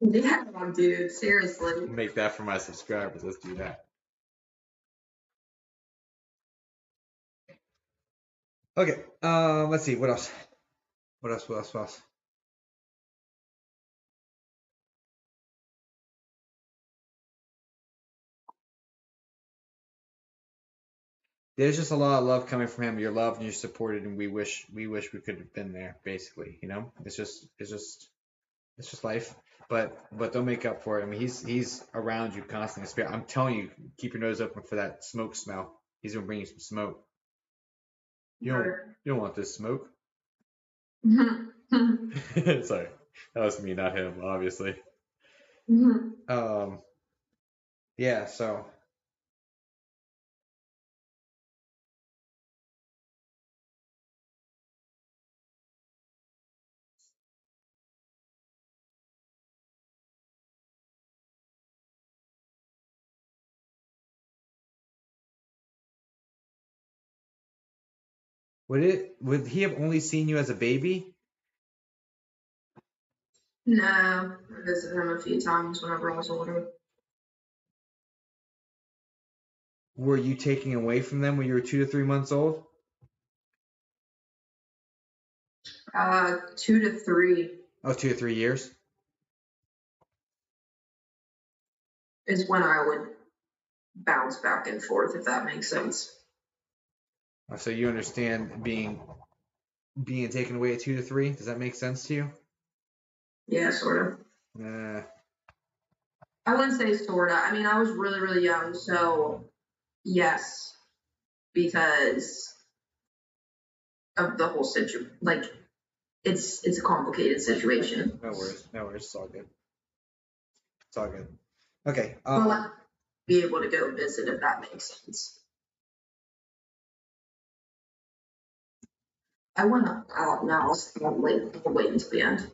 Yeah, dude, seriously. Make that for my subscribers. Let's do that. Okay. Let's see. What else? What else? What else? What else? There's just a lot of love coming from him. You're loved and you're supported, and we wish we could have been there. Basically, you know, it's just life. But don't make up for it. I mean, he's around you constantly. I'm telling you, keep your nose open for that smoke smell. He's gonna bring you some smoke. You don't want this smoke. Sorry, that was me, not him, obviously. Yeah. So would he have only seen you as a baby? No, I visited him a few times whenever I was older. Were you taking away from them when you were 2 to 3 months old? 2 to 3 Oh, 2 to 3 years. is when I would bounce back and forth, if that makes sense. So you understand being taken away at 2 to 3? Does that make sense to you? Yeah, sort of. I wouldn't say sorta. I mean, I was really, really young, so yes, because of the whole situation. Like, it's a complicated situation. No worries. No worries. It's all good. It's all good. Okay. But like, be able to go visit if that makes sense. I went out now. I'll wait until the end.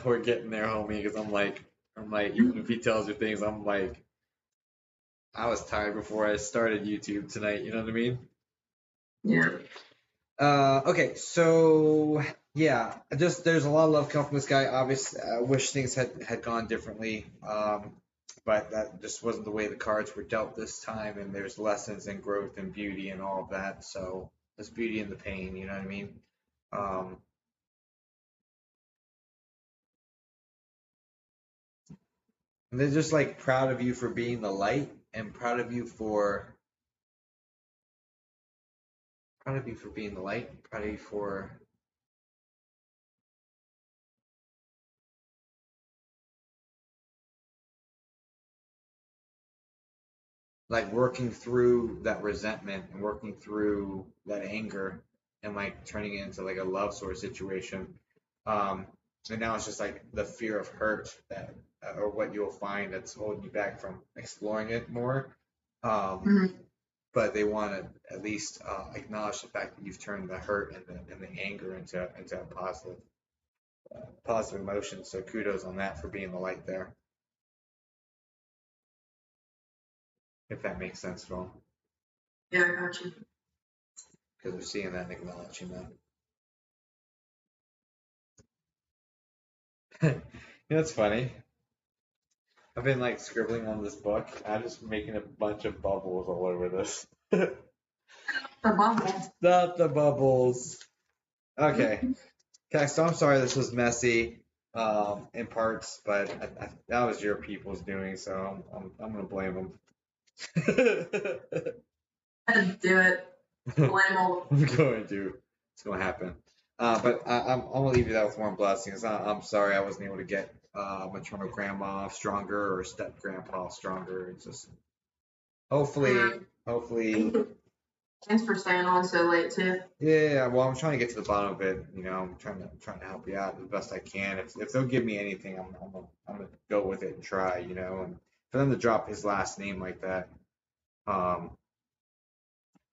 We're getting there, homie, because I'm like, even if he tells you things, I'm like, I was tired before I started YouTube tonight. You know what I mean? Yeah. Okay, so yeah, just there's a lot of love coming from this guy. Obviously, I wish things had gone differently, but that just wasn't the way the cards were dealt this time. And there's lessons and growth and beauty and all of that. So there's beauty in the pain. You know what I mean? Um, and they're just like proud of you for being the light and proud of you for being the light, proud of you for like working through that resentment and working through that anger and like turning it into like a love sort of situation. And now it's just like the fear of hurt that or what you'll find that's holding you back from exploring it more. Mhm. But they want to at least acknowledge the fact that you've turned the hurt and the anger into a positive emotion. So kudos on that for being the light there, if that makes sense at all, Yeah, I got you. because we're seeing that and acknowledging that. You know, it's funny. I've been like scribbling on this book. I'm just making a bunch of bubbles all over this. The bubble. Not the bubbles. Okay. Kexto, I'm sorry this was messy in parts, but that was your people's doing, so I'm gonna blame them. I had to do it. Blame all. I'm going to. It's gonna happen. But I'm gonna leave you that with warm blessings. I'm sorry I wasn't able to get maternal grandma stronger or step grandpa stronger. It's just hopefully. Thanks for staying on so late too. Yeah. Well, I'm trying to get to the bottom of it. You know, I'm trying to help you out the best I can. If they'll give me anything, I'm gonna go with it and try. You know, and for them to drop his last name like that, um,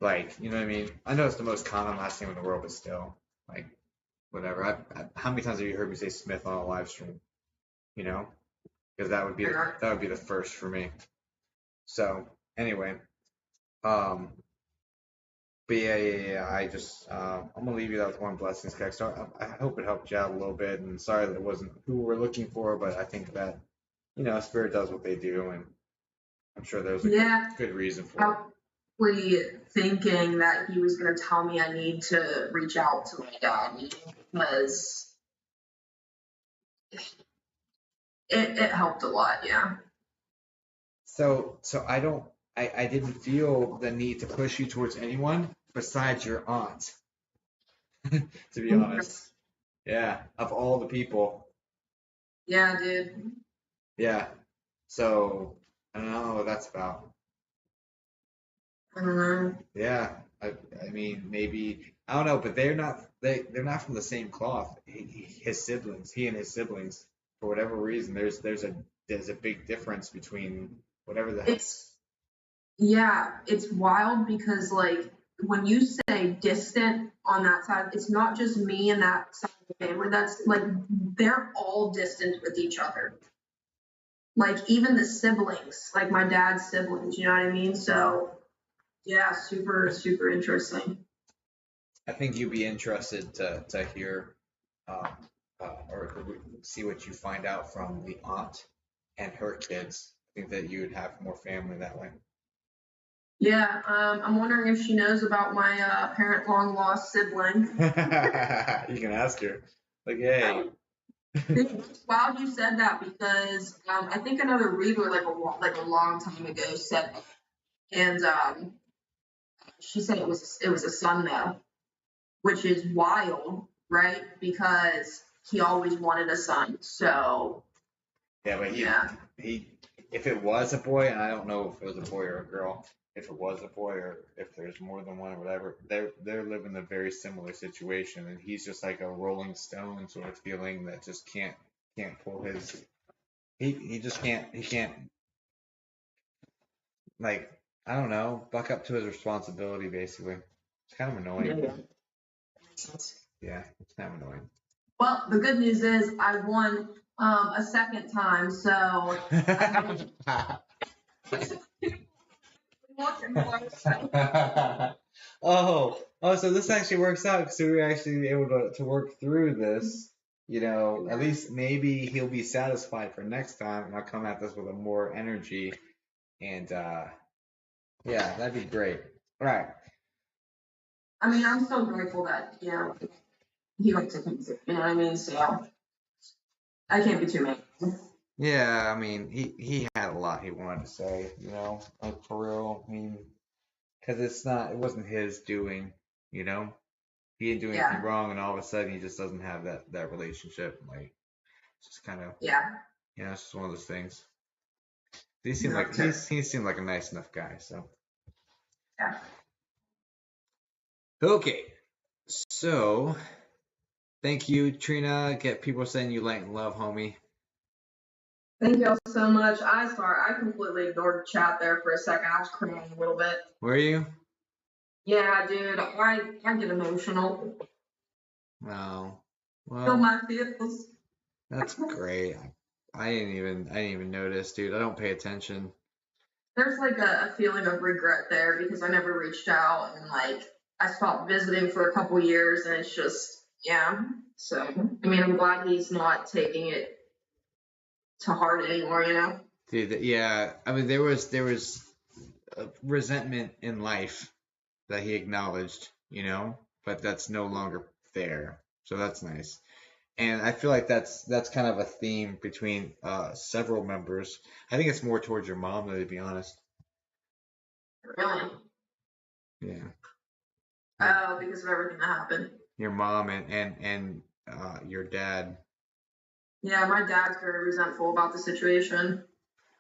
like you know what I mean. I know it's the most common last name in the world, but still, like whatever. How many times have you heard me say Smith on a live stream? You know, because that would be the first for me. So anyway, but yeah. I just I'm gonna leave you that with one blessings, Kex. So I hope it helped you out a little bit, and sorry that it wasn't who we're looking for, but I think that Spirit does what they do, and I'm sure there's a good reason for it. Probably thinking that he was going to tell me I need to reach out to my dad because it helped a lot. Yeah. So I didn't feel the need to push you towards anyone besides your aunt, to be honest. Yeah, of all the people. Yeah, dude. Yeah. So I don't know what that's about. I don't know. Yeah. I mean maybe I don't know, but they're not from the same cloth. He and his siblings, for whatever reason, there's a big difference between whatever the It's wild because like when you say distant on that side, it's not just me and that side of the family. That's like they're all distant with each other. Like even the siblings, like my dad's siblings, you know what I mean? So yeah, super, super interesting. I think you'd be interested to hear um, or see what you find out from the aunt and her kids. I think that you would have more family that way. Yeah, I'm wondering if she knows about my parent long lost sibling. You can ask her. Like, hey. It's wild you said that because I think another reader like a long time ago said that. And she said it was a son though, which is wild, right? Because he always wanted a son. So Yeah, but he if it was a boy, and I don't know if it was a boy or a girl, if it was a boy or if there's more than one or whatever, they're living a very similar situation, and he's just like a rolling stone sort of feeling that just can't pull his he just can't like I don't know buck up to his responsibility basically. It's kind of annoying. Yeah, it's kind of annoying. Well, the good news is I won a second time, so So this actually works out because we were actually able to work through this. You know, at least maybe he'll be satisfied for next time, and I'll come at this with a more energy. And yeah, that'd be great. All right. I mean, I'm so grateful that, he likes to come through, you know what I mean? So I can't be too mad. Yeah, I mean, he had a lot he wanted to say, you know, like for real. I mean, because it wasn't his doing, you know. He didn't do anything wrong, and all of a sudden he just doesn't have that relationship. Like, it's just kind of, you know, it's just one of those things. He seemed like he seemed like a nice enough guy. So Yeah. okay, so thank you, Trina. Get people saying you light and love, homie. Thank you all so much. I completely ignored the chat there for a second. I was crying a little bit. Were you? Yeah, dude, I get emotional. No. Feel Well, my feels. that's great. I didn't even notice, dude. I don't pay attention. There's like a feeling of regret there because I never reached out and like I stopped visiting for a couple years and it's just So I mean I'm glad he's not taking it to heart anymore, you know? Dude, yeah. I mean, there was a resentment in life that he acknowledged, you know, but that's no longer there. So that's nice. And I feel like that's kind of a theme between several members. I think it's more towards your mom, though, to be honest. Really? Yeah. Oh, because of everything that happened. Your mom and your dad. Yeah, my dad's very resentful about the situation.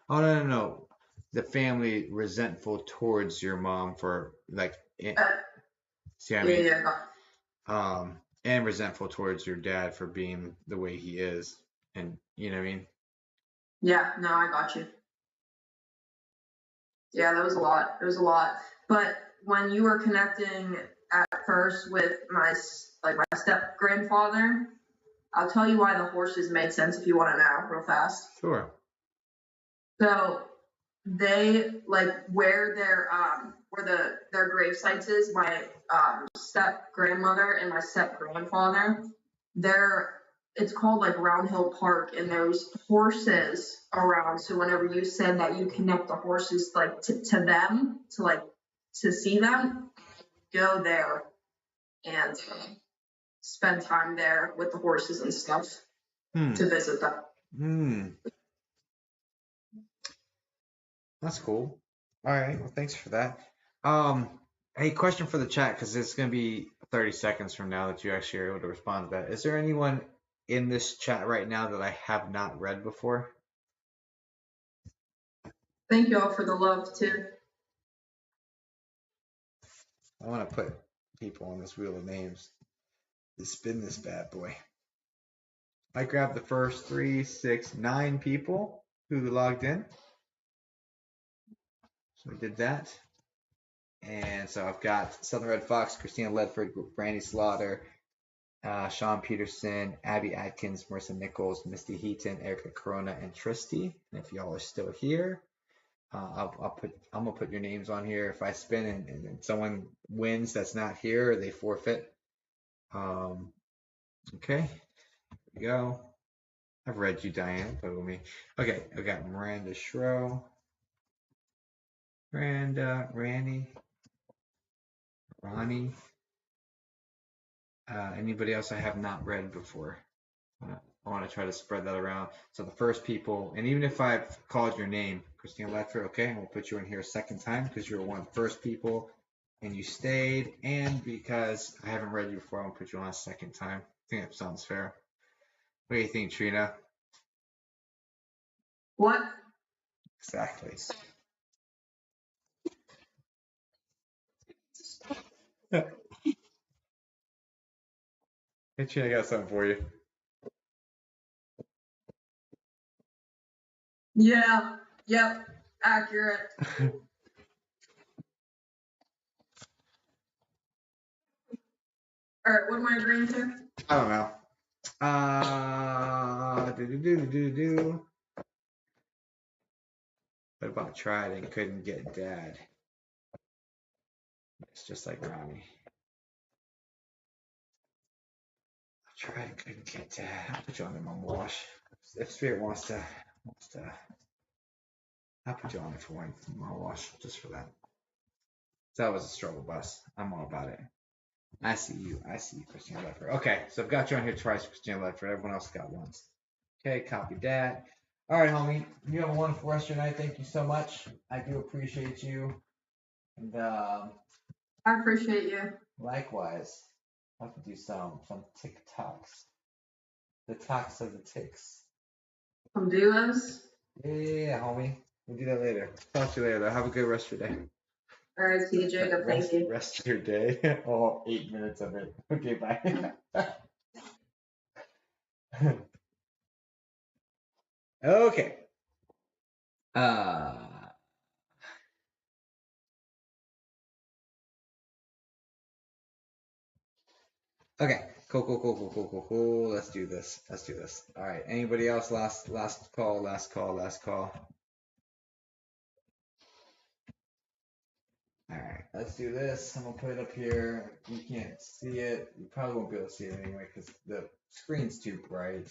Oh no. The family resentful towards your mom for like. See what I mean? Yeah. And resentful towards your dad for being the way he is, and you know what I mean? Yeah, no, I got you. Yeah, that was a lot. It was a lot. But when you were connecting at first with my step grandfather, I'll tell you why the horses made sense if you want to know real fast. Sure. So they where their grave sites is, my step grandmother and my step grandfather, it's called like Round Hill Park, and there's horses around. So whenever you said that you connect the horses like to them to see them, go there and spend time there with the horses and stuff to visit them. That's cool. All right. Well, thanks for that. Hey, question for the chat, because it's going to be 30 seconds from now that you actually are able to respond to that. Is there anyone in this chat right now that I have not read before? Thank you all for the love too. I want to put people on this wheel of names to spin this bad boy. I grabbed the first 3, 6, 9 people who logged in. So I did that. And so I've got Southern Red Fox, Christina Ledford, Brandy Slaughter, Sean Peterson, Abby Atkins, Marissa Nichols, Misty Heaton, Erica Corona, and Tristy. And if y'all are still here, I'm gonna put your names on here. If I spin and someone wins that's not here, they forfeit. Okay, here we go. I've read you, Diane. Play with me. Okay, I got Miranda Shro, Randy, Ronnie. Anybody else I have not read before? I want to try to spread that around. So the first people, and even if I've called your name, Christina Ledford, okay, we'll put you in here a second time because you're one of the first people and you stayed. And because I haven't read you before, I'm going to put you on a second time. I think that sounds fair. What do you think, Trina? What? Exactly. Hey, Trina, I got something for you. Yeah. Yep. Accurate. All right, what am I agreeing to? I don't know. Do. What about tried and couldn't get dad? It's just like Ronnie. I tried and couldn't get dad. I'll put you on the mom wash. If Spirit wants to, I'll put you on it for one mom wash just for that. That was a struggle bus. I'm all about it. I see you, Christina Ledford. Okay, so I've got you on here twice, Christina Ledford. Everyone else got once. Okay, copy that. All right, homie. You have a wonderful rest of your night. Thank you so much. I do appreciate you. And I appreciate you. likewise, I'll have to do some TikToks. The talks of the ticks. Come do this. Yeah, homie. We'll do that later. Talk to you later, though. Have a good rest of your day. All right, see you, Jacob. Thank you. Rest of your day. All 8 minutes of it. Okay, bye. Okay. Okay. Cool. Let's do this. All right. Anybody else? Last call. All right. Let's do this. I'm gonna put it up here. You can't see it. You probably won't be able to see it anyway because the screen's too bright.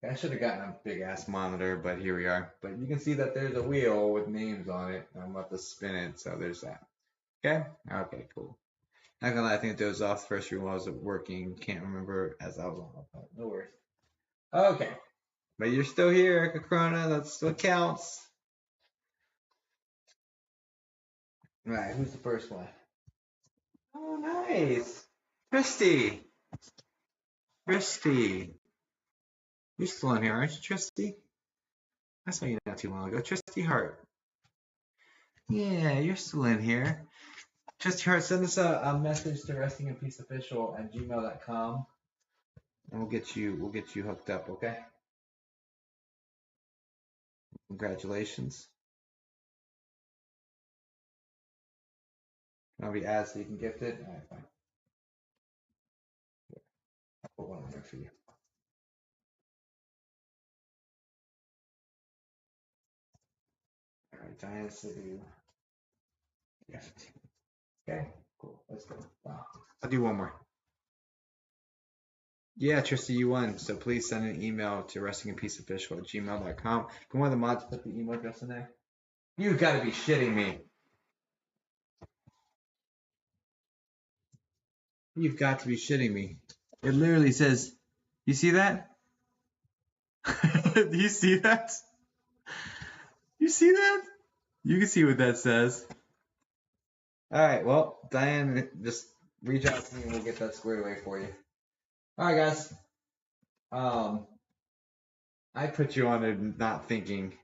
I should have gotten a big ass monitor, but here we are. But you can see that there's a wheel with names on it. I'm about to spin it, so there's that. Okay? Okay, cool. Not gonna lie, I think it was off the first room while I was working. Can't remember as I was on. No worries. Okay. But you're still here, Erica Corona. That's what counts. All right, who's the first one? Oh, nice. Christy. You're still in here, aren't you, Tristy? I saw you not too long ago. Tristy Hart. Yeah, you're still in here. Tristy Hart, send us a message to restinginpeaceofficial@gmail.com and we'll get you hooked up, okay? Congratulations. I'll be asked so you can gift it. All right, fine. I'll put one in there for you. All right, Diana City gift. Okay, cool. Let's go. Wow. I'll do one more. Yeah, Tristy, you won. So please send an email to restinginpeaceofficial@gmail.com. Can one of the mods put the email address in there? You've got to be shitting me. You've got to be shitting me. It literally says, you see that? Do you see that? You see that? You can see what that says. All right, well, Diane, just reach out to me and we'll get that squared away for you. All right, guys. I put you on it not thinking.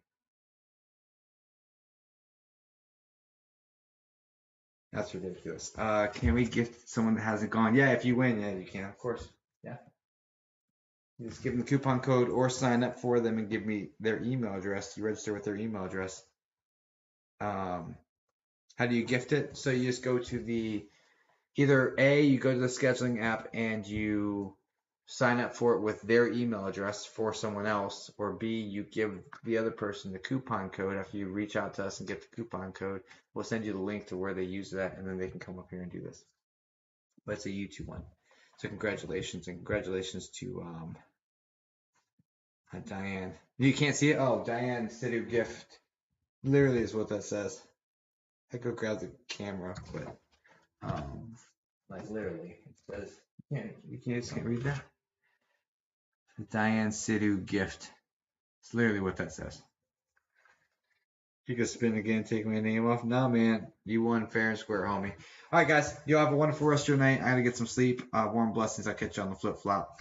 That's ridiculous. Can we gift someone that hasn't gone? Yeah, if you win, yeah, you can, of course. Yeah. You just give them the coupon code or sign up for them and give me their email address. You register with their email address. How do you gift it? So you just go to the either A, you go to the scheduling app and you sign up for it with their email address for someone else, or B, you give the other person the coupon code. After you reach out to us and get the coupon code, we'll send you the link to where they use that, and then they can come up here and do this. But it's a YouTube one. So congratulations, and congratulations to Diane. You can't see it? Oh, Diane Sidhu gift. Literally is what that says. I go grab the camera, but like literally, it says you can't read that. Diane Sidhu gift. It's literally what that says. You can spin again, take my name off. No, man, you won fair and square, homie. All right, guys, you have a wonderful rest of your night. I gotta get some sleep. Warm blessings. I'll catch you on the flip flop.